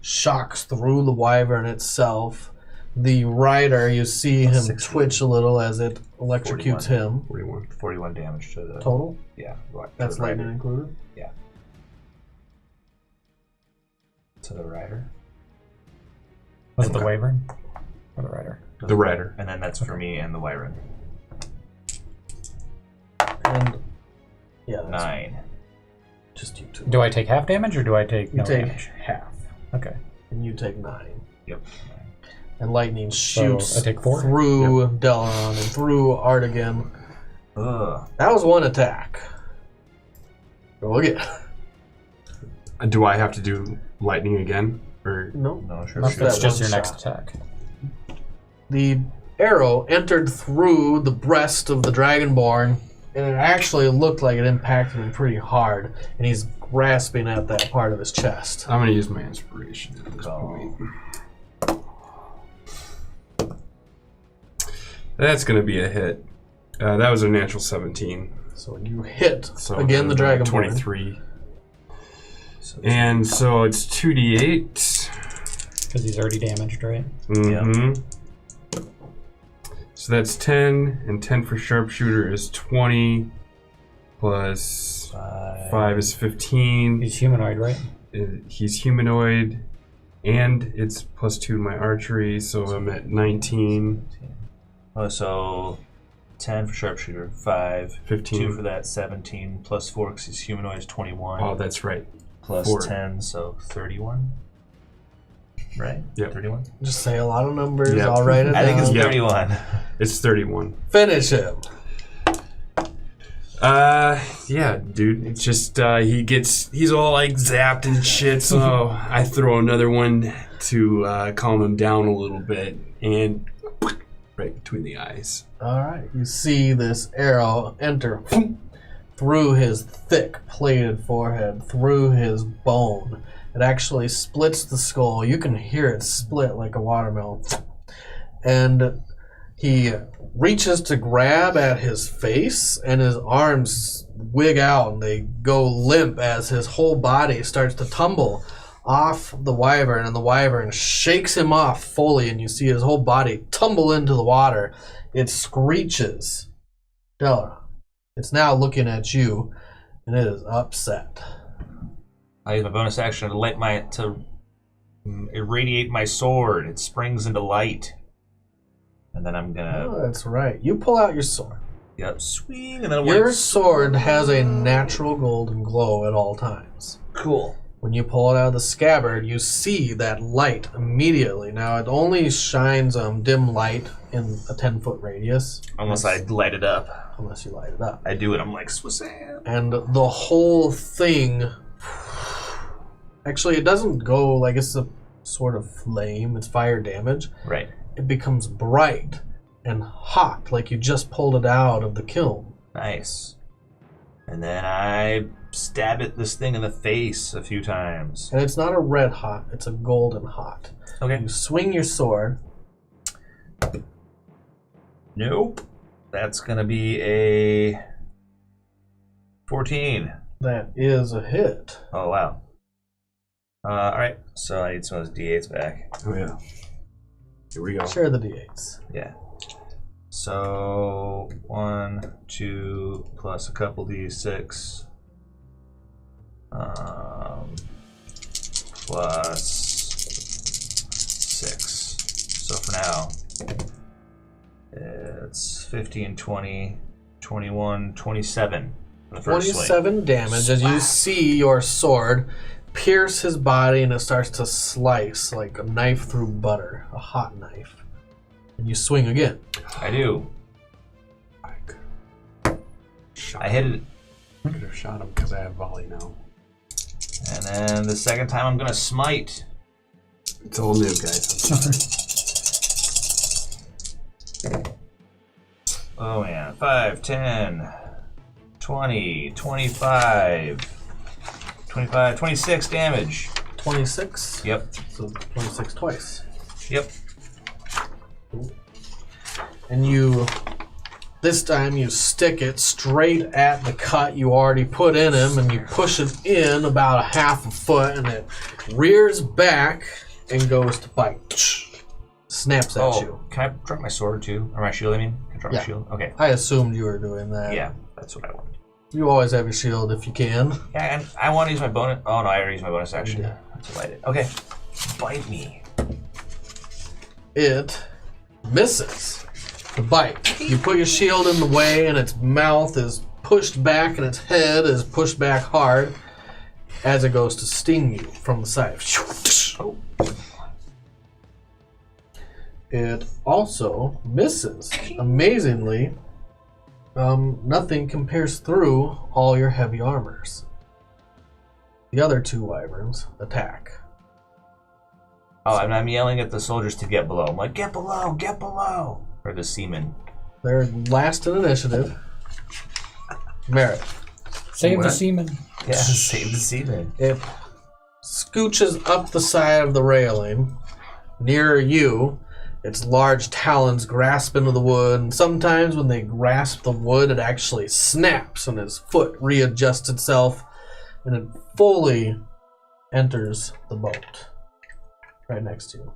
shocks through the wyvern itself. The rider, you see him 16. twitch a little as it electrocutes 41. him. 41 damage to the Total? Yeah, right. That's to the lightning rider. included? To the rider. Was it the Wyvern? Or the Rider? The rider. And then that's for me and the Wyvern. And yeah, that's 9. just you two. Do I take half damage or do I take You no take damage? half, Okay. and you take 9. Yep. And lightning So shoots I take 4? through Delaron and through Artegan. Ugh. That was one attack. Go again. Do I have to do lightning again? Or No, No, sure. That's sure. That's that just one your next shot. attack. The arrow entered through the breast of the Dragonborn, and it actually looked like it impacted him pretty hard, and he's grasping at that part of his chest. I'm going to use my inspiration at this Oh. point. That's going to be a hit. That was a natural 17. So you hit So again the Dragonborn. 23. So And so it's 2d8. Because he's already damaged, right? Mm-hmm. So that's 10, and 10 for sharpshooter is 20, plus 5 is 15. He's humanoid, right? He's humanoid, and it's plus 2 to my archery, so I'm at 19. Oh, so 10 for sharpshooter, 5, 15. 2 for that, 17, plus 4 because he's humanoid is 21. Oh, that's right. Plus 4. 10, so 31. Right? Yep. 31? Just say a lot of numbers. Yep. I'll write it I think it's down. Yep. 31. It's 31. Finish him. Yeah, dude. It's just he's all like zapped and shit. So I throw another one to calm him down a little bit, and right between the eyes. All right. You see this arrow enter through his thick plated forehead, through his bone. It actually splits the skull. You can hear it split like a watermelon. And he reaches to grab at his face, and his arms wig out and they go limp as his whole body starts to tumble off the wyvern, and the wyvern shakes him off fully, and you see his whole body tumble into the water. It screeches. Della, it's now looking at you, and it is upset. I use my bonus action to irradiate my sword. It springs into light. And then I'm gonna Oh, that's right. You pull out your sword. swing, and then Your sword has a natural golden glow at all times. cool. When you pull it out of the scabbard, you see that light immediately. Now, it only shines dim light in a 10-foot radius. Unless I light it up. Unless you light it up. I do it. I'm like Swissam. And the whole thing... Actually, it doesn't go like it's a sort of flame. It's fire damage. Right. It becomes bright and hot, like you just pulled it out of the kiln. Nice. And then I stab this thing in the face a few times. And it's not a red hot, it's a golden hot. Okay. You swing your sword. Nope. That's gonna be a 14. That is a hit. Oh wow. Alright, so I need some of those D8s back. Oh yeah. Here we go. Share the d8s. Yeah. So 1, 2, plus a couple D6. Plus 6. So for now, it's 15, 20, 21, 27. The first swing. 27 damage as you see your sword pierce his body and it starts to slice like a knife through butter, a hot knife. And you swing again. I do. I hit it. I could have shot him because I have volley now. And then the second time I'm going to smite. It's all new, guys. Oh man, 5, 10, 20, 25, 26 damage. 26? Yep. So 26 twice. Yep. And you, this time you stick it straight at the cut you already put in him and you push it in about a half a foot and it rears back and goes to bite. Snaps at you. Can I drop my sword too? Or my shield, I mean? Can I drop my shield? Okay. I assumed you were doing that. Yeah, that's what I wanted. You always have your shield if you can. Yeah, and I want to use my bonus. Oh no, I already used my bonus action to light it. Okay. Bite me. It misses the bite. You put your shield in the way and its mouth is pushed back and its head is pushed back hard as it goes to sting you from the side. Oh. It also misses. Amazingly, nothing can pierce through all your heavy armors. The other two wyverns attack. Oh, and I'm yelling at the soldiers to get below. I'm like, get below, get below. Or the seamen. They're last in initiative. Merritt. Save the seaman. Yeah, save the seamen. It scooches up the side of the railing near you. Its large talons grasp into the wood, and sometimes when they grasp the wood, it actually snaps and his foot readjusts itself, and it fully enters the boat right next to you.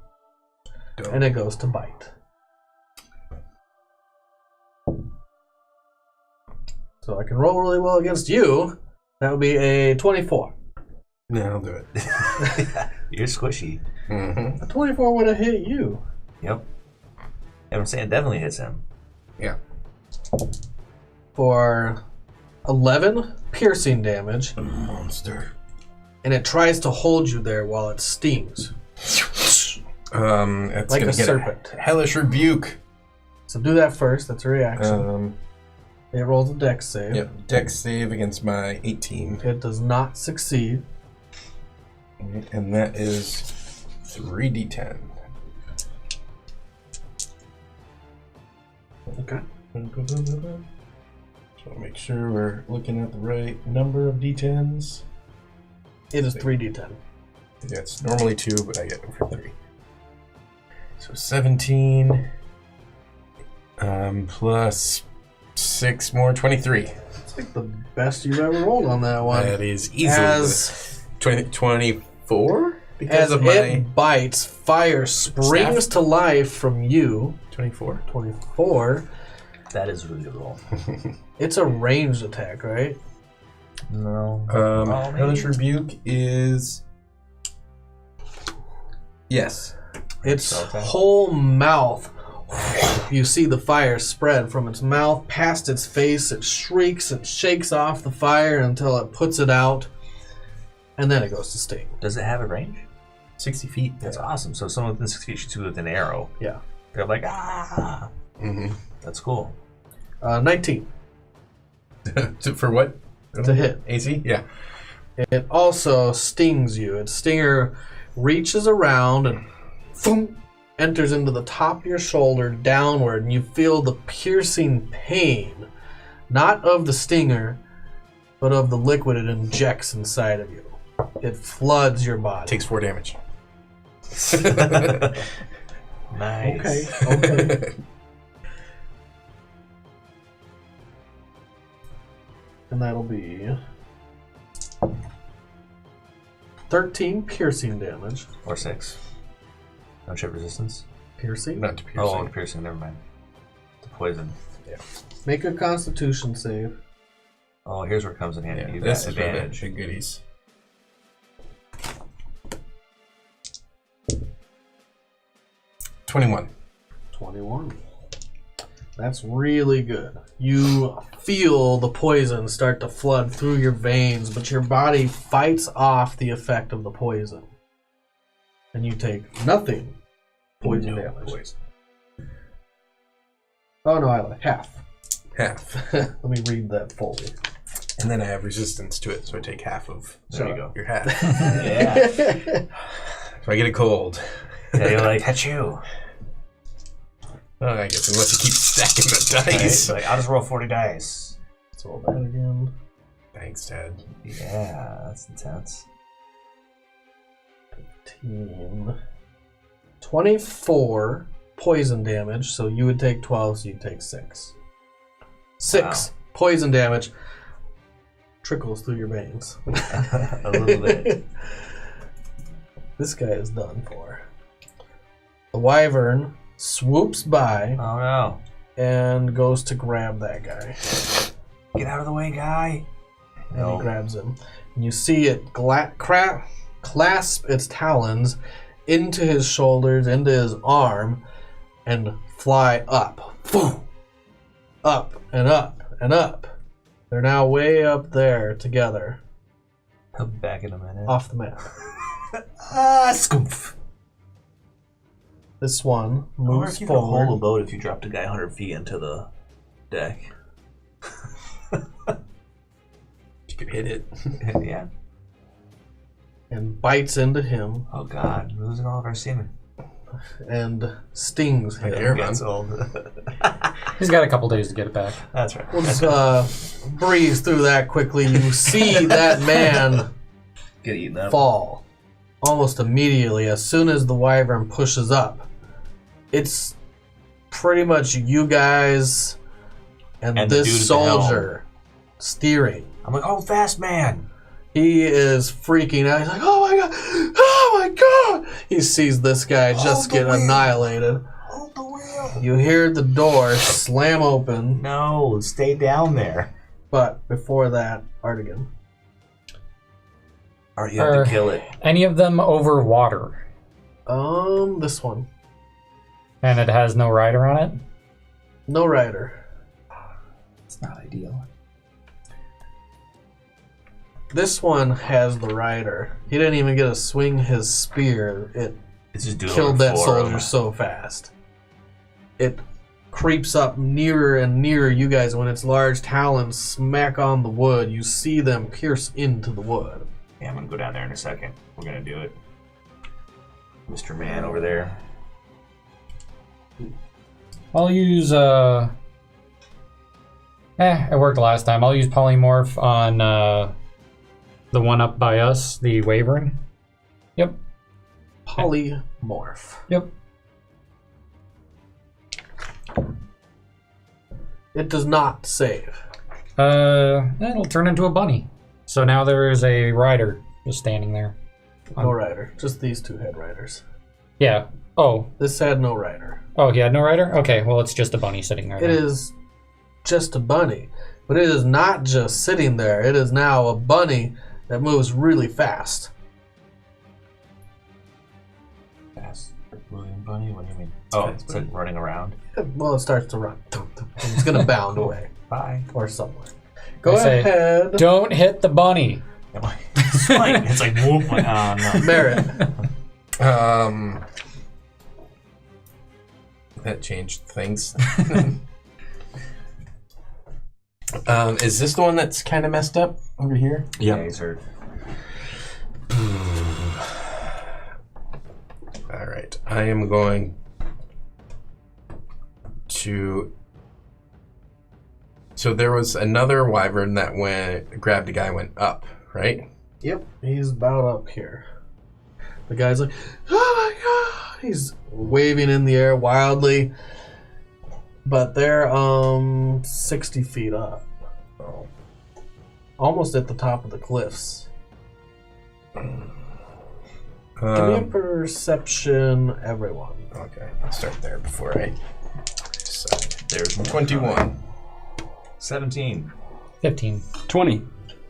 And it goes to bite. So I can roll really well against you. That would be a 24. Yeah, I'll do it. You're squishy. Mm-hmm. A 24 would have hit you. Yep. I'm saying it definitely hits him. Yeah. For 11 piercing damage. Monster. And it tries to hold you there while it stings. It's Like gonna a get serpent. Hellish rebuke. So do that first. That's a reaction. It rolls a dex save. Yep. Dex save against my 18. It does not succeed. And that is 3d10. Okay. So make sure we're looking at the right number of d10s. It is 3d10. Yeah, it's normally 2, but I get it for 3. So 17 plus 6 more, 23. It's like the best you've ever rolled on that one. That is easily 24 because As of my it bites, fire springs to life from you. 24. 24. That is a really good roll. It's a ranged attack, right? No. Hellish rebuke is yes. Its whole mouth. You see the fire spread from its mouth past its face. It shrieks and shakes off the fire until it puts it out. And then it goes to sting. Does it have a range? 60 feet. That's awesome. So someone within 60 feet shoots you with an arrow. Yeah. They're like, ah. Mm-hmm. That's cool. 19 For what? to hit. AC? Yeah. It also stings you. Its stinger reaches around and thump, enters into the top of your shoulder downward, and you feel the piercing pain, not of the stinger, but of the liquid it injects inside of you. It floods your body. Takes 4 damage. Nice. Okay. And that'll be 13 piercing damage. Or 6. No chip resistance. Piercing? Not to piercing. Oh, piercing. Never mind. The poison. Make a constitution save. Oh, here's where it comes in handy. Yeah, You this got is where the advantage. big goodies. 21. 21. That's really good. You feel the poison start to flood through your veins, but your body fights off the effect of the poison. And you take nothing poison damage. Poison. Oh no, I like half. Half. Let me read that fully. And then I have resistance to it, so I take half of There you go. your half. Yeah. So I get a cold. Yeah, you're like, achoo. Oh, I guess unless you keep stacking the dice. Right? Like, I'll just roll 40 dice. Let's roll that again. Thanks, Ted. Yeah, that's intense. 15. 24 poison damage, so you would take 12, so you'd take 6. 6 poison damage trickles through your veins. A little bit. This guy is done for. The Wyvern swoops by Oh no. and goes to grab that guy. Get out of the way, guy. And he grabs him. And you see it clasp its talons into his shoulders, into his arm, and fly up. Boom! Up and up and up. They're now way up there together, I'll be back in a minute. off the map. Scoomph. This one I wonder moves if you could hold a forward. boat if you dropped a guy 100 feet into the deck. You could hit it. Yeah. And bites into him Oh god, we're losing all of our semen. and stings him. Garavon. Gets old. He's got a couple days to get it back. That's right. We'll just breeze through that quickly. You see that man Get eaten up. fall almost immediately as soon as the Wyvern pushes up. It's pretty much you guys and And the dude at this the helm. soldier steering. I'm like, hold fast, man. He is freaking out. He's like, oh my god, oh my god. He sees this guy just get annihilated. Hold the wheel. You hear the door slam open, No, stay down there. but before that, Artegan. Or you have to kill it. Any of them over water, This one. and it has no rider on it. No rider. It's not ideal. This one has the rider. He didn't even get to swing his spear. It It's just doing killed it that for soldier him. so fast. It creeps up nearer and nearer you guys. When its large talons smack on the wood, you see them pierce into the wood. Yeah, I'm gonna go down there in a second. We're gonna do it. Mr. Man over there. I'll use it worked last time. I'll use polymorph on the one up by us, the Wyvern. Yep. Polymorph. Yep. It does not save. It'll turn into a bunny. So now there is a rider just standing there. No rider. Just these two head riders. Yeah. Oh. This had no rider. Oh, he had no rider? Okay, well, it's just a bunny sitting there. It then. is just a bunny. But it is not just sitting there. It is now a bunny that moves really fast. Fast moving bunny? What do you mean? Oh, it's like running around. Well, it starts to run. It's going to bound away. Bye. Or somewhere. Go I say, ahead. Don't hit the bunny. Swing. It's like, whoop. Like, oh, no. Merit. That changed things. Is this the one that's kind of messed up over here? Yeah, he's hurt. All right, I am going to. So there was another wyvern that grabbed a guy, went up, right? Yep, he's about up here. The guy's like, oh my god! He's waving in the air wildly. But they're 60 feet up. So almost at the top of the cliffs. Give me a perception, everyone. Okay, I'll start there before I decide. There's 21. 17. 15. 20.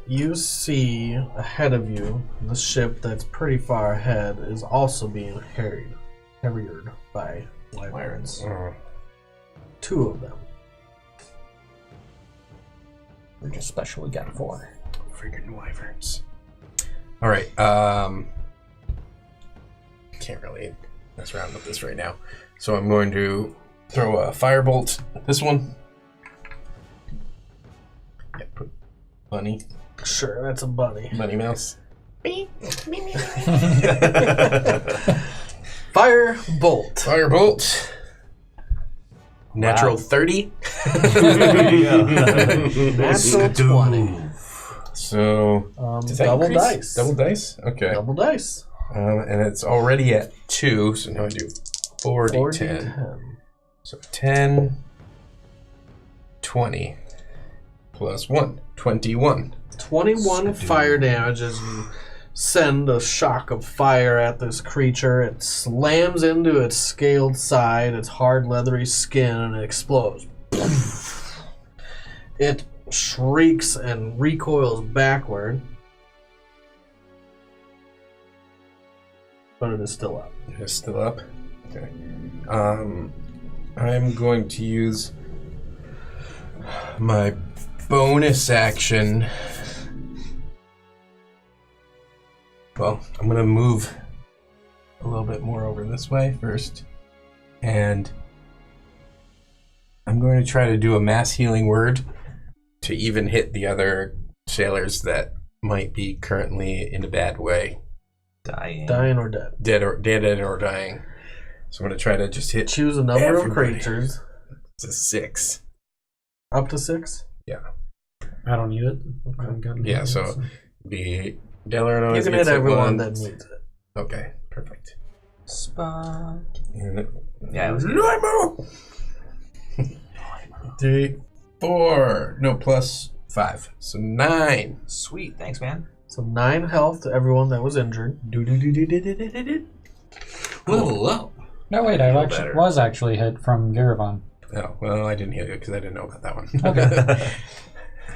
You see ahead of you, the ship that's pretty far ahead is also being harried by wyverns. 2 of them. We're just specially got for. Freaking wyverns. All right. Can't really mess around with this right now. So I'm going to throw a firebolt at this one. Yeah, put bunny Sure, that's a bunny. mouse. Fire bolt. Firebolt. Natural 30. Natural 20. So does that Double increase? dice. Double dice? Okay. Double dice. And it's already at 2, so now I do 4d10. 10. So 10, 20, plus 1, 21. 21 fire damage as you send a shock of fire at this creature. It slams into its scaled side, its hard leathery skin, and it explodes. It shrieks and recoils backward. But it is still up. It's still up? Okay. I'm going to use my bonus action. Well, I'm going to move a little bit more over this way first. And I'm going to try to do a mass healing word to even hit the other sailors that might be currently in a bad way. Dying or dead. Dead or dying. So I'm going to try to just hit. Choose a number everybody. of creatures. It's a 6. Up to 6? Yeah. I don't need it. Yeah, so be Delano. You can hit everyone that needs it. Okay, perfect. Spot. And Yeah, it was Limo! 3, 4. No, plus 5. So 9. sweet. Thanks, man. So 9 health to everyone that was injured. Level up. No, wait, I actually better. was actually hit from Garavon. Oh, well, I didn't hit it because I didn't know about that one. Okay.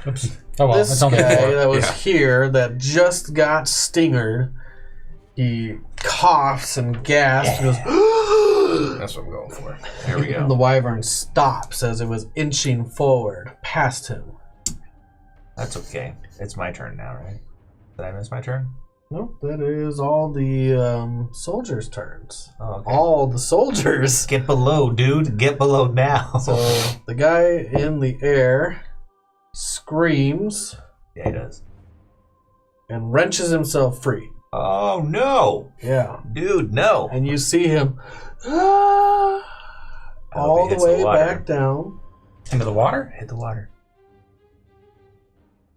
Oops. Oh well, This it's only guy 4. that was Yeah. here that just got stingered, he coughs and gasps and goes, That's what I'm going for. There we and go. the wyvern stops as it was inching forward past him. That's okay. It's my turn now, right? Did I miss my turn? Nope, that is all the soldiers' turns. Oh, okay. All the soldiers. Get below, dude. Get below now. So the guy in the air screams Yeah, he does. and wrenches himself free. Oh, no. Yeah. Dude, no. And you see him I hope all he the hits the way water. back down. Into the water? Hit the water.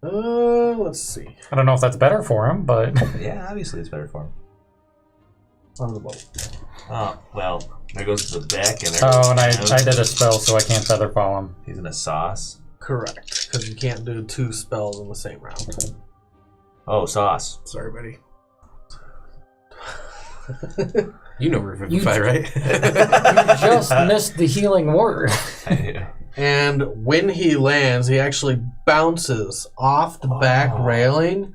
Let's see. I don't know if that's better for him, but Yeah, obviously it's better for him. On the boat. Oh, well, there goes the back and there. oh, and I did a spell, so I can't feather fall him. He's in a sauce. Correct, because you can't do 2 spells in the same round. Oh, sauce. Sorry, buddy. You know Revivify, You- right? You just missed the healing word. I do. And when he lands, he actually bounces off the back railing,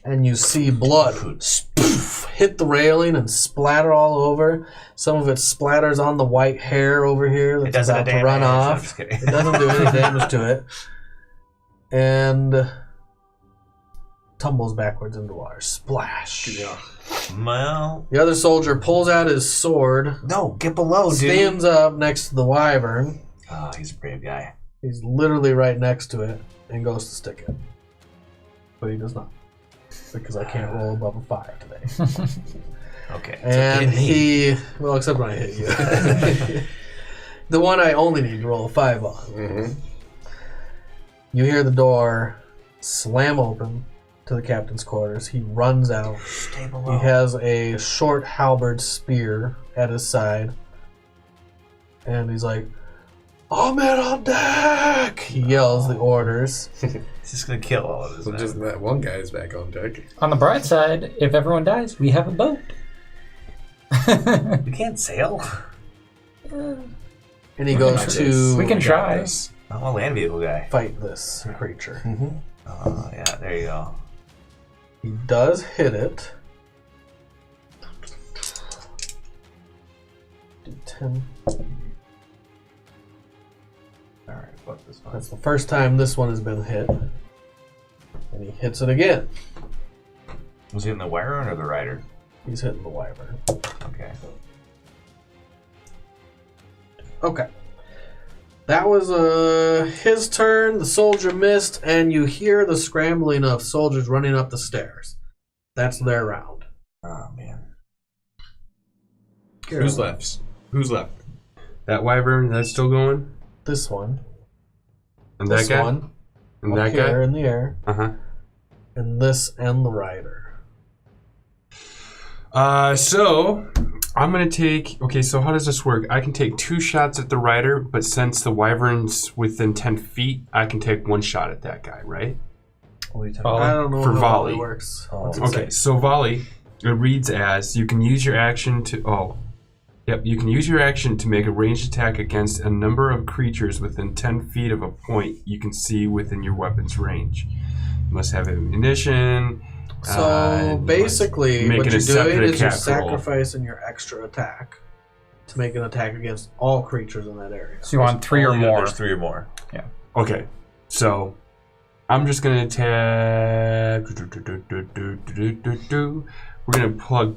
and you see blood spoof, hit the railing and splatter all over. Some of it splatters on the white hair over here It that's doesn't about to damage. run I'm off. just kidding. It doesn't do any damage to it. And tumbles backwards into water. Splash. Well, The other soldier pulls out his sword, no, get below, dude. stands up next to the wyvern. Oh, he's a brave guy. He's literally right next to it and goes to stick it. But he does not. Because I can't roll above a 5 today. Okay. And he... Well, except when I hit you. The one I only need to roll a 5 on. Mm-hmm. You hear the door slam open to the captain's quarters. He runs out. Stay below. He has a short halberd spear at his side. And he's like, "All men on deck!" He yells the orders. He's just gonna kill all of this. So just that one guy is back on deck. On the bright side, if everyone dies, we have a boat. We can't sail. And he goes to We can try. I'm a land vehicle guy. fight this creature. Oh, yeah, there you go. He does hit it. D10. Alright, fuck this one. That's the first time this one has been hit. hits it again. Was he hitting the Wyvern or the Rider? He's hitting the Wyvern. Okay. Okay. That was his turn. The soldier missed, and you hear the scrambling of soldiers running up the stairs. That's their round. Oh, man. Who's left? Who's left? That Wyvern, that's still going? This one. And This that guy? one. And Up that here guy? in the air. Uh-huh. And this and the rider. So I'm gonna take. Okay, so how does this work? I can take 2 shots at the rider, but since the Wyvern's within 10 feet, I can take 1 shot at that guy, right? What are you talking I don't know For how volley. it works. Oh. What's it Okay, say? so volley, it reads as you can use your action to. Oh, yep. You can use your action to make a ranged attack against a number of creatures within 10 feet of a point you can see within your weapon's range. You must have ammunition. So basically, make what an you're doing accepted is you're attack roll. sacrificing your extra attack to make an attack against all creatures in that area. So you want 3 or Only if more. There's 3 or more. Okay, so I'm just gonna attack. We're gonna plug.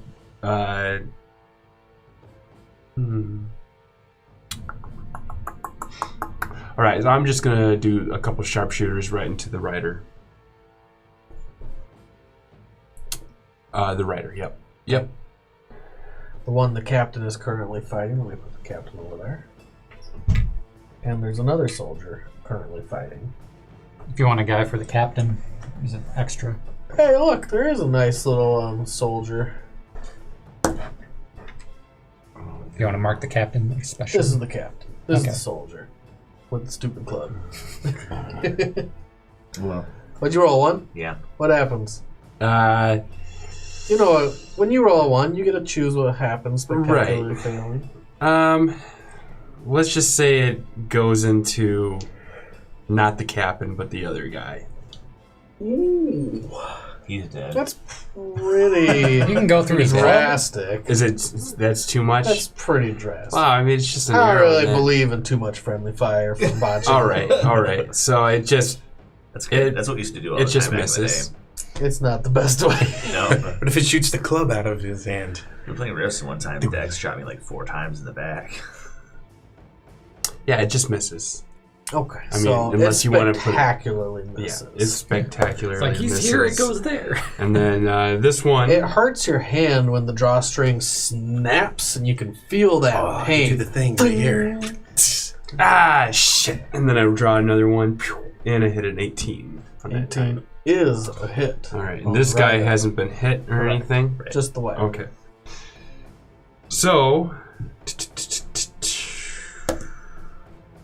All right, so I'm just gonna do a couple sharpshooters right into the rider. The rider. Yep. Yep. The one the captain is currently fighting. Let me put the captain over there. And there's another soldier currently fighting. If you want a guy for the captain, he's an extra. Hey, look, there is a nice little soldier. If you want to mark the captain, especially. This is the captain. This Okay. is the soldier with the stupid club. Well, What'd you roll, a 1? Yeah. What happens? Uh, You know, when you roll a 1, you get to choose what happens. Spectacularly failing. Let's just say it goes into not the captain, but the other guy. Ooh, He's dead. that's pretty You can go through his head. drastic. Is it? That's too much. That's pretty drastic. Wow, I mean, it's just an I don't arrow. really man. believe in too much friendly fire from botching. All right. So it just That's good. It- That's what we used to do all it the just time back in the misses. day. It's not the best way. No. What if it shoots the club out of his hand? We were playing Rifts one time. Dex shot me like 4 times in the back. Yeah, it just misses. Okay, I mean, so unless it's you wanna put it- spectacularly Yeah, misses. it's spectacular. It's like he's here, it goes there. And then this one. It hurts your hand when the drawstring snaps, and you can feel that Oh, pain. do the thing right here. Ah, shit. And then I draw another one, and I hit an 18. On that 18 time. is a hit. All right, on and this the guy rider. hasn't been hit or Right. anything. Just the way. Okay. So.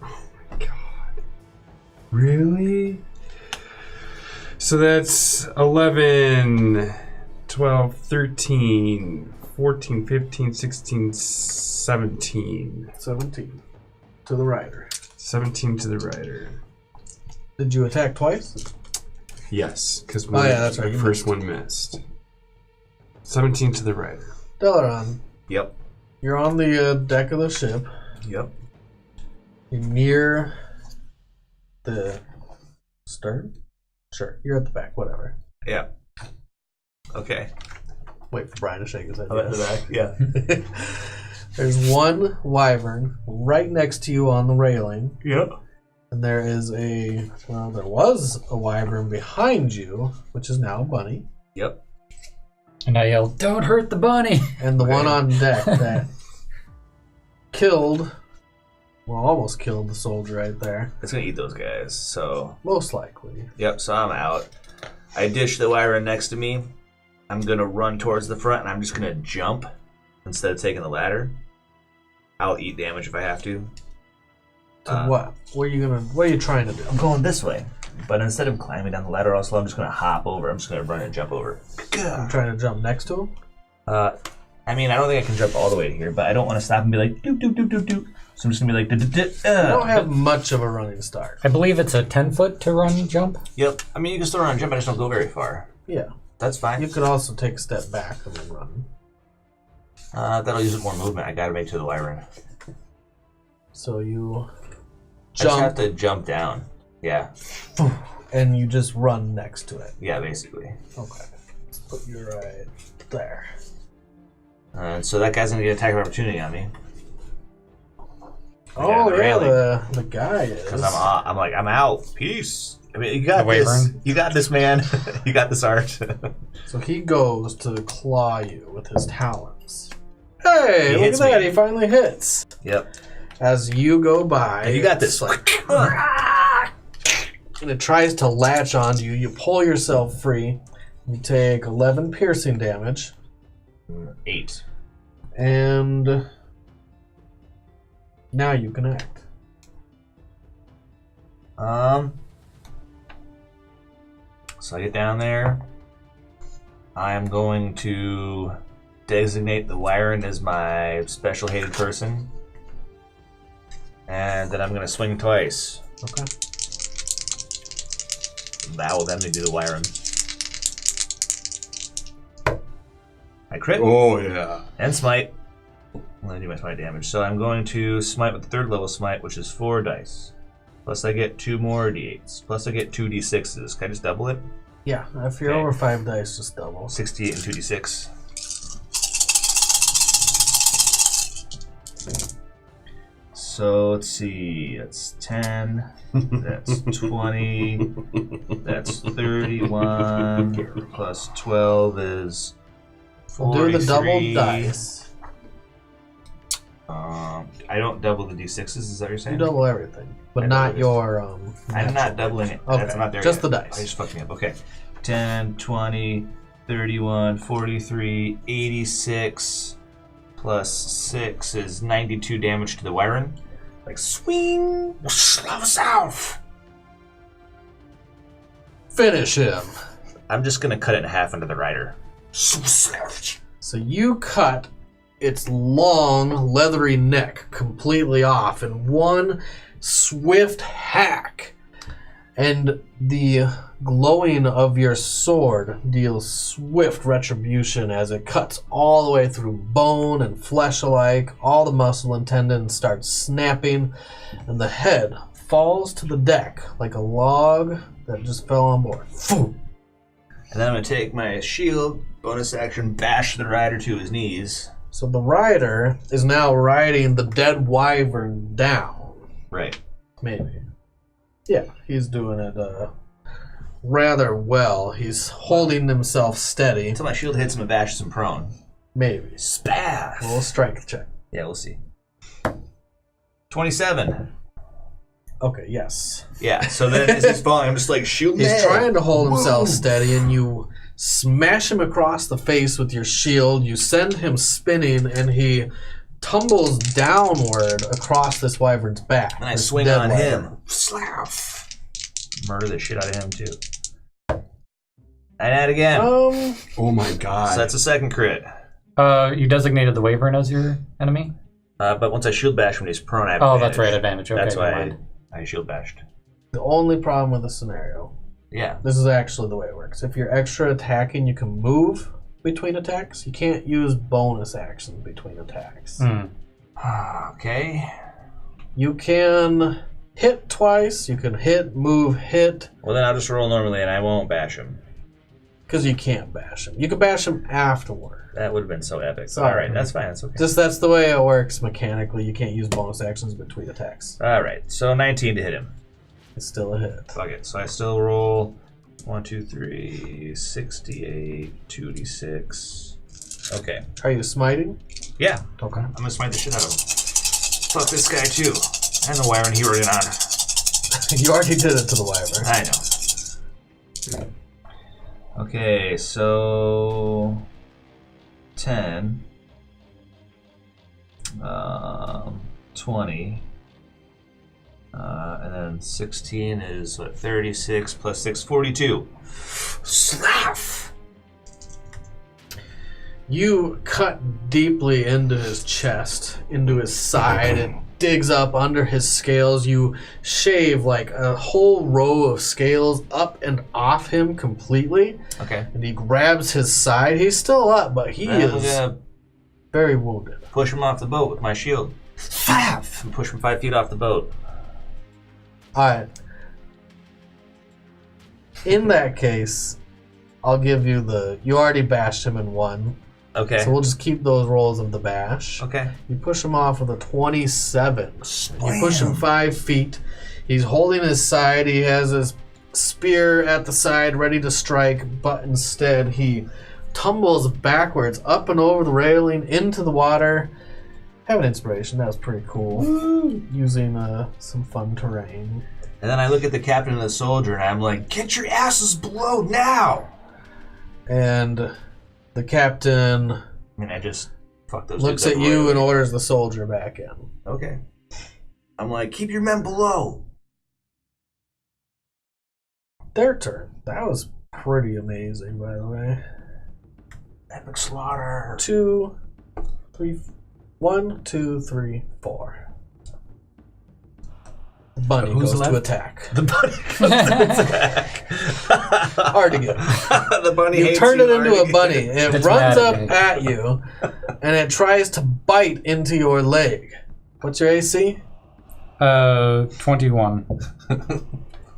Oh my god. Really? So that's 11, 12, 13, 14, 15, 16, 17. 17 to the rider. 17 to the rider. Did you attack twice? Yes, because Oh, yeah, that's right, the you first one missed. 17 to the rider. Delaron, Yep. you're on the deck of the ship. Yep. You're near the stern? Sure, you're at the back, whatever. Yeah. Okay. Wait for Brian to shake his head. I'm at the back. Yeah. There's one wyvern right next to you on the railing, Yep. and there is there was a wyvern behind you, which is now a bunny, Yep. And I yelled, "Don't hurt the bunny!" and the one on deck that almost killed the soldier right there, It's gonna eat those guys. So. most likely. Yep. So I'm out. I dish the Wyvern next to me. I'm gonna run towards the front, and I'm just gonna jump instead of taking the ladder. I'll eat damage if I have to. To what? What are you trying to do? I'm going this way, but instead of climbing down the ladder, also I'm just gonna hop over. I'm just gonna run and jump over. I'm trying to jump next to him? I mean, I don't think I can jump all the way to here, but I don't want to stop and be like doop doop doop doop doop. So I'm just gonna be like I don't have much of a running start. I believe it's a 10-foot to run jump. Yep. I mean, you can still run and jump. I just don't go very far. Yeah. That's fine. You could also take a step back and then run. That'll use more movement. I gotta make to the Wyvern. So you I just have jump. to jump down. Yeah. And you just run next to it. Yeah, basically. Okay. Let's put you right there. So that guy's gonna get an attack of opportunity on me. Oh the yeah, railing. the guy is. Because I'm like, I'm out. Peace. I mean, you got The this. Wyvern. You got this, man. You got this, Art. So he goes to claw you with his talons. Hey, He look at hits that! me. He finally hits. Yep. As you go by, You got this. it's like, and it tries to latch onto you. You pull yourself free. You take 11 piercing damage, 8. and now you can act. So I get down there. I am going to designate the Wyvern as my special hated person. And then I'm going to swing twice. Okay. That will then do the Wyvern. I crit Oh, yeah. and smite. I'm going to do my smite damage. So I'm going to smite with the 3rd level smite, which is 4 dice. Plus I get 2 more d8s. Plus I get 2 d6s. Can I just double it? Yeah, if you're Okay. over 5 dice, just double. 68 and 2d6. So let's see, that's 10, that's 20, that's 31, plus 12 is We'll do the double 43. dice. I don't double the d6s, is that what you're saying? You double everything, but I not double your. I'm not doubling it. Okay, That's not there just yet. the dice. I just fucked me up. Okay. 10, 20, 31, 43, 86, plus 6 is 92 damage to the Wyvern. Like, swing! South! Finish him. I'm just gonna cut it in half into the rider. So you cut its long, leathery neck completely off in one swift hack. And the glowing of your sword deals swift retribution as it cuts all the way through bone and flesh alike. All the muscle and tendons start snapping, and the head falls to the deck like a log that just fell on board. Phew. And then I'm gonna take my shield, bonus action, bash the rider to his knees. So the rider is now riding the dead wyvern down. Right. Maybe. Yeah, he's doing it rather well. He's holding himself steady. Until my shield hits him and bashes him prone. Maybe. Spaff! Roll a strength check. Yeah, we'll see. 27. Okay, yes. Yeah, so then as he's falling, I'm just like, shoot me. He's trying to hold himself steady, and you smash him across the face with your shield. You send him spinning, and he tumbles downward across this wyvern's back. And I this swing dead on wyvern. him. Slap. Murder the shit out of him, too. And that again. Oh my So god. that's a second crit. You designated the Wyvern as your enemy? But once I shield bash when he's prone, I have Oh, advantage. that's right, advantage. Okay, That's never why mind. I shield bashed. The only problem with the scenario, Yeah. this is actually the way it works. If you're extra attacking, you can move between attacks. You can't use bonus actions between attacks. Okay. You can hit twice. You can hit, move, hit, Well, then I'll just roll normally and I won't bash him. because you can't bash him. You can bash him afterward. That would have been so epic. Sorry. All right, that's fine. That's okay. Just that's the way it works mechanically. You can't use bonus actions between attacks. All right, so 19 to hit him. It's still a hit. Fuck it. So I still roll 1, 2, 3, 68, 2d6. Okay. Are you smiting? Yeah, Okay. I'm gonna smite the shit out of him. Fuck this guy too. And the Wyvern he already on. You already did it to the wyvern. I know. Okay, so 10, 20, and then 16 is what? 36 plus 6, 42. Slap! You cut deeply into his chest, into his side. It digs up under his scales. You shave like a whole row of scales up and off him completely. Okay. And he grabs his side. He's still up, but he I'm is gonna very wounded. push him off the boat with my shield. And push him 5 feet off the boat. Alright. In that case, I'll give you you already bashed him in 1. Okay. So we'll just keep those rolls of the bash. Okay. You push him off with a 27. You push him 5 feet. He's holding his side. He has his spear at the side ready to strike, but instead he tumbles backwards up and over the railing into the water. Have an inspiration. That was pretty cool. Using some fun terrain. And then I look at the captain and the soldier, and I'm like, "Get your asses below now!" And the captain I mean, I just fuck those. looks dudes at up you royally. and orders the soldier back in. Okay. I'm like, "Keep your men below." Their turn. That was pretty amazing, by the way. Epic slaughter. 2, 3, 1, 2, 3, 4. The bunny Who's goes left? to attack. The bunny goes to attack. Artegan. The bunny You hates turn you, it into a Artegan. bunny. It It's runs mad up at me. at you, and it tries to bite into your leg. What's your AC? 21.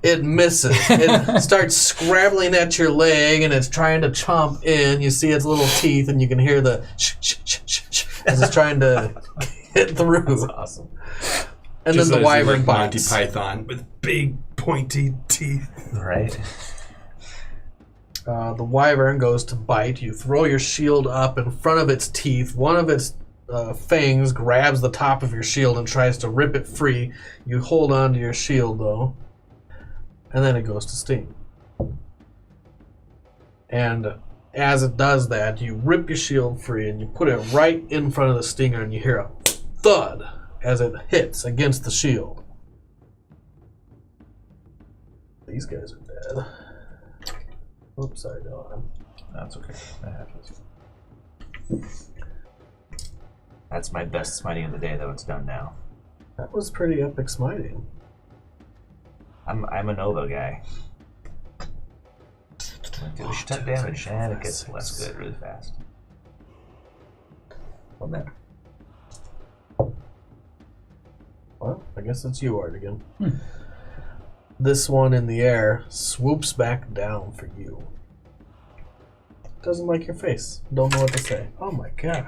It misses. It starts scrabbling at your leg, and it's trying to chomp in. You see its little teeth, and you can hear the as it's trying to get through. That's awesome. And Just then the as in, wyvern like Monty bites. Python with big pointy teeth. Right. The wyvern goes to bite. You throw your shield up in front of its teeth. One of its fangs grabs the top of your shield and tries to rip it free. You hold on to your shield, though. And then it goes to sting. And as it does that, you rip your shield free and you put it right in front of the stinger, and you hear a thud as it hits against the shield. These guys are dead. Oops, sorry, Dylan. That's okay. That happens. That's my best smiting of the day, though. It's done now. That was pretty epic smiting. I'm a Nova guy. Do she took damage, and it gets less good really fast. Well, man. Well, I guess it's you, Artegan. This one in the air swoops back down for you. Doesn't like your face. Don't know what to say. Oh my god.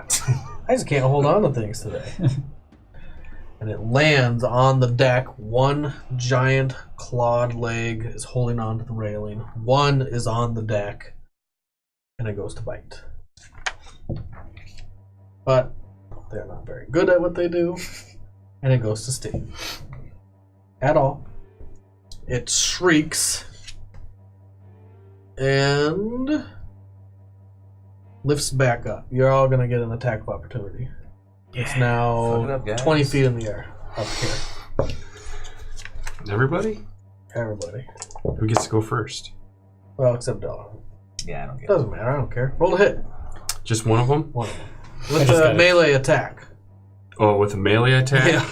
I just can't hold on to things today. And it lands on the deck. One giant clawed leg is holding onto the railing. One is on the deck. And it goes to bite. But they're not very good at what they do. And it goes to sting. At all. It shrieks. And lifts back up. You're all going to get an attack of opportunity. It's Fuck it now up, guys. 20 feet in the air. Up here. Everybody? Everybody. Who gets to go first? Well, except Dylan. Yeah, I don't get it. Doesn't matter. I don't care. Roll a hit. Just one of them? One of them. With just a got it. melee attack. Oh, with a melee attack? Yeah.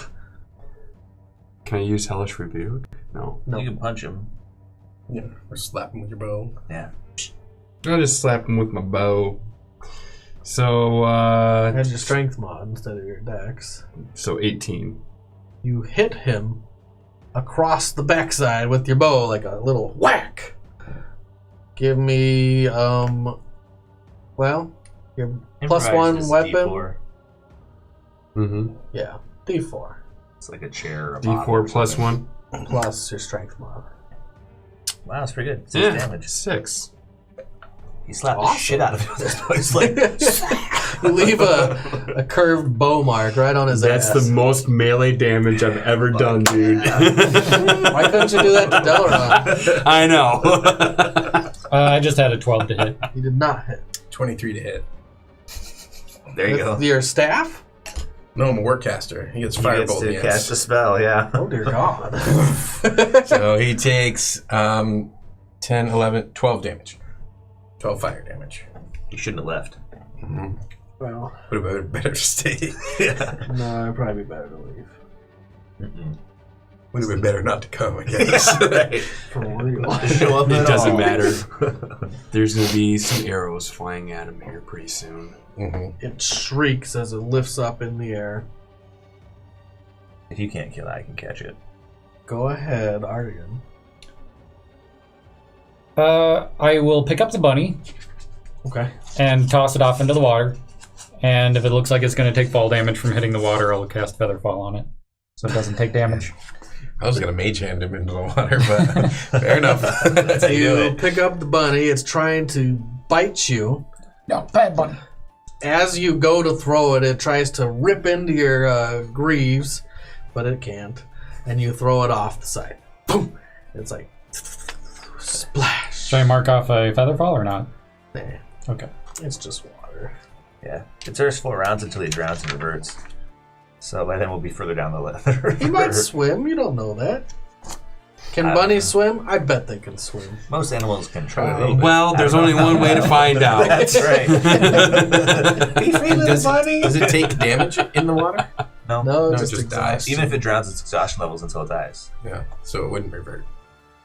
Can I use Hellish Rebuke? No. No. You can punch him. Yeah, or slap him with your bow. Yeah. I'll just slap him with my bow. So, Had your strength mod instead of your dex. so 18. You hit him across the backside with your bow like a little whack. Give me, well, your plus Improvise one is weapon. D4. Mm-hmm. Yeah, D4 It's like a chair or a bottle D4 or plus something. 1. plus your strength mod. Wow, that's pretty good. 6 damage. 6. He slapped the Awesome. shit out of him with this voice. Like, You leave a curved bow mark right on his That's ass. the most melee damage I've ever done, dude. Why couldn't you do that to Delaron? I know. I just had a 12 to hit. You did not hit. 23 to hit. there you go. With your staff? No, I'm a workcaster. He gets He gets firebolt. to Yes. cast a spell, yeah. Oh dear God. So he takes 10, 11, 12 damage. 12 fire damage. You shouldn't have left. Mm-hmm. Well, Would have been better to stay. no, it'd probably be better to leave. Would have been better not to come, I guess. Right. For real. Show up It at doesn't all. matter. There's going to be some arrows flying at him here pretty soon. Mm-hmm. It shrieks as it lifts up in the air. If you can't kill it, I can catch it. Go ahead, Artegan. I will pick up the bunny Okay. and toss it off into the water. And if it looks like it's going to take fall damage from hitting the water, I'll cast Featherfall on it, so it doesn't take damage. I was gonna mage hand him into the water, but fair enough. That's how you do You it. pick up the bunny. It's trying to bite you. No, bad bunny. As you go to throw it, it tries to rip into your greaves, but it can't. And you throw it off the side. Boom! It's like splash. Should I mark off a Featherfall or not? Nah, Okay. it's just water. Yeah. It serves 4 rounds until he drowns and reverts. So by then we'll be further down the river. He might swim. You don't know that. Can I don't bunnies know. swim? I bet they can swim. Most animals can try a little bit. Well, there's only one way to find out. That's right. Be free, little bunny. Does it take damage in the water? No. No, No, just it just dies. exhaust. Even if it drowns, its exhaustion levels until it dies. Yeah, so it wouldn't revert.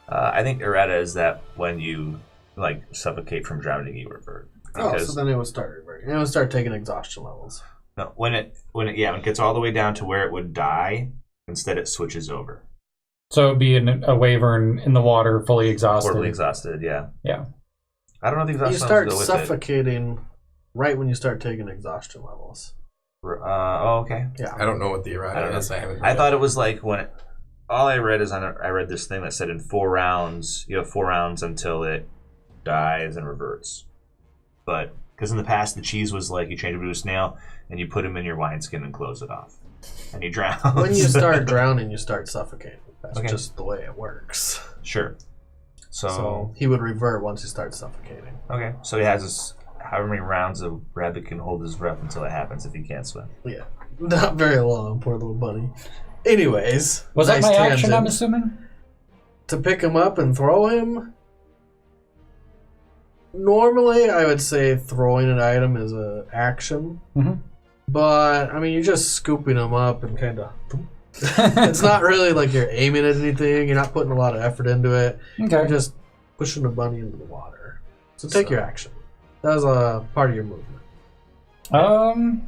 I think errata is that when you suffocate from drowning, you revert. Oh, Because so then it would start reverting. It would start taking exhaustion levels. no, when it gets all the way down to where it would die, instead it switches over. So it'd be a wyvern in the water, fully exhausted. Horribly exhausted. Yeah. Yeah. I don't know the exhaustion You start levels go with it. suffocating right when you start taking exhaustion levels. Okay. Yeah. I don't know what the I don't errata know. is. I haven't. I thought it was like when all I read is I read this thing that said in 4 rounds you have 4 rounds until it dies and reverts. But because in the past the cheese was like you change him to a snail and you put him in your wineskin and close it off, and he drowns. When you start drowning, you start suffocating. That's Okay. just the way it works. Sure. So he would revert once he starts suffocating. Okay, so he has this however many rounds a rabbit can hold his breath until it happens if he can't swim. Yeah. Not very long, poor little bunny. Anyways. Was that nice my action, tangent. I'm assuming? To pick him up and throw him? Normally, I would say throwing an item is an action. Mhm. But, I mean, you're just scooping him up and kind of... It's not really like you're aiming at anything. You're not putting a lot of effort into it. You're Okay. just pushing the bunny into the water. So take your action. That was a part of your movement.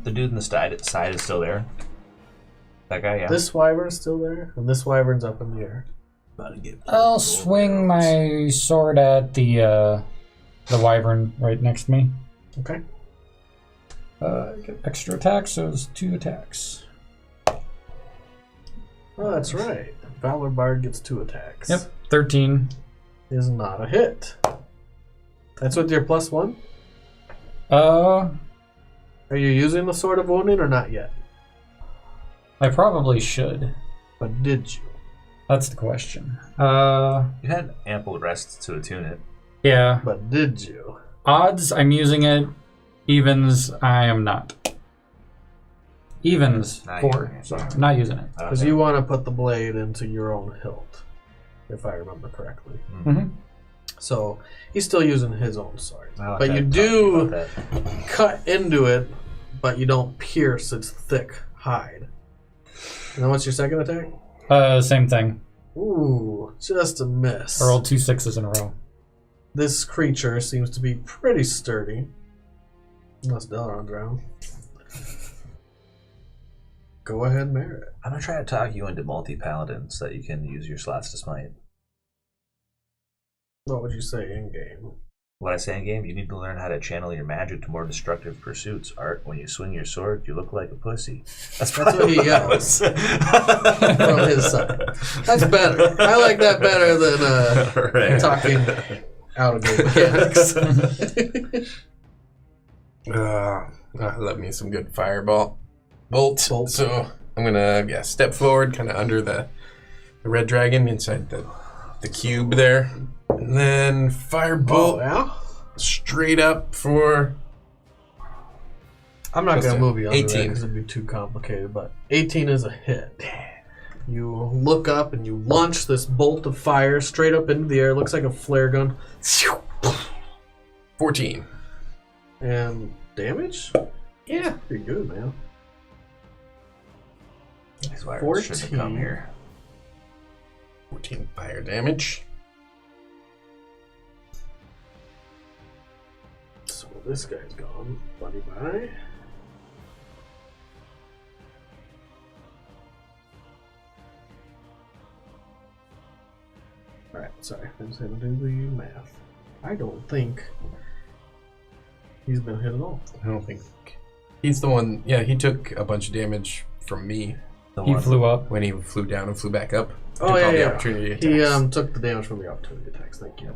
The dude in the side is still there. That guy, yeah. This wyvern's still there, and this wyvern's up in the air. I'll swing my sword at the wyvern right next to me. Okay. Get extra attacks, so it's 2 attacks. Oh, that's right. Valor Bard gets 2 attacks. Yep, 13. Is not a hit. That's with your +1? Uh, Are you using the Sword of Wounding or not yet? I probably should. But did you? That's the question. You had ample rest to attune it. Yeah. But did you? Odds, I'm using it. Evens, I am not. Evens, Not 4. using it. So I'm not using it. Because you want to put the blade into your own hilt, if I remember correctly. Mm-hmm. So he's still using his own sword. I'll But have you to talk to do about that. cut into it, but you don't pierce its thick hide. And then what's your second attack? Same thing. Ooh, just a miss. I rolled 2 6s in a row. This creature seems to be pretty sturdy. Unless Delaron drowned. Go ahead, Merritt. I'm gonna try to talk you into multi-paladin so that you can use your slots to smite. What would you say in game? What I say in game, you need to learn how to channel your magic to more destructive pursuits. Art, when you swing your sword, you look like a pussy. That's what he yells from his side. That's better. I like that better than Right. talking out of game mechanics. I love me some good fireball. Bolt. Bolt. So I'm gonna step forward, kind of under the red dragon inside the cube there, and then firebolt yeah? straight up for I'm not going to move you under 18. because it'd be too complicated, but 18 is a hit. You look up and you launch this bolt of fire straight up into the air. Looks like a flare gun. 14. And damage? Yeah, pretty good, man. These wyverns shouldn't have come 14. here. 14 fire damage. So this guy's gone. Buddy bye. Alright, sorry. I just had to do the math. I don't think he's been hit at all. I don't think he's the one. Yeah, he took a bunch of damage from me He flew up. when he flew down and flew back up. Oh, Took all the yeah. opportunity He attacks. took the damage from the opportunity attacks. Thank you.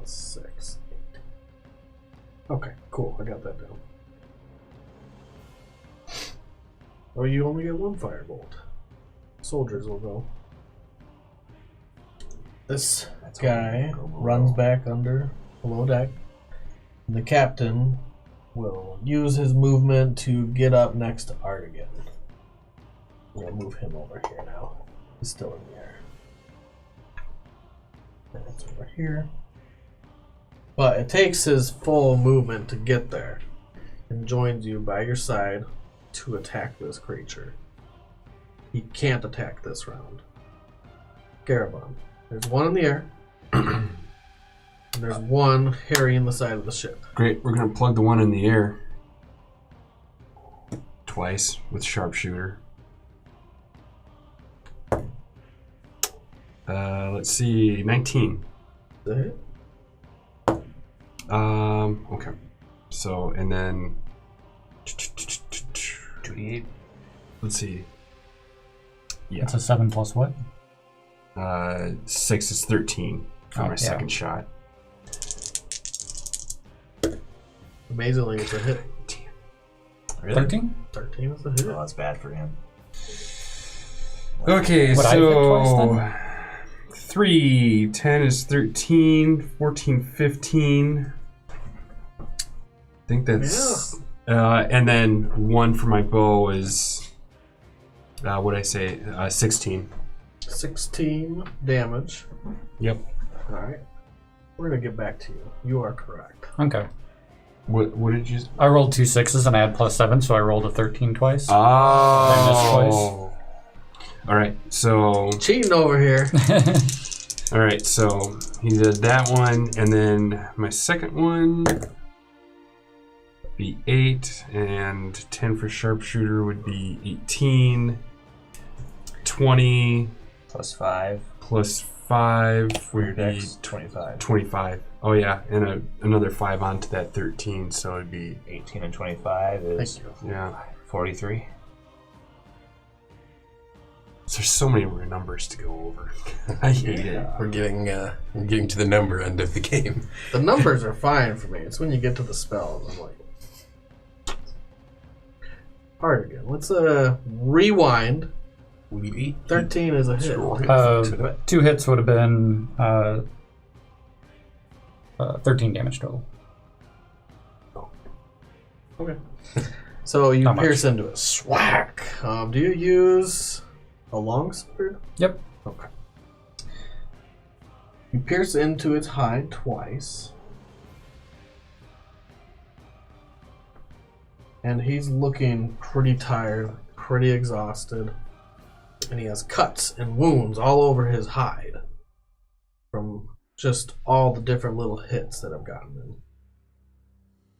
6, 8. Okay, cool. I got that down. Oh, you only get 1 firebolt. Soldiers will go. This guy runs back under below deck. And the captain will use his movement to get up next to Artegan. I'm going to move him over here now. He's still in the air. That's over here. But it takes his full movement to get there and joins you by your side to attack this creature. He can't attack this round. Garavon. There's one in the air. And there's one harrying the side of the ship. Great. We're gonna plug the one in the air twice with sharpshooter. Let's see, 19. Is that it? Okay. So, and then 2d8. let's see. Yeah. It's a 7 plus what? 6 is 13 for my second shot. Amazingly, it's a hit. Really? 13? 13 is a hit. Oh, that's bad for him. Okay, Would I hit twice so then? 3, 10 is 13, 14, 15. I think that's... and then 1 for my bow is... what'd I say? 16. 16 damage. Yep. Alright. We're going to get back to you. You are correct. Okay. What did you... I rolled 2 6s and I had +7, so I rolled a 13 twice. Oh. Alright, so... Cheating over here. Alright, so he did that one, and then my second one be 8, and 10 for sharpshooter would be 18. 20 Plus 5 plus 5 for your would be dex, 25. 25. Oh yeah, and another 5 onto that 13, so it'd be 18 and 25 is Thank you. yeah. 43. So there's so many numbers to go over. I hate it. We're getting to the number end of the game. The numbers are fine for me. It's when you get to the spells. I'm like... Hartigan. Let's rewind. 13 is a hit. 2 hits would have been 13 damage total. Okay. So you Not pierce into it. Swack! Do you use a longsword? Yep. Okay. You pierce into its hide twice. And he's looking pretty tired, pretty exhausted. And he has cuts and wounds all over his hide from just all the different little hits that have gotten him.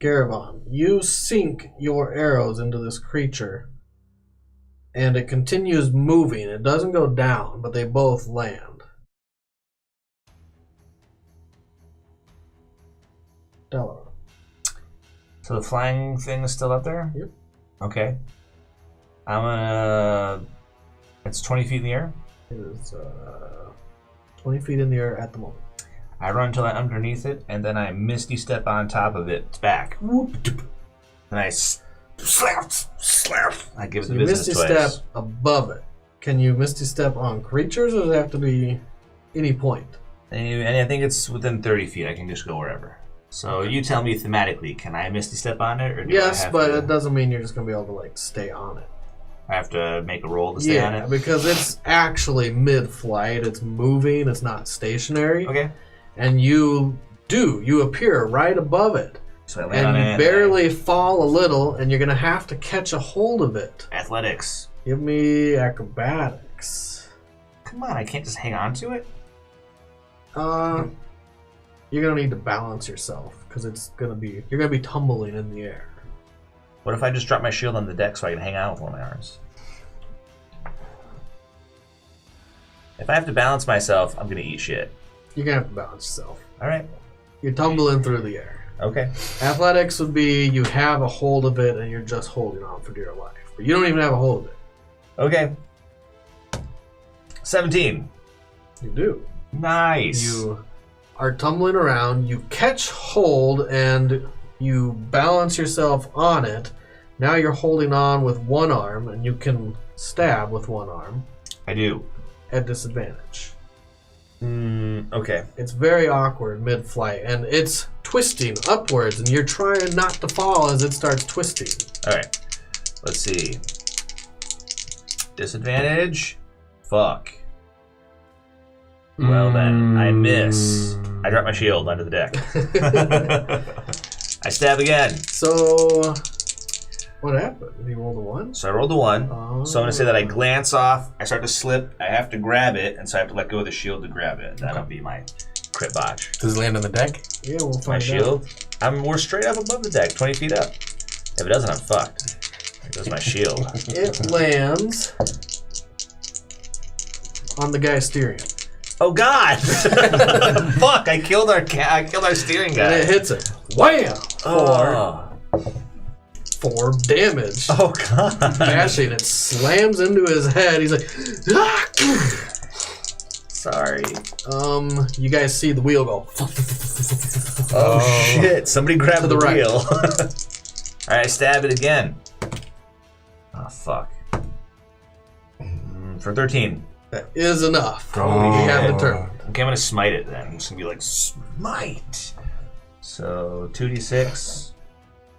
Garavon, you sink your arrows into this creature, and it continues moving. It doesn't go down, but they both land. Delaware. So the flying thing is still up there? Yep. Okay. I'm gonna... It's 20 feet in the air? It is 20 feet in the air at the moment. I run until I'm underneath it, and then I misty step on top of its back. Whoop, doop. And I slap. I give it So the you business misty twice. step above it. Can you misty step on creatures, or does it have to be any point? And I think it's within 30 feet. I can just go wherever. So you tell me thematically, can I misty step on it? Or do I Yes, have but to, it doesn't mean you're just going to be able to like stay on it. I have to make a roll to stay on Yeah, it? because it's actually mid-flight. It's moving. It's not stationary. Okay. And you appear right above it. So I land on And it. you barely fall a little, and you're going to have to catch a hold of it. Athletics. Give me acrobatics. Come on, I can't just hang on to it? You're going to need to balance yourself, because you're going to be tumbling in the air. What if I just drop my shield on the deck so I can hang out with one of my arms? If I have to balance myself, I'm going to eat shit. You're going to have to balance yourself. All right. You're tumbling through the air. Okay. Athletics would be you have a hold of it and you're just holding on for dear life. But you don't even have a hold of it. Okay. 17. You do. Nice. You are tumbling around, you catch hold, and you balance yourself on it. Now you're holding on with one arm, and you can stab with one arm I do. at disadvantage. Okay. It's very awkward mid-flight, and it's twisting upwards, and you're trying not to fall as it starts twisting. All right. Let's see. Disadvantage. Fuck. Well then, I miss. I drop my shield onto the deck. I stab again. So, what happened? You rolled a 1? So I rolled a 1. Oh. So I'm going to say that I glance off. I start to slip. I have to grab it, and so I have to let go of the shield to grab it. That'll be my crit botch. Does it land on the deck? Yeah, we'll My find shield. We're straight up above the deck, 20 feet up. If it doesn't, I'm fucked. There goes my shield. out. It lands on the guy steering it. Oh God! Fuck! I killed our steering guy. And it hits it. Wham! Oh. 4 damage. Oh God! Bashing, it slams into his head. He's like, ah! Sorry. You guys see the wheel go. Oh shit! Somebody grabbed To the the right. wheel. All right, I stab it again. Oh fuck! For 13. That is enough. Oh. We have the turn. Okay, I'm gonna smite it then. I'm just gonna be like smite. So 2d6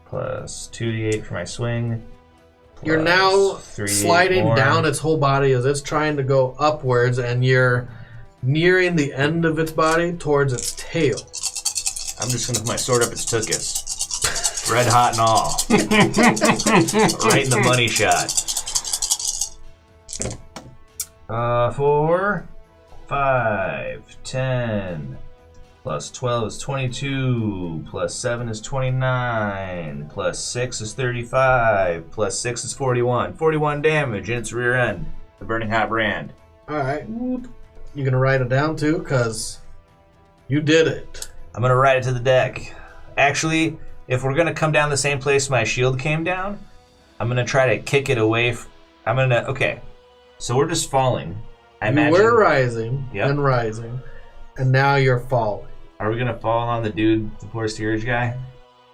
plus 2d8 for my swing. You're plus now 3d8 sliding more. down its whole body as it's trying to go upwards, and you're nearing the end of its body towards its tail. I'm just gonna put my sword up its tuchus. Red hot and all. Right in the money shot. 4, 5, 10, plus 12 is 22, plus 7 is 29, plus 6 is 35, plus 6 is 41. 41 damage in its rear end. The burning hot brand. Alright. You gonna write it down too? Because you did it. I'm gonna ride it to the deck. Actually, if we're gonna come down the same place my shield came down, I'm gonna try to kick it away. Okay. So we're just falling. I You imagine. were rising Yep. and rising, and now you're falling. Are we gonna fall on the dude, the poor steerage guy?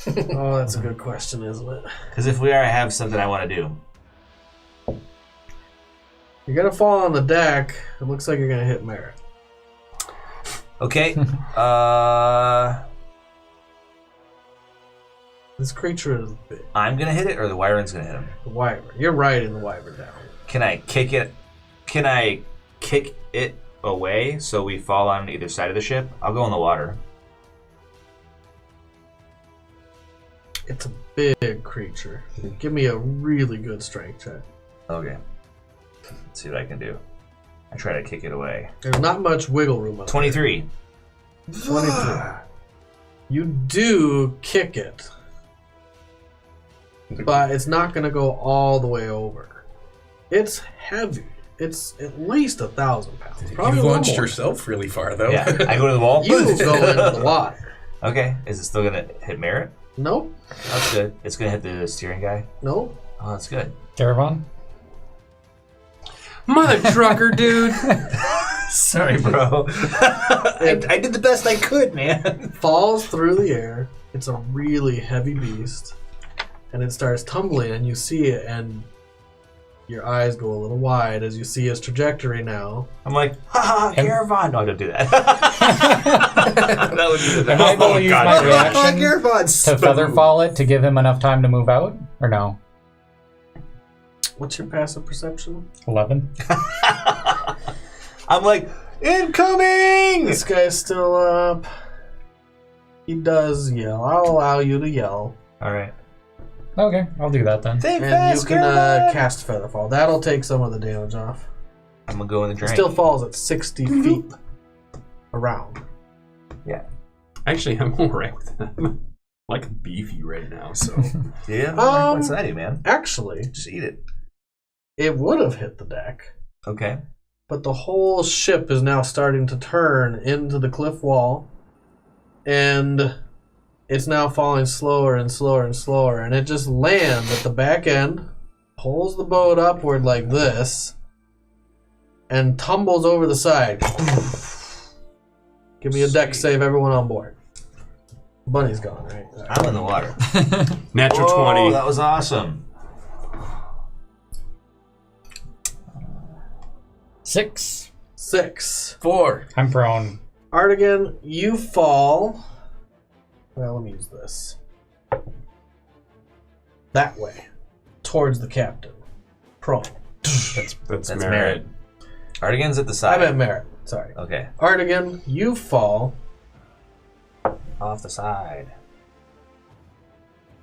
Oh, that's a good question, isn't it? Because if we are, I have something I want to do. You're gonna fall on the deck. It looks like you're gonna hit Merritt. Okay. This creature is big. I'm gonna hit it, or the Wyvern's gonna hit him. The Wyvern. You're riding the Wyvern down. Can I kick it? Can I kick it away so we fall on either side of the ship? I'll go in the water. It's a big creature. Give me a really good strength check. Okay. Let's see what I can do. I try to kick it away. There's not much wiggle room up 23. there. 23. You do kick it, but it's not going to go all the way over. It's heavy. It's at least 1,000 pounds. Probably You a little launched more. yourself really far, though. Yeah. I go to the wall. You go into the water. Okay. Is it still gonna hit Merritt? Nope. That's good. It's gonna hit the steering guy. Nope. Oh, that's good. Garavon? Mother trucker, dude. Sorry, bro. I did the best I could, man. Falls through the air. It's a really heavy beast, and it starts tumbling, and you see it, and your eyes go a little wide as you see his trajectory now. I'm like, haha, Garavon. No, I don't do that. That would be the Am I able to use my reaction Garavon. to featherfall it to give him enough time to move out? Or no? What's your passive perception? 11? I'm like, incoming! This guy's still up. He does yell. I'll allow you to yell. All right. Okay, I'll do that then. Think And fast, you can Garavon. cast Featherfall. That'll take some of the damage off. I'm gonna go in the It drain. still falls at 60 feet around. Yeah. Actually, I'm alright with that. I'm like beefy right now, so. Yeah. What's that, man? Actually, Just eat it. it would have hit the deck, Okay. but the whole ship is now starting to turn into the cliff wall, and it's now falling slower and slower and slower, and it just lands at the back end, pulls the boat upward like this, and tumbles over the side. Give me a deck save, everyone on board. Bunny's gone, right? I'm in the water. Natural Oh, 20. that was awesome. 6. 6. 4. I'm prone. Artegan, you fall. Well, let me use this. That way. Towards the captain. Prone. That's Merit. merit. Artigan's at the I side. meant Merit. Sorry. Okay. Artegan, you fall Off the side.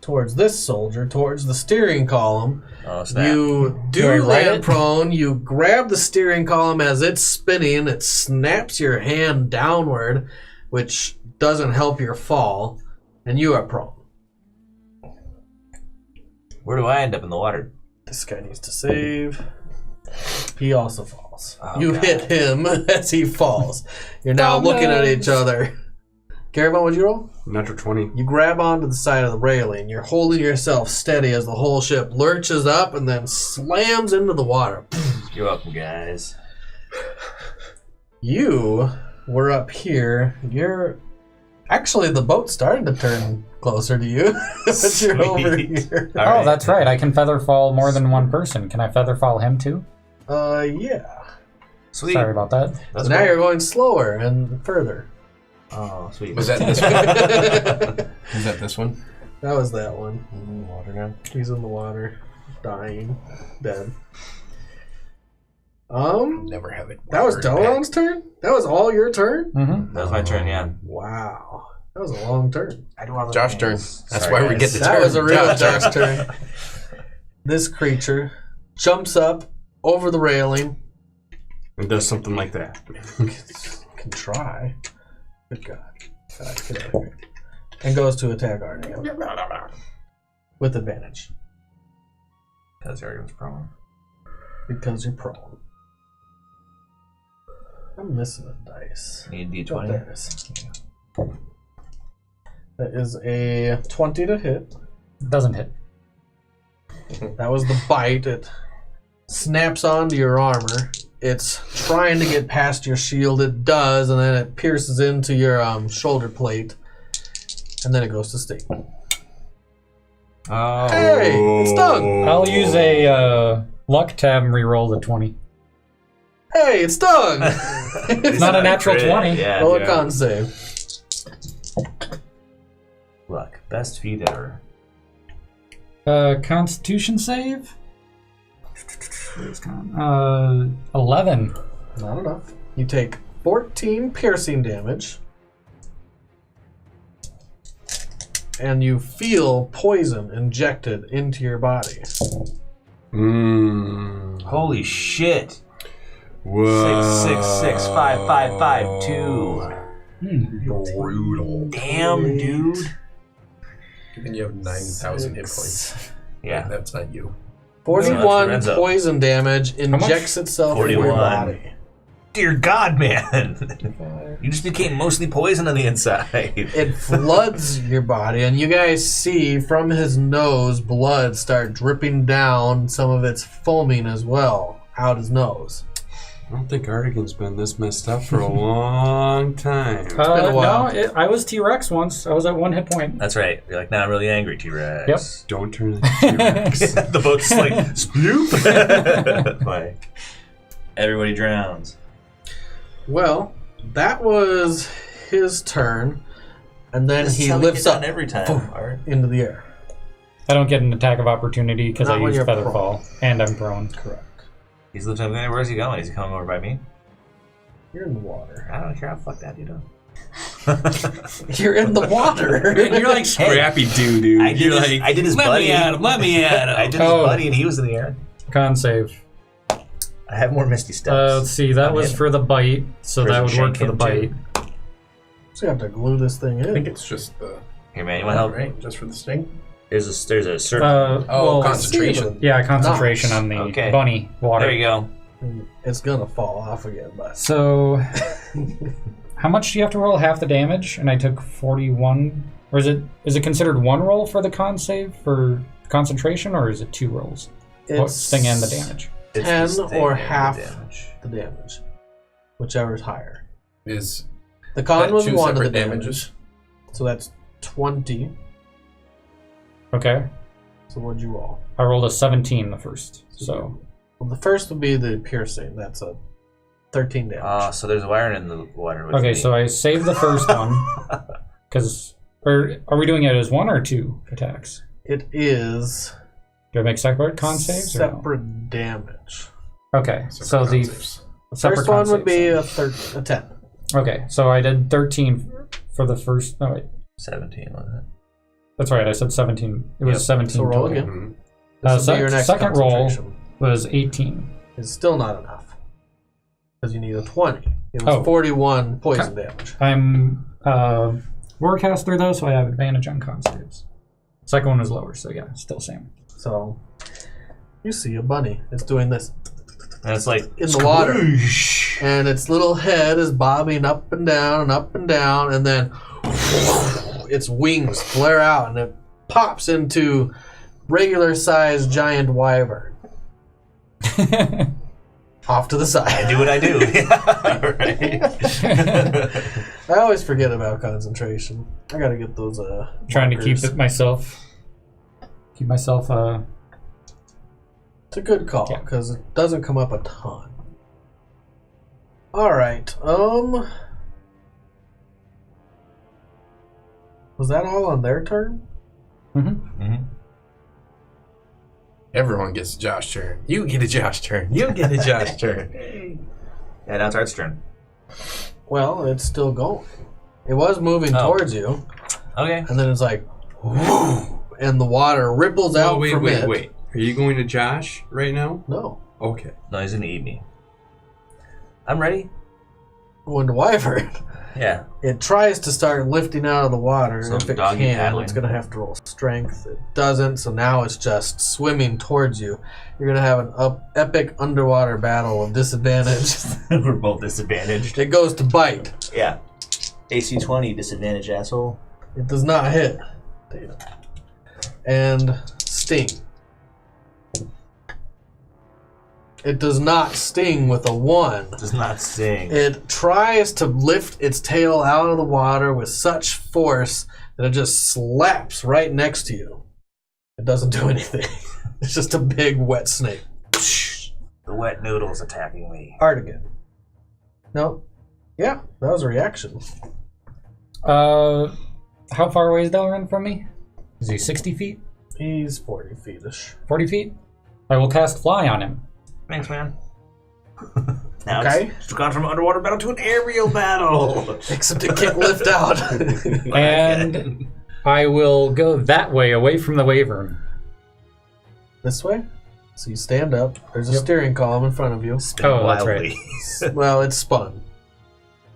towards this soldier, towards the steering column. Oh, snap. You Do I do write land it? prone. You grab the steering column as it's spinning. It snaps your hand downward, which doesn't help your fall, and you are prone. Where do I end up in the water? This guy needs to save. He also falls. Oh, You God. hit him as he falls. You're now looking at each other. Garavon, what'd you roll? Natural 20. You grab onto the side of the railing. You're holding yourself steady as the whole ship lurches up and then slams into the water. You're welcome, guys. You were up here. You're actually, the boat's starting to turn closer to you, but you're over here. All Oh, right. that's right. I can feather fall more than one person. Can I feather fall him too? Yeah. Sweet. Sorry about that. That's So now cool. you're going slower and further. Oh, sweet. Was that this one? Was that this one? That was that one. Water now. He's in the water, dying, dead. Never have it. That was water in Delaron's turn? That was all your turn? Mm-hmm. That was my turn, yeah. Wow. That was a long turn. I do all the Josh's turn. things. That's Sorry, why we guys. get the That turn. was a real Josh's Josh turn. This creature jumps up over the railing. And does something like that. Can try. Good God. Get out of here. And goes to attack Artegan. With advantage. Because Artigan's prone. Because you're prone. I'm missing a dice. Need a Oh, D20. there it is. That is a 20 to hit. Doesn't hit. That was the bite. It snaps onto your armor. It's trying to get past your shield. It does, and then it pierces into your shoulder plate. And then it goes to sting. Oh. Hey, it's done. I'll use a luck tab and reroll the 20. Hey, it's done. It's not a natural Crit, 20. Yeah. Roll a con save. Luck. Best feat ever. Constitution save? Where's con? 11. Not enough. You take 14 piercing damage. And you feel poison injected into your body. Holy shit. Whoa. 6665552. Brutal. Damn, dude. And you have 9,000 hit points. Yeah. That's not you. 41 Lorenzo. poison damage much? injects itself into your 41. body. Dear God, man. You just became mostly poison on the inside. It floods your body, and you guys see from his nose blood start dripping down, some of it's foaming as well, out his nose. I don't think Artigan's been this messed up for a long time. been a while. No, I was T-Rex once. I was at 1 hit point. That's right. You're like, now I'm really angry, T-Rex. Yep. Don't turn into T-Rex. The boat's like, sploop. Like, everybody drowns. Well, that was his turn, and then This is he how we lifts get up done every time. Art. into the air. I don't get an attack of opportunity because Not I when use you're feather prone. fall, and I'm prone. Correct. He's lifting up there. Where's he going? Is he coming over by me? You're in the water. I don't care how fuck that, you know. You're in the water. You're like Scrappy Doo, dude. I did his let buddy. me at him, let me at him. I did his Oh. buddy, and he was in the air. Con save. I have more misty steps. Let's see, that was for the bite, so that would work for the bite. So you have to glue this thing I think in. it's just the. Here, man, you want help? Right? Just for the sting? There's a certain. Oh, concentration. Yeah, concentration Nice. on the Okay. bunny water. There you go. It's gonna fall off again, but So, how much do you have to roll? Half the damage, and I took 41. Or is it considered one roll for the con save for concentration, or is it 2 rolls? It's Thing and the damage. 10 It's the sting or and the half damage. the damage, whichever is higher. Is The con that was 2 1 of the separate damage, damages? so that's 20. Okay. So what'd you roll? I rolled a 17 the first. So Well, the first would be the piercing. That's a 13 damage. So there's a Wyvern in the water with okay, me. so I saved the first one because are we doing it as 1 or 2 attacks? It is Do I make separate con saves? separate damage. Or no? Okay, so the separate First con one would saves. be a 10. Okay, so I did 13 for the first. No, wait, 17, wasn't it? that's right. I said 17. It was Yep. 17. So roll total. again. This will be your next second roll concentration. was 18. It's still not enough because you need a 20. It was Oh. 41 poison damage. I'm warcaster though, so I have advantage on con saves. Second one is lower, so yeah, still same. So you see a bunny. It's doing this And it's like in the water, and its little head is bobbing up and down, and then its wings flare out, and it pops into regular-sized giant wyvern off to the side. do what I do. Right. I always forget about concentration. I gotta get those. Trying to keep markers. it myself. Keep myself. It's a good call Yeah. because it doesn't come up a ton. All right. Was that all on their turn? Mm-hmm. Everyone gets a Josh turn. You get a Josh turn. You get a Josh turn. Yeah, now it's Art's turn. Well, it's still going. It was moving Oh. towards you, Okay. and then it's like, and the water ripples out Oh, from it. wait. Are you going to Josh right now? No, Okay. No, he's gonna eat me. I'm ready. going to Wyvern. Yeah. It tries to start lifting out of the water. So If it doggy can, paddling. it's going to have to roll strength. It doesn't, so now it's just swimming towards you. You're going to have an epic underwater battle with disadvantage. We're both disadvantaged. It goes to bite. Yeah. AC 20, disadvantage, asshole. It does not hit. Damn. And sting. It does not sting with a 1. Does not sting. It tries to lift its tail out of the water with such force that it just slaps right next to you. It doesn't do anything. It's just a big wet snake. The wet noodle's attacking me. Artegan. No. Yeah, that was a reaction. How far away is Delrin from me? Is he 60 feet? He's 40 feet-ish. 40 feet? I will cast Fly on him. Thanks, man. Now Okay. it's gone from underwater battle to an aerial battle. Except it can't lift out. And I will go that way, away from the Wyvern. This way? So you stand up. There's a Yep. steering column in front of you. Oh, that's right. Well, it's spun.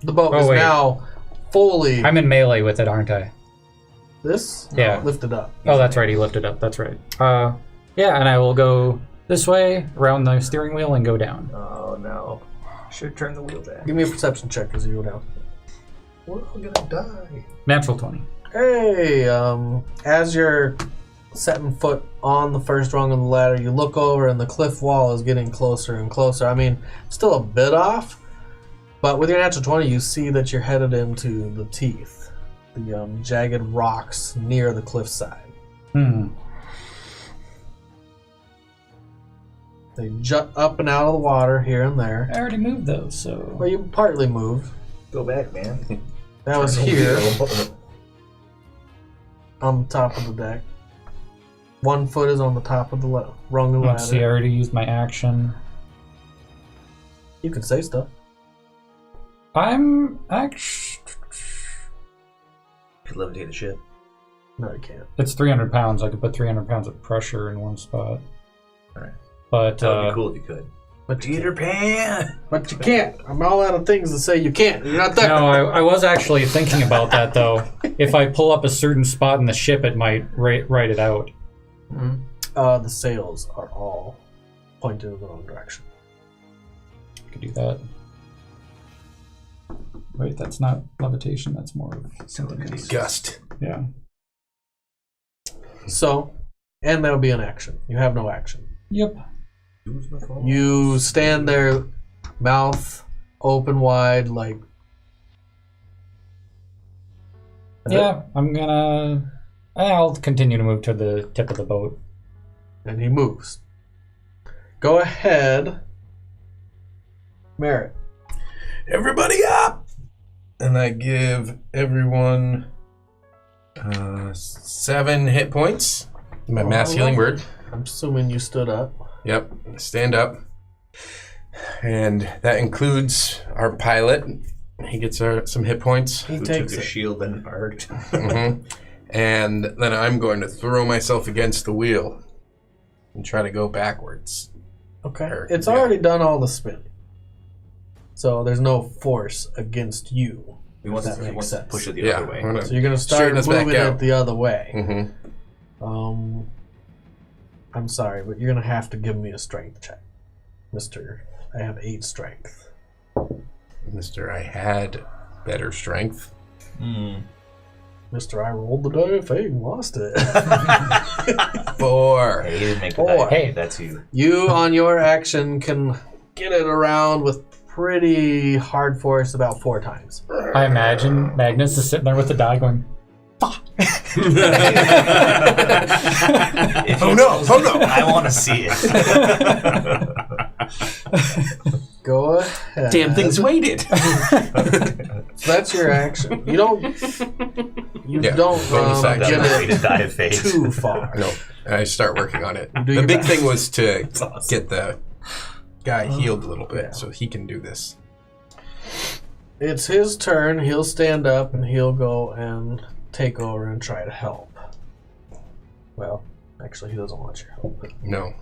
The boat Oh, is wait. now fully... I'm in melee with it, aren't I? This? Yeah. Lifted up. Oh, that's right. He lifted up. That's right. Yeah, and I will go this way, around the steering wheel, and go down. Oh, no. Should turn the wheel back. Give me a perception check as you go down. We're all gonna die. Natural 20. Hey, as you're setting foot on the first rung of the ladder, you look over and the cliff wall is getting closer and closer. I mean, still a bit off, but with your natural 20, you see that you're headed into the teeth, the jagged rocks near the cliffside. They jut up and out of the water here and there. I already moved those, so... Well, you partly moved. Go back, man. That was here on the top of the deck. 1 foot is on the top of the rung of the Let's see, I ladder. already used my action. You can say stuff. I'm actually... Could levitate the ship. No, you can't. It's 300 pounds. I could put 300 pounds of pressure in one spot. Alright. But, That would be cool if you could. But you Peter Pan! But you can't. I'm all out of things to say you can't. You're not there. no, I was actually thinking about that, though. If I pull up a certain spot in the ship, it might write it out. The sails are all pointed in the wrong direction. I could do that. Wait, that's not levitation. That's more of telekinesis. Gust. Yeah. So, and that'll be an action. You have no action. Yep. You stand there, mouth open wide, like. Yeah, I'll continue to move to the tip of the boat. And he moves. Go ahead, Merritt. Everybody up! And I give everyone 7 hit points. My mass healing word. I'm assuming you stood up. Yep, stand up. And that includes our pilot. He gets some hit points. He Who takes took a it. shield and arc. And then I'm going to throw myself against the wheel and try to go backwards. Okay. Or- It's yeah. already done all the spinning. So there's no force against you. He wants, That he makes wants to sense. push it the Yeah, other way. I'm gonna So you're going to start straighten us back moving out. it the other way. Mm-hmm. I'm sorry, but you're going to have to give me a strength check. Mister, I have 8 strength. Mister, I had better strength. Mister, I rolled the die and lost it. 4. Hey, he didn't make the 4. die. Hey. That's you. You, on your action, can get it around with pretty hard force about 4 times. I imagine Magnus is sitting there with the die going, If Oh he no, tells oh me, no. I want to see it. Go ahead. Damn thing's weighted. So that's your action. You don't Yeah, bonus action. get Way to it die of fate. too far. No, I start working on it. do The your big best. thing was to awesome. get the guy healed a little bit yeah. so he can do this. It's his turn. He'll stand up and he'll go and take over and try to help. Well, actually, he doesn't want your help. No.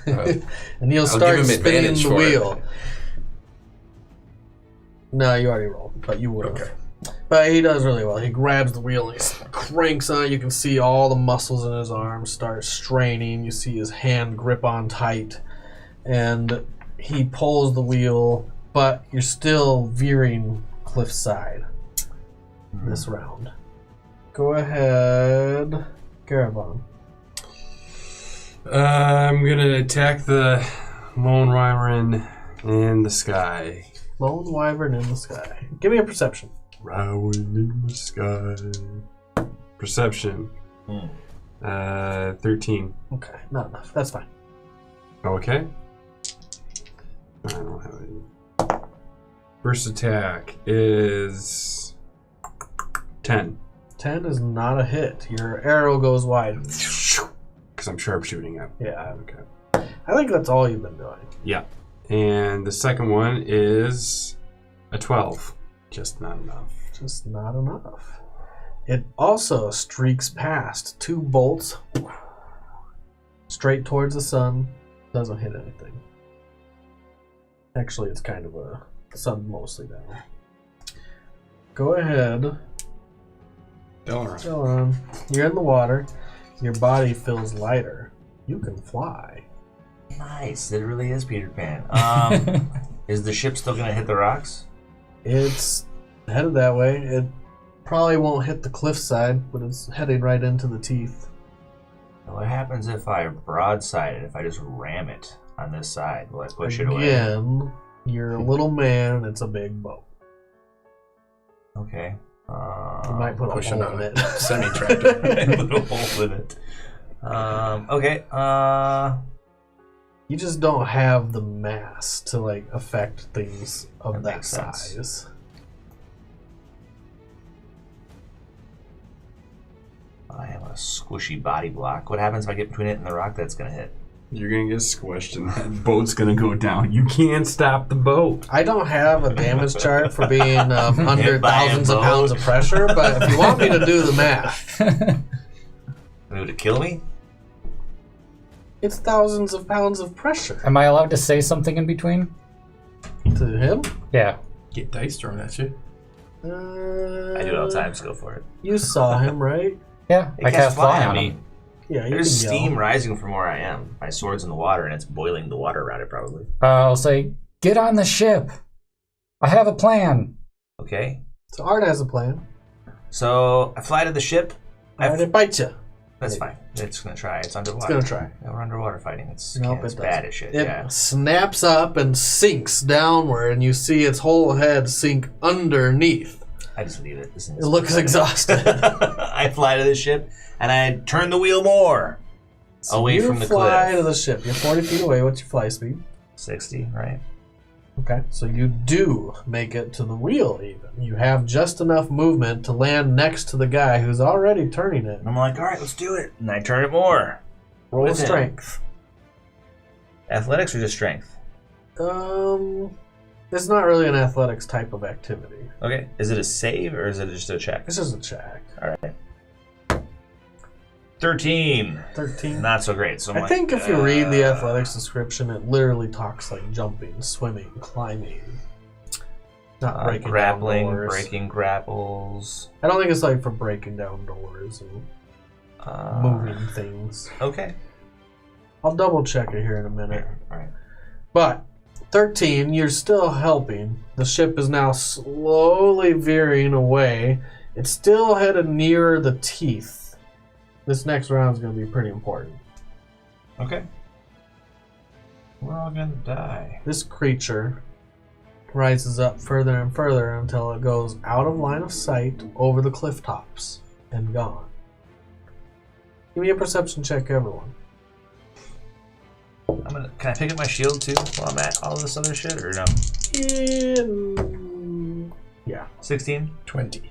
And he'll I'll start give him spinning advantage the for it. wheel. No, you already rolled, but you would have. Okay. But he does really well. He grabs the wheel and he cranks on it. You can see all the muscles in his arms start straining. You see his hand grip on tight. And he pulls the wheel, but you're still veering cliffside this round. Go ahead, Garavon. I'm gonna attack the lone wyvern in the sky. Lone Wyvern in the sky. Give me a perception. Wyvern in the sky. Perception. 13. Okay, not enough. That's fine. Okay. I don't have any. First attack is 10. 10 is not a hit. Your arrow goes wide. Because I'm sharpshooting it. Yeah, Okay. I think that's all you've been doing. Yeah. And the second one is a 12. Just not enough. Just not enough. It also streaks past 2 bolts straight towards the sun. Doesn't hit anything. Actually, it's kind of a sun mostly down. Go ahead. Dylan, you're in the water. Your body feels lighter. You can fly. Nice. It really is Peter Pan. Is the ship still going to hit the rocks? It's headed that way. It probably won't hit the cliffside, but it's heading right into the teeth. What happens if I broadside it, if I just ram it on this side? Will I push it away? Again, you're a little man and it's a big boat. Okay. You might put a pushing hole on in it. Semi-tractor. Put a hole in it. Okay. You just don't have the mass to like affect things of That that makes sense. size. I have a squishy body block. What happens if I get between it and the rock that's going to hit? You're going to get squished and that boat's going to go down. You can't stop the boat. I don't have a damage chart for being under Hit by a thousands of boat. pounds of pressure, but if you want me to do the math, Would it kill me? it's thousands of pounds of pressure. Am I allowed to say something in between? To him? Yeah. Get dice thrown at you. I do it all the time, so go for it. You saw him, right? Yeah. It I casts cast fly on me. him. Yeah, you There's can steam yell. rising from where I am. My sword's in the water, and it's boiling the water around it, probably. I'll say, get on the ship. I have a plan. Okay. So Art has a plan. So I fly to the ship. Art, it bites you. That's fine. It's gonna try. It's It's underwater. gonna try. Yeah, we're underwater fighting. It's Nope, it's it bad doesn't. as shit. It Yeah. snaps up and sinks downward, and you see its whole head sink underneath. I just leave it. This It looks exhausted. I fly to the ship and I turn the wheel more away from the You fly cliff. to the ship. You're 40 feet away. What's your fly speed? 60, right? Okay, so you do make it to the wheel even. You have just enough movement to land next to the guy who's already turning it. And I'm like, all right, let's do it. And I turn it more. Roll With him. strength. Athletics or just strength? It's not really an athletics type of activity. Okay. Is it a save or is it just a check? This is a check. All right. 13. 13. Not so great. So I'm I like, think if you read the athletics description, it literally talks like jumping, swimming, climbing. Not breaking grappling, down doors. breaking grapples. I don't think it's like for breaking down doors and moving things. Okay. I'll double check it here in a minute. All right. But 13, you're still helping. The ship is now slowly veering away. It's still headed nearer the teeth. This next round is going to be pretty important. Okay. We're all gonna die. This creature rises up further and further until it goes out of line of sight over the cliff tops and gone. Give me a perception check, everyone. Can I pick up my shield too while I'm at all this other shit, or no? Yeah. 16? 20.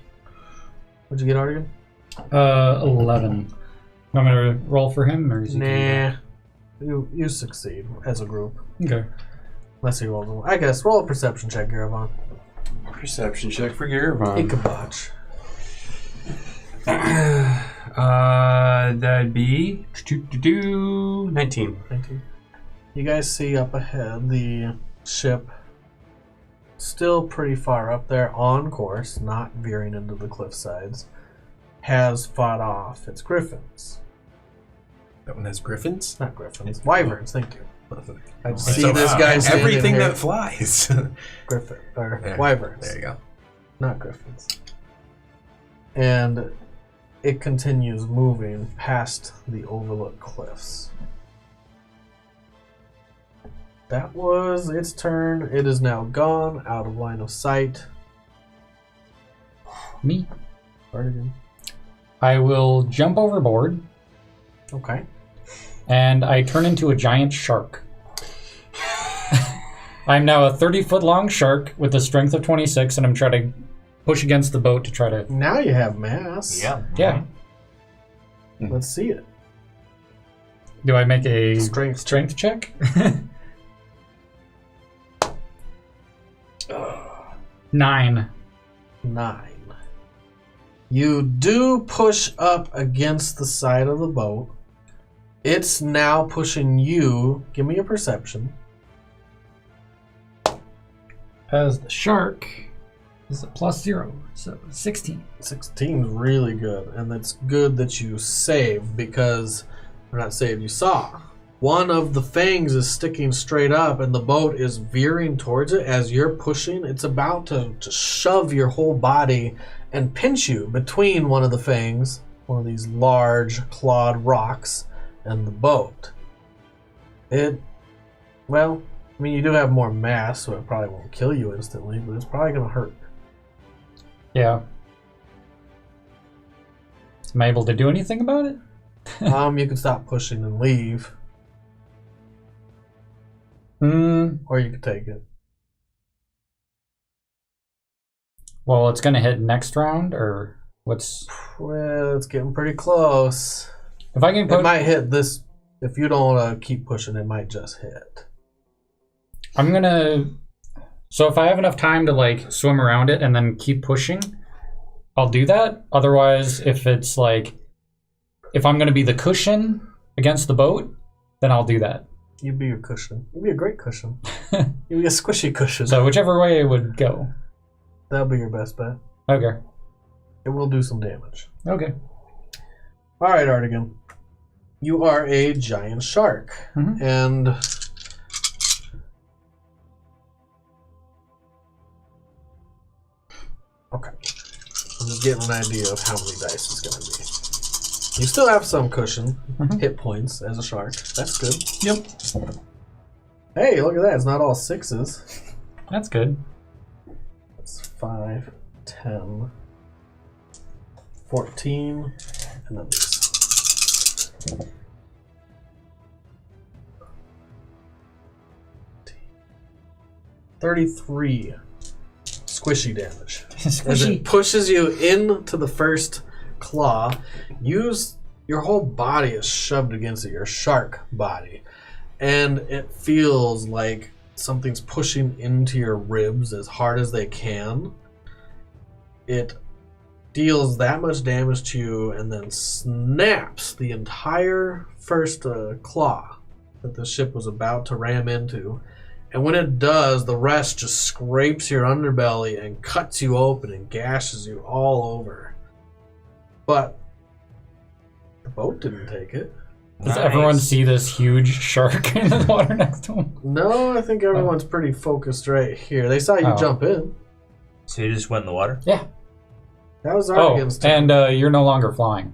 What'd you get, Artegan? 11. Want me to roll for him, or is he Nah. You succeed as a group. Okay. Unless he rolls one. I guess. Roll a perception check, Garavon. Perception check for Garavon. Ichabod. That'd be 19. 19. You guys see up ahead the ship still pretty far up there on course, not veering into the cliff sides, has fought off its griffins. That one has griffins? Not griffins. Wyverns, thank you. I see So, this guy standing everything here. that flies. Griffin, or Yeah, wyverns. There you go. Not griffins. And it continues moving past the overlooked cliffs. That was its turn. It is now gone, out of line of sight. Me? Artegan. I will jump overboard, Okay. and I turn into a giant shark. I'm now a 30-foot long shark with a strength of 26, and I'm trying to push against the boat to try to... Now you have mass. Yeah. Yeah. Let's see it. Do I make a Strength. check? 9. 9. You do push up against the side of the boat. It's now pushing you. Give me a perception. As the shark is a +0, so 16. 16 is really good, and it's good that you saved because, or not saved, you saw. One of the fangs is sticking straight up, and the boat is veering towards it as you're pushing. It's about to shove your whole body and pinch you between one of the fangs, one of these large clawed rocks, and the boat. Well, I mean, you do have more mass, so it probably won't kill you instantly, but it's probably going to hurt. Yeah. Am I able to do anything about it? You can stop pushing and leave, or you can take it. Well, it's going to hit next round, or what's... Well, it's getting pretty close. If I can put... It might hit this. If you don't want to keep pushing, it might just hit. I'm going to... So if I have enough time to, like, swim around it and then keep pushing, I'll do that. Otherwise, if it's, like... If I'm going to be the cushion against the boat, then I'll do that. You'd be your cushion. You'd be a great cushion. You'd be a squishy cushion. So whichever way it would go. That'll be your best bet. Okay. It will do some damage. Okay. All right, Artegan. You are a giant shark. Mhm. And... I'm just getting an idea of how many dice it's going to be. You still have some cushion, hit points as a shark. That's good. Yep. Hey, look at that. It's not all 6s. That's good. It's 5, 10, 14, and then these. 33 squishy damage. As Squishy. it pushes you into the first claw, your whole body is shoved against it, your shark body. And it feels like something's pushing into your ribs as hard as they can. It deals that much damage to you and then snaps the entire first claw that the ship was about to ram into. And when it does, the rest just scrapes your underbelly and cuts you open and gashes you all over. But the boat didn't take it. Does everyone see this huge shark in the water next to him? No, I think everyone's pretty focused right here. They saw you jump in. So you just went in the water? Yeah. That was Oh, Artegan's turn. and you're no longer flying.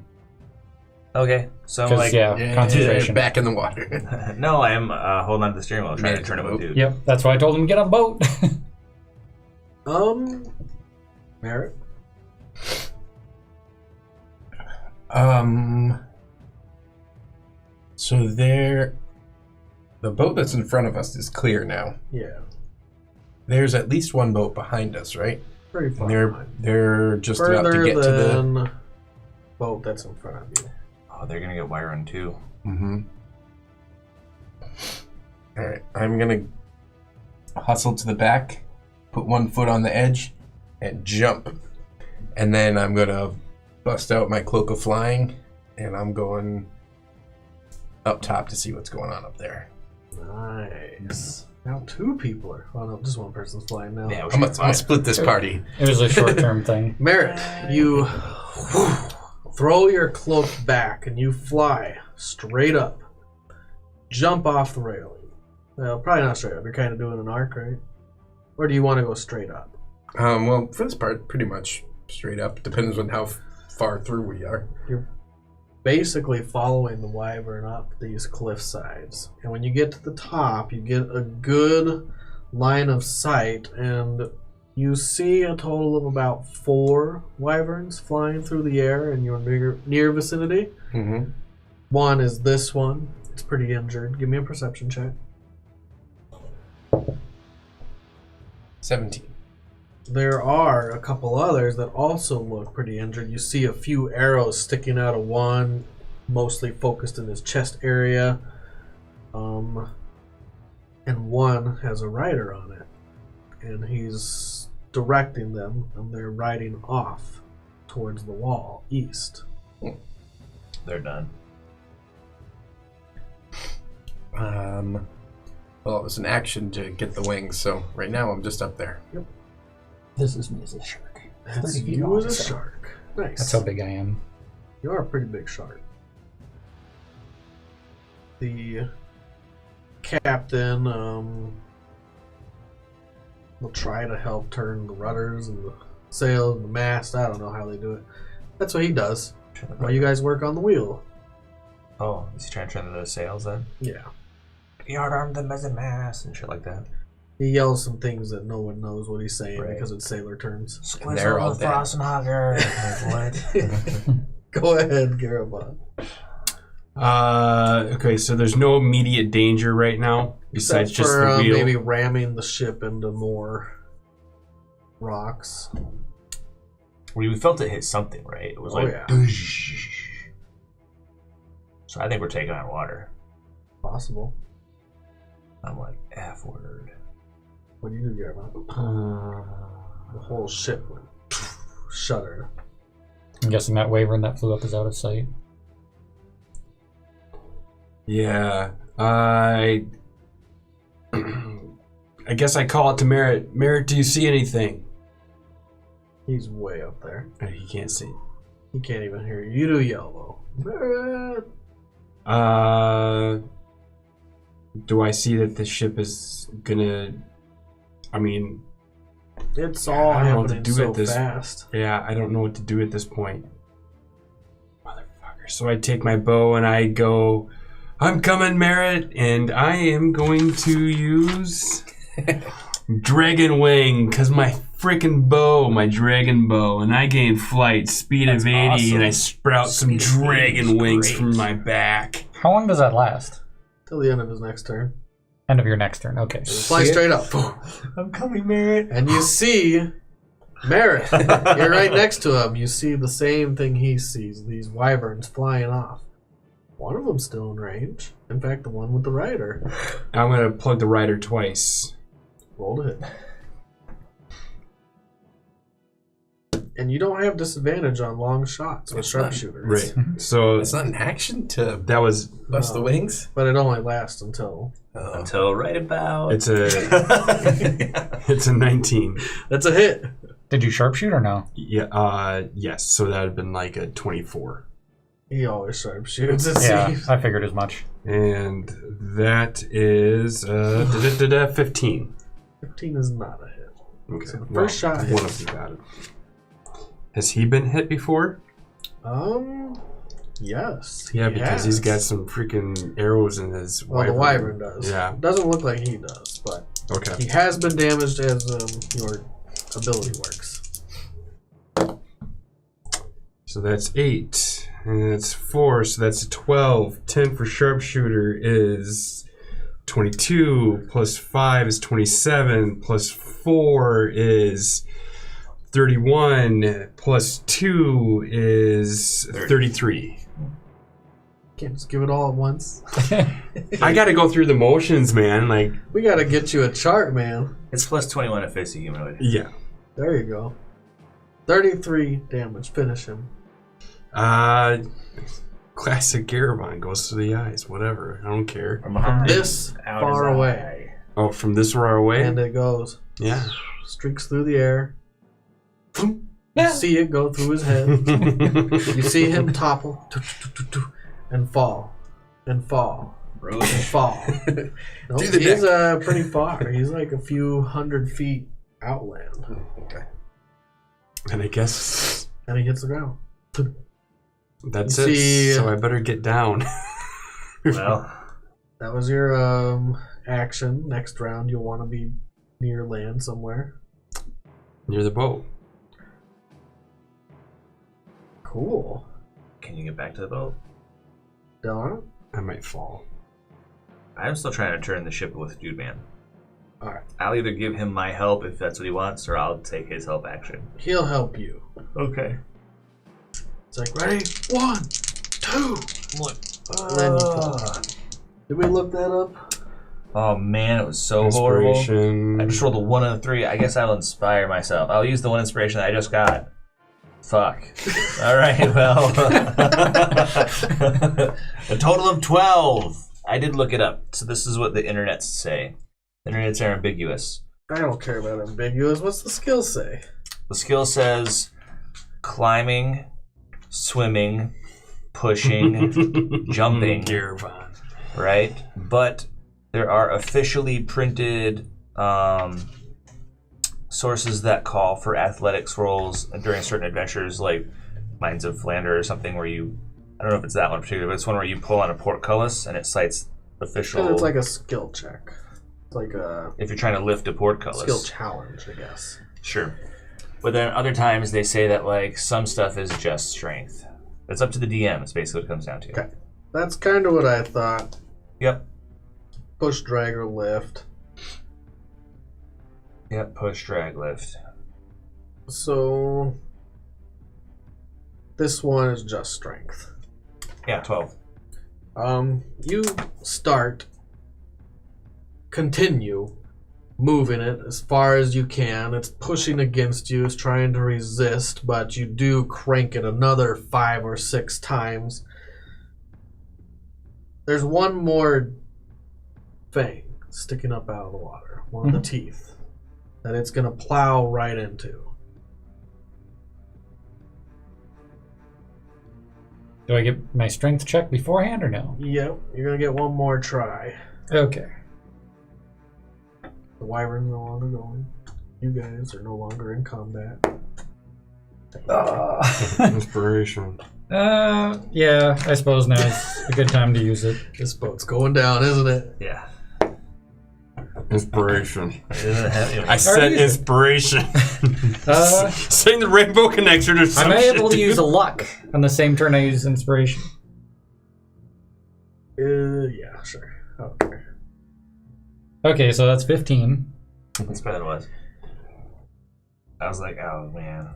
Okay, so I'm Because, like, yeah, concentration. Back in the water. no, I am holding on to the steering wheel, trying to turn it with dude. Yep, that's why I told him to get on a boat. Merritt? So there, the boat that's in front of us is clear now. Yeah. There's at least one boat behind us, right? Pretty far And behind. they're just about to Further get to the. than boat that's in front of you. Oh, they're gonna get Wyvern too. Mm-hmm. All right, I'm gonna hustle to the back, put one foot on the edge, and jump, and then I'm gonna bust out my cloak of flying, and I'm going up top to see what's going on up there. Nice. Now 2 people are. Oh no, just one person's flying now. Yeah, I'm gonna split this party. It was a short-term thing. Merritt, you throw your cloak back and you fly straight up. Jump off the railing. Well, probably not straight up. You're kind of doing an arc, right? Or do you want to go straight up? Well, for this part, pretty much straight up. Depends on how far through we are. You're basically following the Wyvern up these cliff sides. And when you get to the top, you get a good line of sight, and you see a total of about 4 Wyverns flying through the air in your near vicinity. Mm-hmm. One is this one. It's pretty injured. Give me a perception check. 17. There are a couple others that also look pretty injured. You see a few arrows sticking out of one, mostly focused in his chest area. And one has a rider on it. And he's directing them, and they're riding off towards the wall, east. They're done. Well, it was an action to get the wings, so right now I'm just up there. This is me as a shark. That's 30 feet you long, as a so shark. Nice. That's how big I am. You are a pretty big shark. The captain will try to help turn the rudders and the sails and the mast. I don't know how they do it. That's what he does. While you guys work on the wheel. Oh, is he trying to turn the sails then? Yeah. Yard arm the mizzen mast and shit like that. He yells some things that no one knows what he's saying Right. because it's sailor terms. And they're all dead. Frossenhager. What? Go ahead, Garavon. Okay, so there's no immediate danger right now besides Except just for, the wheel. maybe ramming the ship into more rocks. We felt it hit something, right? It was Oh, like, yeah. So I think we're taking on water. Possible. I'm like, F word. What do you do, Garavon? The whole ship went shuddered. I'm guessing that Wyvern that flew up is out of sight. Yeah, I guess I call it to Merritt. Merritt, do you see anything? He's way up there. He can't see. He can't even hear you. You do yell though. Do I see that the ship is gonna? I mean, It's all I don't know what to happening do so at this- fast. Yeah, I don't know what to do at this point. Motherfucker. So I take my bow and I go, I'm coming, Merritt, and I am going to use Dragon Wing, because my freaking bow, my dragon bow, and I gain flight, speed of 80, awesome. and I sprout some Speed of 80 dragon is wings great. from my back. How long does that last? Till the end of his next turn. End of your next turn. Okay. Fly straight up. I'm coming, Merritt. And you see Merritt. You're right next to him. You see the same thing he sees. These wyverns flying off. One of them's still in range. In fact, the one with the rider. I'm going to plug the rider twice. Roll to hit. And you don't have disadvantage on long shots with It's not- sharpshooter. Right. So It's not an action to that was, bust the No. wings. But it only lasts until... Until right about. it's a 19. That's a hit. Did you sharpshoot or no? Yeah, yes. So that would have been like a 24. He always sharpshoots. It Yeah, seems. I figured as much. And that is 15. 15 is not a hit. Okay. So the first shot one hits. of you got it. Has he been hit before? Yes. Yeah, he because he's has. got some freaking arrows in his Well, the wyvern does. Yeah. Doesn't look like he does, but Okay. he has been damaged as your ability works. So that's 8. And that's 4, so that's a 12. 10 for sharpshooter is 22. Plus 5 is 27. Plus 4 is 31. Plus 2 is 33. Can't just give it all at once. I gotta go through the motions, man. Like, We gotta get you a chart, man. It's plus 21 if it's a humanoid. yeah. There you go. 33 damage. Finish him. Classic Garavon goes to the eyes. Whatever. I don't care. From This out far his away. Oh, from this far away? And it goes. Yeah. Streaks through the air. You see it go through his head. You see him topple. And fall. And fall. And fall. No, Do the he's pretty far. He's like a few hundred feet outland. Okay. And I guess And he hits the ground. that's You it. see- So I better get down. Well, That was your action. Next round, you'll want to be near land somewhere. Near the boat. Cool. can you get back to the boat? Dylan? I might fall. I'm still trying to turn the ship with Dude Man. Alright. I'll either give him my help if that's what he wants, or I'll take his help action. He'll help you. Okay. It's like, ready? 1, 2. And then you pull it out. Did we look that up? Oh man, it was so horrible. Inspiration. I just rolled a 1 and a 3. I guess I'll inspire myself. I'll use the 1 inspiration that I just got. Fuck. All right, well. A total of 12. I did look it up. So this is what the internets say. The internets are ambiguous. I don't care about ambiguous. What's the skill say? The skill says climbing, swimming, pushing, jumping, Garavon. right? But there are officially printed sources that call for athletics rolls during certain adventures, like Mines of Flanders or something, where you, I don't know if it's that one particular, but it's one where you pull on a portcullis and it cites official. Because it's like a skill check. It's like a if you're trying to lift a portcullis. skill challenge, I guess. Sure. But then other times they say that like some stuff is just strength. It's up to the DM. It's basically what it comes down to. Okay. That's kind of what I thought. Yep. Push, drag, or lift. Yep. Push, drag, lift. So this one is just strength. Yeah, 12. You continue moving it as far as you can. It's pushing against you, it's trying to resist, but you do crank it another 5 or 6 times. There's one more fang sticking up out of the water, one of the teeth, that it's going to plow right into. Do I get my strength check beforehand or no? Yep, you're going to get one more try. Okay. The wyvern's no longer going. You guys are no longer in combat. Inspiration. Yeah, I suppose now's a good time to use it. This boat's going down, isn't it? Yeah. Inspiration. I Already said used it. inspiration. Saying the rainbow connection or I'm something. able to use a luck on the same turn I use inspiration. Yeah, sure. Okay. Okay, so that's 15. That's better than it was. I was like, oh man.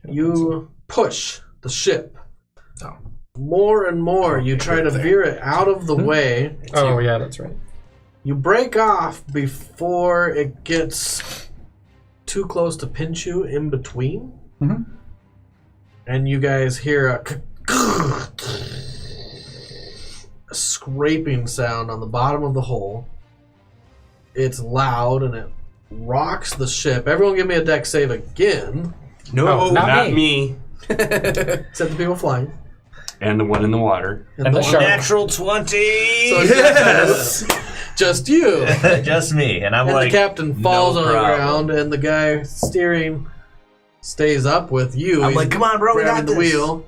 You push the ship. Oh. More and more, you try to veer it out of the way. Oh, yeah, that's right. You break off before it gets too close to pinch you in between. Mhm. And you guys hear a scraping sound on the bottom of the hole. It's loud and it rocks the ship. Everyone give me a deck save again. No, Oh, not me. Except the people flying. And the one in the water. And the one- shark. Natural 20! So just you. Just me. And I'm And like, the captain falls no on the problem. ground, and the guy steering stays up with you. I'm He's like, come on, bro, we grabbing got the this. wheel,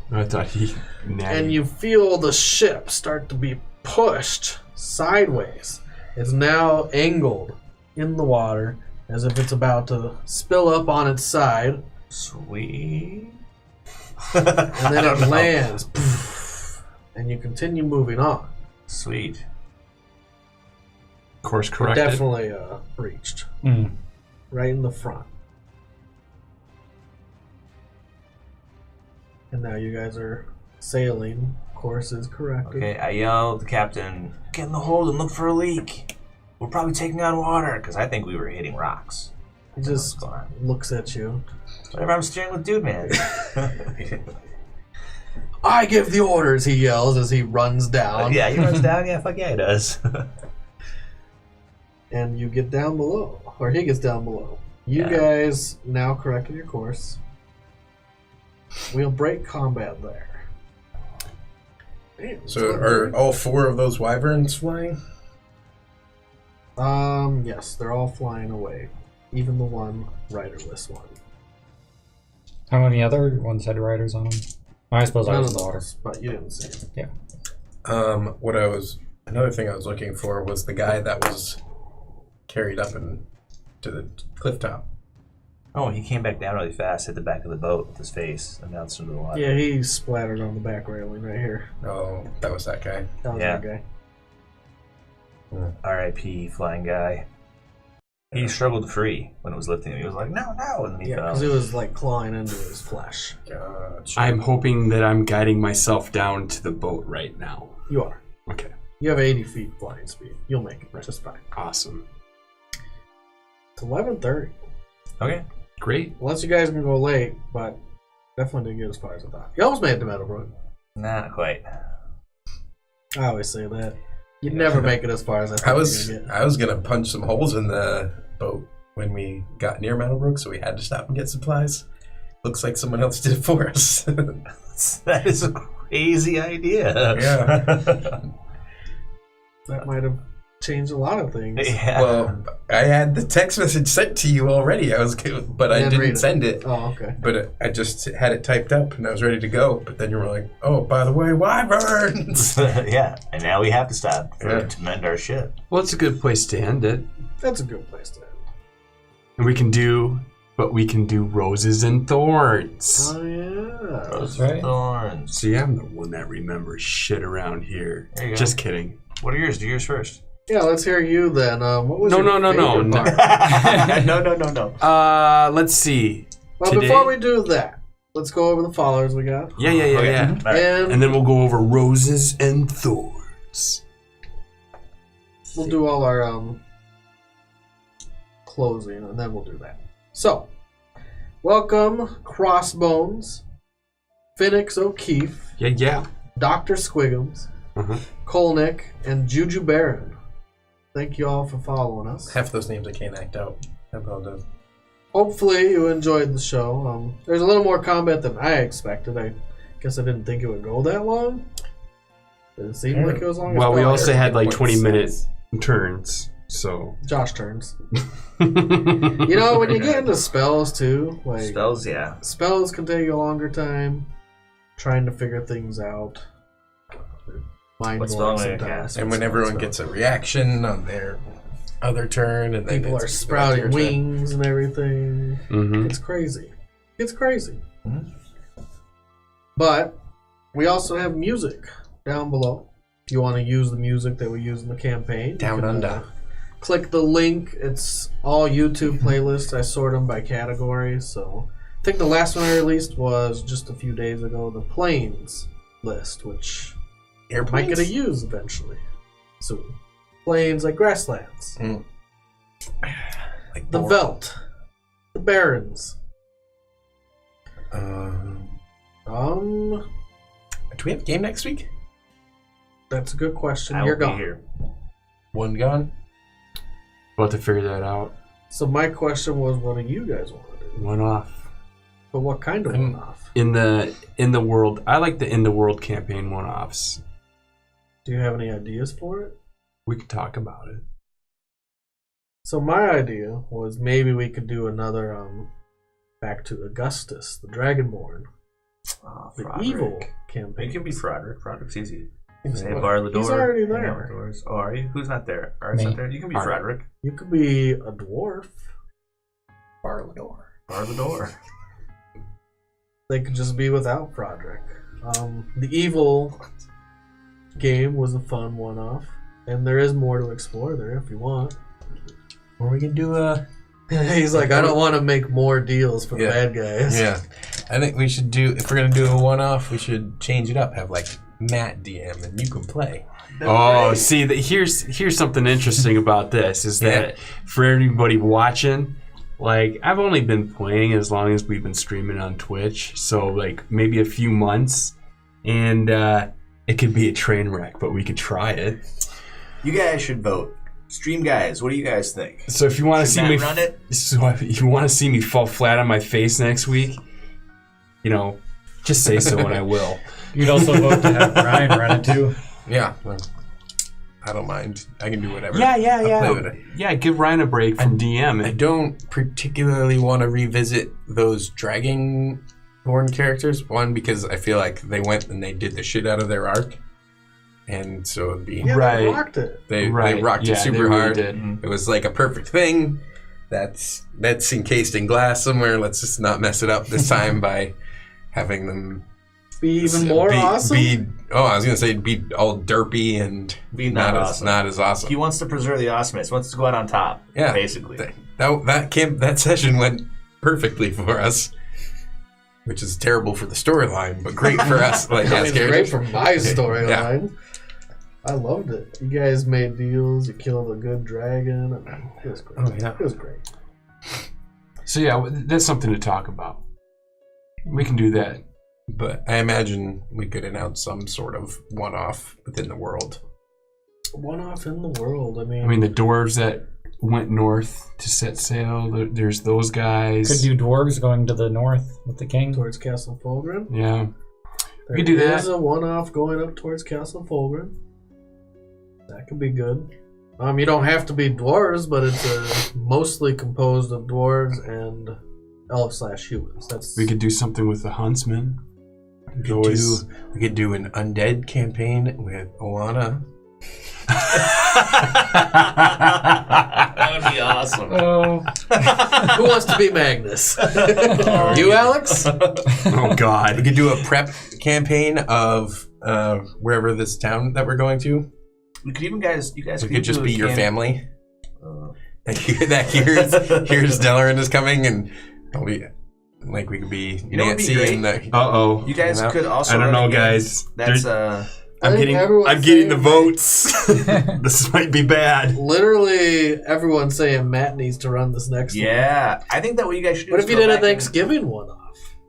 I thought he. and you feel the ship start to be pushed sideways. It's now angled in the water, as if it's about to spill up on its side, sweet. and then it lands. Poof, and you continue moving on. Sweet. Course It corrected. definitely breached. Mm. Right in the front. And now you guys are sailing. Course is corrected. Okay, I yelled at the captain, get in the hold and look for a leak. We're probably taking on water, because I think we were hitting rocks. He just What's going on? looks at you. Whatever, I'm steering with Dude Man. I give the orders, he yells as he runs down. Yeah, he runs down. Yeah, fuck yeah, he does. And you get down below. Or he gets down below. You Yeah. guys now corrected your course. We'll break combat there. Damn, So are all 4 of those wyverns flying? yes, they're all flying away. Even the one riderless one. How many other ones had riders on them? I suppose I None was of in the water. those, but you didn't see it. Another thing I was looking for was the guy that was carried up to the cliff top. Oh, he came back down really fast, hit the back of the boat with his face, and bounced into the water. Yeah, he splattered on the back railing right here. Oh, that was that guy. That was Yeah. that guy. R.I.P. flying guy. He struggled free when it was lifting him. He was like, no, no, and then he Yeah, fell. because it was like clawing into his flesh. Gotcha. I'm hoping that I'm guiding myself down to the boat right now. You are. Okay, You have 80 feet flying speed. You'll make it just fine. awesome. It's 11:30. Okay. Great. Unless you guys can go late, but definitely didn't get as far as I thought. You almost made it to Meadowbrook. Not quite. I always say that. You'd never make it as far as I thought I you was were gonna get. I was gonna punch some holes in the boat when we got near Meadowbrook, so we had to stop and get supplies. Looks like someone else did it for us. That is a crazy idea. Yeah. That might have changed a lot of things. Yeah. Well, I had the text message sent to you already. But I Didn't read didn't it. send it. Oh, okay. But I just had it typed up and I was ready to go. But then you were like, "Oh, by the way, wyverns!" Yeah, and now we have to stop Yeah. to mend our ship. Well, it's a good place to end it. That's a good place to end. And we can do roses and thorns. Oh, yeah. Roses right. and Thorns. See, I'm the one that remembers shit around here. There you go. Just kidding. What are yours? Do yours first. Yeah, let's hear you then. What was No, your no, favorite no. part? No. Let's see. Well, Today- before we do that, let's go over the followers we got. Yeah. Okay. Yeah. All right. And then we'll go over roses and thorns. We'll do all our closing, and then we'll do that. So, welcome Crossbones, Phoenix O'Keefe, Yeah. Dr. Squiggums, Uh-huh. Kolnick, and Juju Baron. Thank you all for following us. Half those names I can't act out. I apologize. Hopefully you enjoyed the show. There's a little more combat than I expected. I guess I didn't think it would go that long. Did it seem like it was long? Well, we It's also probably- had like 20-minute turns. So Josh turns. You know, when you get into spells too, like Spells, yeah. spells can take a longer time trying to figure things out. Mind What blowing spell am I gonna sometimes. cast? And when everyone gets a reaction on their other turn, and then People are it's sprouting your turn. wings and everything. Mhm. It's crazy. It's crazy. Mhm. But we also have music down below. If you want to use the music that we use in the campaign, you Down can, under. click the link. It's all YouTube playlists. I sort them by category. So I think the last one I released was just a few days ago, the planes list, which I might get to use eventually soon. Plains like grasslands, Like the boar. veldt, the barrens. Do we have a game next week? That's a good question. I You're will be gone. here. One gone? We'll have to figure that out. So my question was, what do you guys want to do? One off. But what kind of one-off? In the world, I like the in the world campaign one-offs. Do you have any ideas for it? We could talk about it. So my idea was maybe we could do another back to Augustus, the Dragonborn, the evil It campaign. can be Froderick. Froderick's easy. He's Say bar the door. He's already hang there. out with doors. Oh, are you? Who's not there? Art's Me. not there. You can be Art. Froderick. You could be a dwarf. Bar the door. Bar the door. They could just be without Froderick. The evil game was a fun one-off, and there is more to explore there if you want. Or we can do a... He's like, I don't want to make more deals for Yeah. bad guys. Yeah. I think we should do... If we're going to do a one-off, we should change it up. Have, like, Matt DM, and you can play. Oh, see, here's something interesting about this is that for everybody watching, like I've only been playing as long as we've been streaming on Twitch, so like maybe a few months, and it could be a train wreck, but we could try it. You guys should vote. Stream guys, what do you guys think? So if you want to Should see Matt me, run it? so if you want to see me fall flat on my face next week, you know, just say so and I will. You'd also vote to have Ryan run it too. Yeah. Well, I don't mind. I can do whatever. Yeah, I'll play with it. yeah. Give Ryan a break from DM. I don't particularly want to revisit those Dragonborn characters. One, because I feel like they went and they did the shit out of their arc. And so it'd be... Yeah, Right. they rocked it. They Right. rocked Yeah, it super they really hard. did. It was like a perfect thing. That's encased in glass somewhere. Let's just not mess it up this time by having them Be even more awesome. I was gonna say be all derpy and Be not as awesome. not as awesome. He wants to preserve the awesomeness. He wants to go out on top. Yeah. Basically. That session went perfectly for us, which is terrible for the storyline, but great for us. Like I mean, as it's great characters. for my storyline. I loved it. You guys made deals. You killed a good dragon. It was great. Oh, yeah. It was great. So yeah, that's something to talk about. We can do that. But I imagine we could announce some sort of one-off within the world. One off in the world. I I mean, the dwarves that went north to set sail. There's those guys. Could do dwarves going to the north with the king. towards Castle Fulgrim. Yeah. There We could do that. is a one off going up towards Castle Fulgrim. That could be good. You don't have to be dwarves, but it's mostly composed of dwarves and elf/humans. That's We could do something with the huntsman. We could do an undead campaign with Oana. That would be awesome. Who wants to be Magnus? You, Alex? Oh God. We could do a prep campaign of wherever this town that we're going to. We could even, you guys It could could just do be a your camp- family. That here's Delarin is coming, and we could be know what'd be Nancy great? and the. Uh-oh. You guys could also I don't run know, a game guys. That's I'm getting the votes. This might be bad. Literally, everyone's saying Matt needs to run this next one. yeah. I think that what you guys should do. What is if you go did a back and- Thanksgiving one off?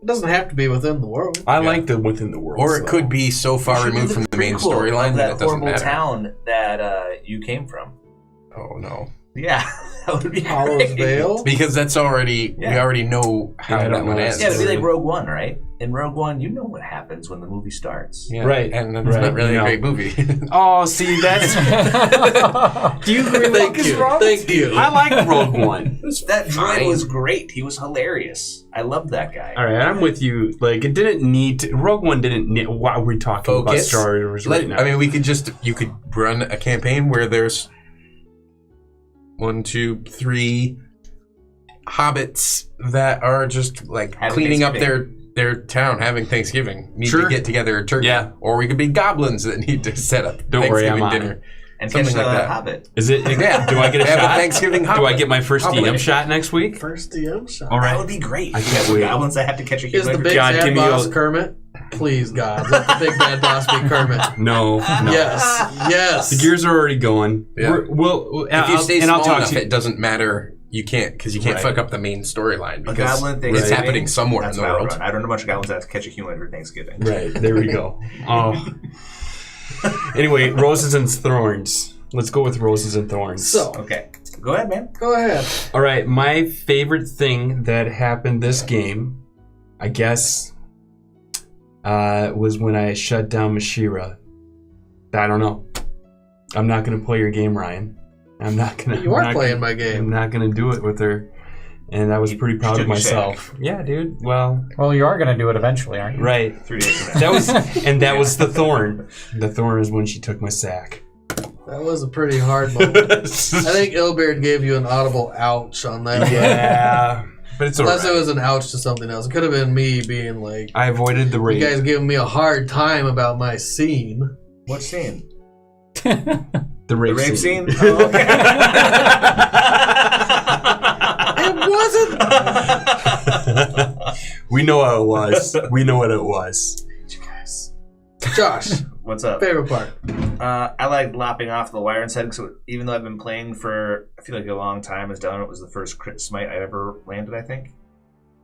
It doesn't have to be within the world. I like the within the world. Or it though. could be so far You should do removed from the main prequel storyline of that it doesn't horrible matter. town that you came from. Oh no! Yeah, That would be Hollow's great. Vale. Because that's already we already know how Yeah, I that don't one know. ends. Yeah, it'd be like Rogue One, right? In Rogue One, you know what happens when the movie starts. Yeah, Right, and it's right, not really no. a great movie. Oh, see, that's. Do you agree with Thank you. Thank you. I like Rogue One. That droid fine. was great. He was hilarious. I loved that guy. All right, I'm with you. Like, it didn't need to. Rogue One didn't need. Why are we talking about Focus. Star Wars right now? I mean, you could run a campaign where there's 1, 2, 3 hobbits that are just like Having cleaning up Thanksgiving. their town, having Thanksgiving, need Sure. to get together a turkey. Yeah. Or we could be goblins that need to set up Don't worry, Thanksgiving I'm on dinner. it. And Something catch the like that. Hobbit. Is it? Yeah. Do I get a Have a shot? Thanksgiving Do I hobbit. get my first Hobbit. DM shot next week? First DM shot. All That right. would be great. I can't wait. Goblins that have to catch a Is human. the big God, bad give me boss a- Kermit? Please, God, let the big bad boss be Kermit. No. Yes, yes. The gears are already going. Yeah. We'll If you stay and small I'll talk enough, to you. it doesn't matter. You can't because you can't Right. fuck up the main storyline A because goblin it's Thanksgiving. happening somewhere in That's the what I would world. run. I don't know a bunch of goblins that have to catch a human for Thanksgiving. Right, there we go. Oh. Anyway, Roses and Thorns. Let's go with Roses and Thorns. So, Okay. Go ahead, man. go ahead. All right, my favorite thing that happened this game, I guess, was when I shut down Mashira. I don't know. I'm not gonna play your game, Ryan. I'm not gonna. You are I'm not playing gonna- my game. I'm not gonna do it with her, and I was pretty proud of took a myself. Yeah, dude. Well, Well, you are going to do it eventually, aren't you? right. 3 days from now. That was, and that was the thorn. The thorn is when she took my sack. That was a pretty hard moment. I think Ilbeard gave you an audible ouch on that. Yeah, but it's Unless alright. it was an ouch to something else. It could have been me being like, I avoided the you raid. guys giving me a hard time about my scene. What scene? The The rape rape scene. scene? Oh, okay. It wasn't. We know how it was. We know what it was. You guys. Josh, What's up? favorite part. I like lopping off the Wyvern's head, because even though I've been playing for, I feel like a long time, as done, it was the first crit smite I ever landed, I think.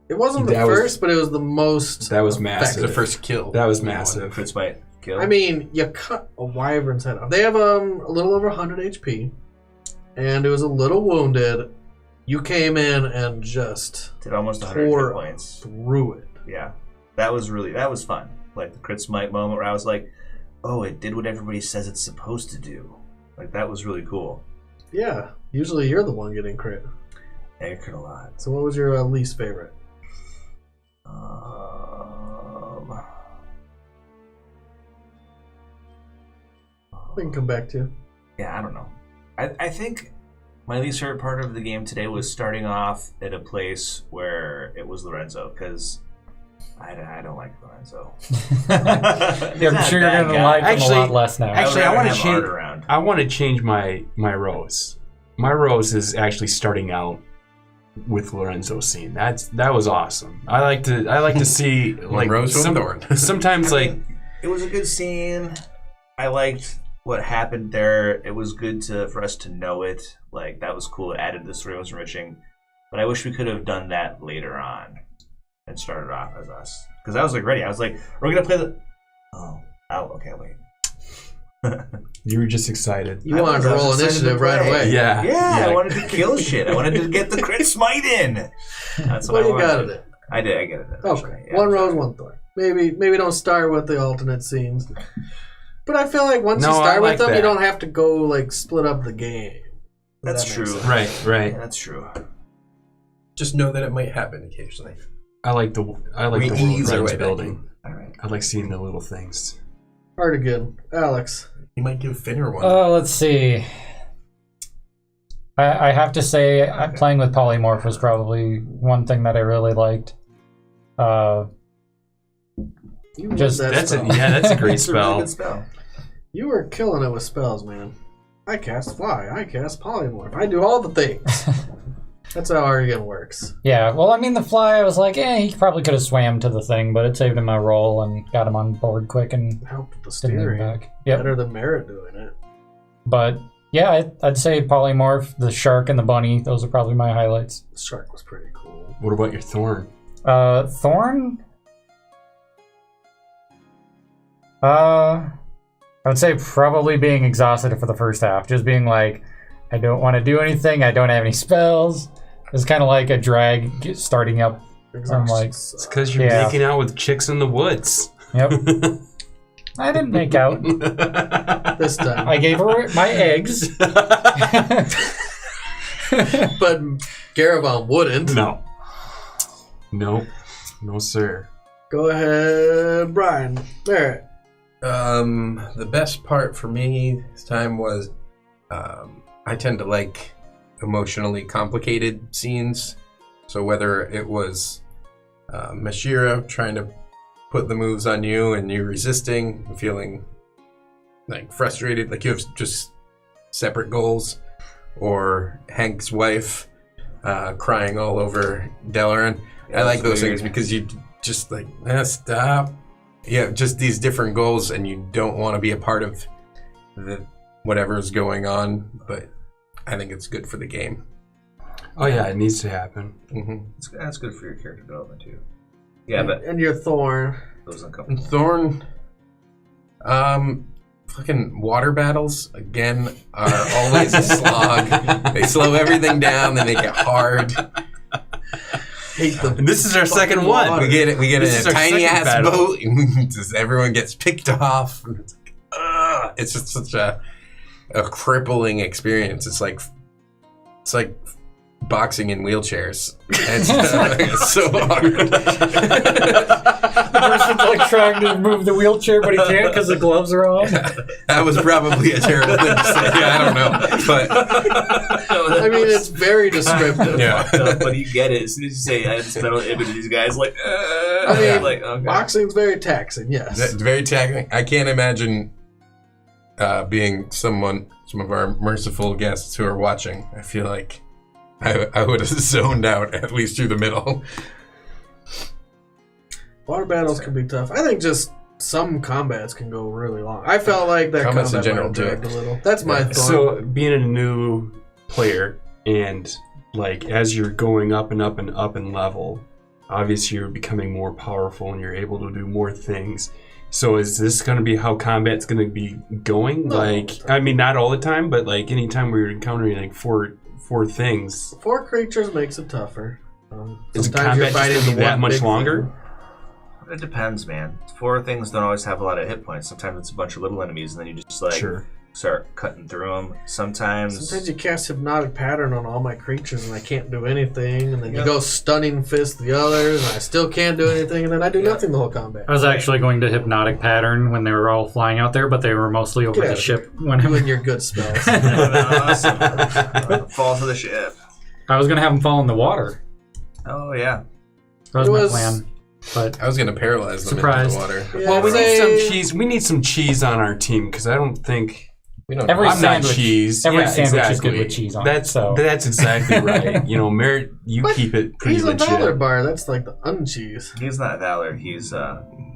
It wasn't the That was- first, but it was the most. That was massive. effective. The first kill. That was massive. Crit smite kill. I mean, you cut a Wyvern's head off. They have a little over 100 HP, and it was a little wounded. You came in and just did almost 100 tore hit points. through it. Yeah. That was fun. Like the crit smite moment where I was like, oh, it did what everybody says it's supposed to do. Like, that was really cool. Yeah, usually you're the one getting crit. Yeah, I crit a lot. So what was your least favorite? We can come back to. Yeah, I don't know. I think my least favorite part of the game today was starting off at a place where it was Lorenzo, because I don't like Lorenzo. Yeah, I'm sure you're going to like him Actually- a lot less now. actually, I want wanna to change- around. I want to change my rose. My rose is actually starting out with Lorenzo's scene. That was awesome. I like to see like Monroe's Thorn. sometimes like It was a good scene. I liked what happened there. It was good for us to know it. Like, that was cool. It added to the story. It was enriching. But I wish we could have done that later on and started off as us. Because I was like ready. I was like, we're gonna play the. Oh, okay, wait. you were just excited. You wanted to I was roll excited initiative to right play. away. Yeah, I wanted to kill shit. I wanted to get the crit smite in. That's what Well, I you wanted. got it. I did. I get it. Okay, one rose, one thorn. Maybe don't start with the alternate scenes. But I feel like once No, you I start like with them, that. you don't have to go like split up the game. That's That makes true. sense. Right. Yeah, that's true. Just know that it might happen occasionally. I like the We world ease our Ryan's way back building. All right. I like seeing the little things. Hartigan, Alex. You might give Finner one. Let's see. I have to say, playing with Polymorph was probably one thing that I really liked. You love Just- that That's a spell. that's a great It's a really spell. good spell. You were killing it with spells, man. I cast fly. I cast polymorph. I do all the things. That's how Artegan works. Yeah, well, I mean, the fly, I was like, he probably could have swam to the thing, but it saved him my roll and got him on board quick and Help with the didn't move steering. back. Yep. Better than Merit doing it. But yeah, I'd say Polymorph, the shark, and the bunny. Those are probably my highlights. The shark was pretty cool. What about your thorn? Thorn? I would say probably being exhausted for the first half. Just being like, I don't want to do anything. I don't have any spells. It's kind of like a drag starting up. I'm like, It's because you're making out with chicks in the woods. yep. I didn't make out. This time. I gave her my eggs. But Garavon wouldn't. No. Nope. No, sir. Go ahead, Brian. Barrett. The best part for me this time was I tend to like emotionally complicated scenes. So whether it was Mashira trying to put the moves on you and you resisting, and feeling like frustrated, like you have just separate goals, or Hank's wife crying all over Delaran. I like those things because you just like, stop. Yeah, just these different goals, and you don't want to be a part of whatever's going on, but I think it's good for the game. Oh yeah, it needs to happen. Mm-hmm. That's good for your character development too. Yeah, but And your Thorn. those don't come. Thorn, fucking water battles again are always a slog. They slow everything down, they make it hard. Hate them. And this is our second one. We get This in is a our tiny second ass battle. boat, and just everyone gets picked off. It's like, it's just such a crippling experience. It's like boxing in wheelchairs. It's so hard. The person's like trying to move the wheelchair, but he can't because the gloves are on. That was probably a terrible thing to say. I don't know, but I mean, it's very descriptive. yeah. But you get it as soon as you say I have this mental image of these guys like. I mean, like okay. boxing's very taxing, yes. That's very taxing. I can't imagine being some of our merciful guests who are watching. I feel like I would have zoned out at least through the middle. Water battles can be tough. I think just some combats can go really long. I felt like that Combats in combat general, might have dragged too. a little. That's my thought. So being a new player and like as you're going up and up and up in level, obviously you're becoming more powerful and you're able to do more things. So is this going to be how combat's going to be going? Not all Like, the time. I mean, not all the time, but like anytime we're encountering like four things, 4 creatures makes it tougher. is Sometimes combat just going to be the that one much big longer? thing. It depends, man. 4 things don't always have a lot of hit points. Sometimes it's a bunch of little enemies, and then you just like Sure. start cutting through them. Sometimes You cast Hypnotic Pattern on all my creatures and I can't do anything, and then you Yep. go Stunning Fist the others and I still can't do anything, and then I do nothing the whole combat. I was actually going to Hypnotic Pattern when they were all flying out there, but they were mostly over Get the out of ship. When Doing your good spells. awesome. Fall to the ship. I was going to have them fall in the water. Oh yeah. That was It my was- plan. But I was gonna paralyze them Surprised. into the water. Yeah, Well, we need say- some cheese. We need some cheese on our team because I don't think We don't. Every I'm sandwich- not cheese. every Yeah, sandwich is exactly. good with cheese on it, That's so. that's exactly right. You know, Merritt, you But keep it pretty He's a legit. Valor Bard. That's like the uncheese. He's not Valor. He's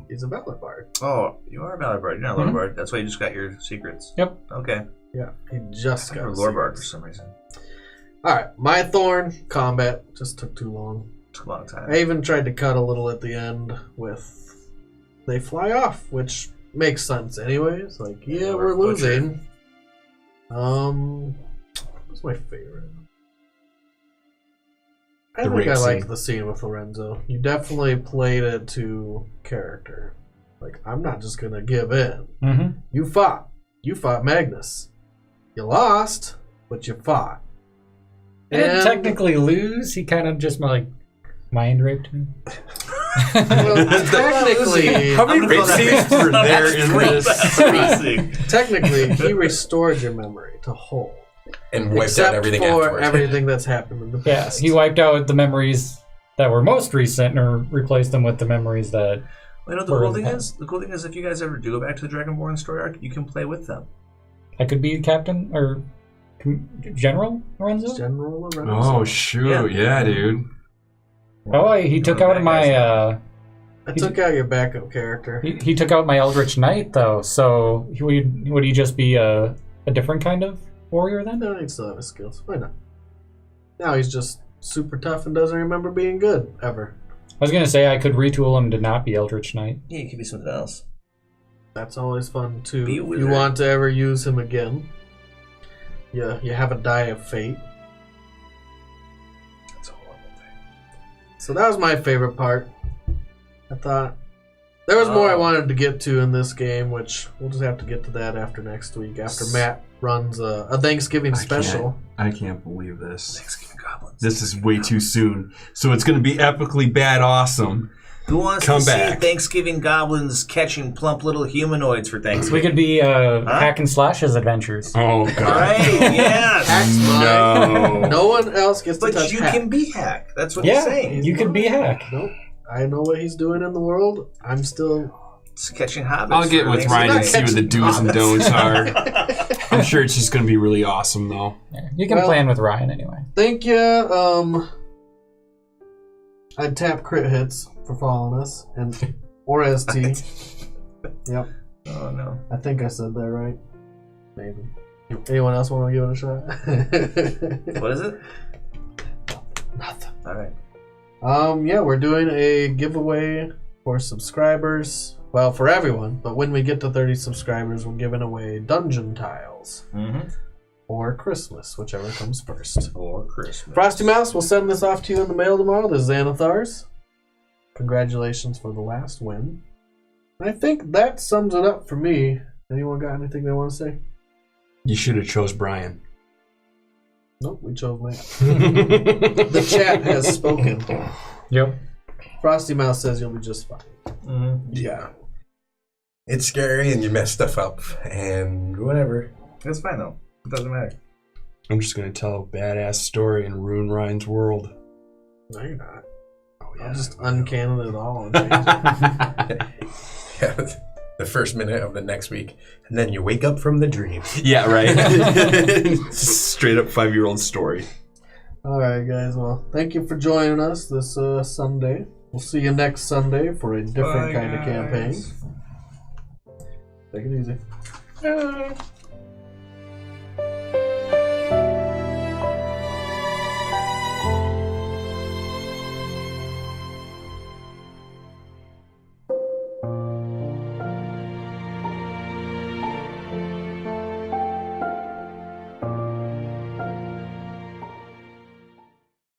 He's a Valor Bard. Oh, you are a Valor Bard. You're not a Lore Mhm. Bard. That's why you just got your secrets. Yep. Okay. Yeah, he just I got got a a Lore Bard for secret. some reason. Alright, my Thorn combat just took too long. Took a long time. I even tried to cut a little at the end with they fly off, which makes sense anyways. Like, yeah, we're losing. What's my favorite? I The think I rape liked scene. the scene with Lorenzo. You definitely played it to character. Like, I'm not just gonna give in. Mhm. You fought. You fought Magnus. You lost, but you fought. I didn't And- technically lose. He kind of just like mind raped me. Well, technically, How many rape scenes were there in this? technically, he restored your memory to whole, and wiped except out everything for afterwards. everything that's happened in the Yeah, past. he wiped out the memories that were most recent, or replaced them with the memories that. Well, you know, the cool thing is, if you guys ever do go back to the Dragonborn story arc, you can play with them. I could be captain or General Lorenzo. General Lorenzo. Oh shoot! Yeah, dude. Oh, he took out my. I took out your backup character. He took out my Eldritch Knight though, so would he just be a different kind of warrior then? No, he still have his skills. Why not? Now he's just super tough and doesn't remember being good ever. I was gonna say I could retool him to not be Eldritch Knight. Yeah, you could be something else. That's always fun too. Be a If wizard. you want to ever use him again. you have a die of fate. That's a horrible thing. So that was my favorite part. I thought there was more I wanted to get to in this game, which we'll just have to get to that after next week. After Matt runs a Thanksgiving special. I can't believe this. Thanksgiving goblins. This is way too soon. So it's going to be epically bad awesome. Who wants Come to back. see Thanksgiving goblins catching plump little humanoids for We Thanksgiving? could be Hack and Slash's adventures. Oh, God. Right, yes. Hack's mine. No one else gets to But touch you Hack. can be Hack. That's what he's Yeah, saying. you could be Hack. Nope. I know what he's doing in the world. I'm still... It's catching hobbits. I'll get for with Ryan and see what the do's and don'ts are. Thanksgiving. I'm sure it's just going to be really awesome, though. Yeah, you can Well- plan with Ryan anyway. Thank you. I'd tap crit hits for following us. Or ST. Yep. Oh, no. I think I said that right. Maybe. Anyone else want to give it a shot? What is it? Nothing. All right. Yeah, we're doing a giveaway for subscribers. Well, for everyone, but when we get to 30 subscribers, we're giving away dungeon tiles. Mm-hmm. Or Christmas, whichever comes first. Or Christmas. Frosty Mouse, we'll send this off to you in the mail tomorrow. This is Xanathars. Congratulations for the last win. I think that sums it up for me. Anyone got anything they want to say? You should have chose Brian. Nope, we chose Matt. The chat has spoken. Yep. Frosty Mouse says you'll be just fine. Mm-hmm. Yeah. It's scary and you mess stuff up and whatever. That's fine, though. It doesn't matter. I'm just going to tell a badass story and ruin Ryan's world. No, you're not. Oh, I'll just uncanon it all and change it. Yeah, the first minute of the next week. And then you wake up from the dream. Yeah, right. Straight up 5-year-old story. Alright, guys. Well, thank you for joining us this Sunday. We'll see you next Sunday for a different kind of campaign. Take it easy.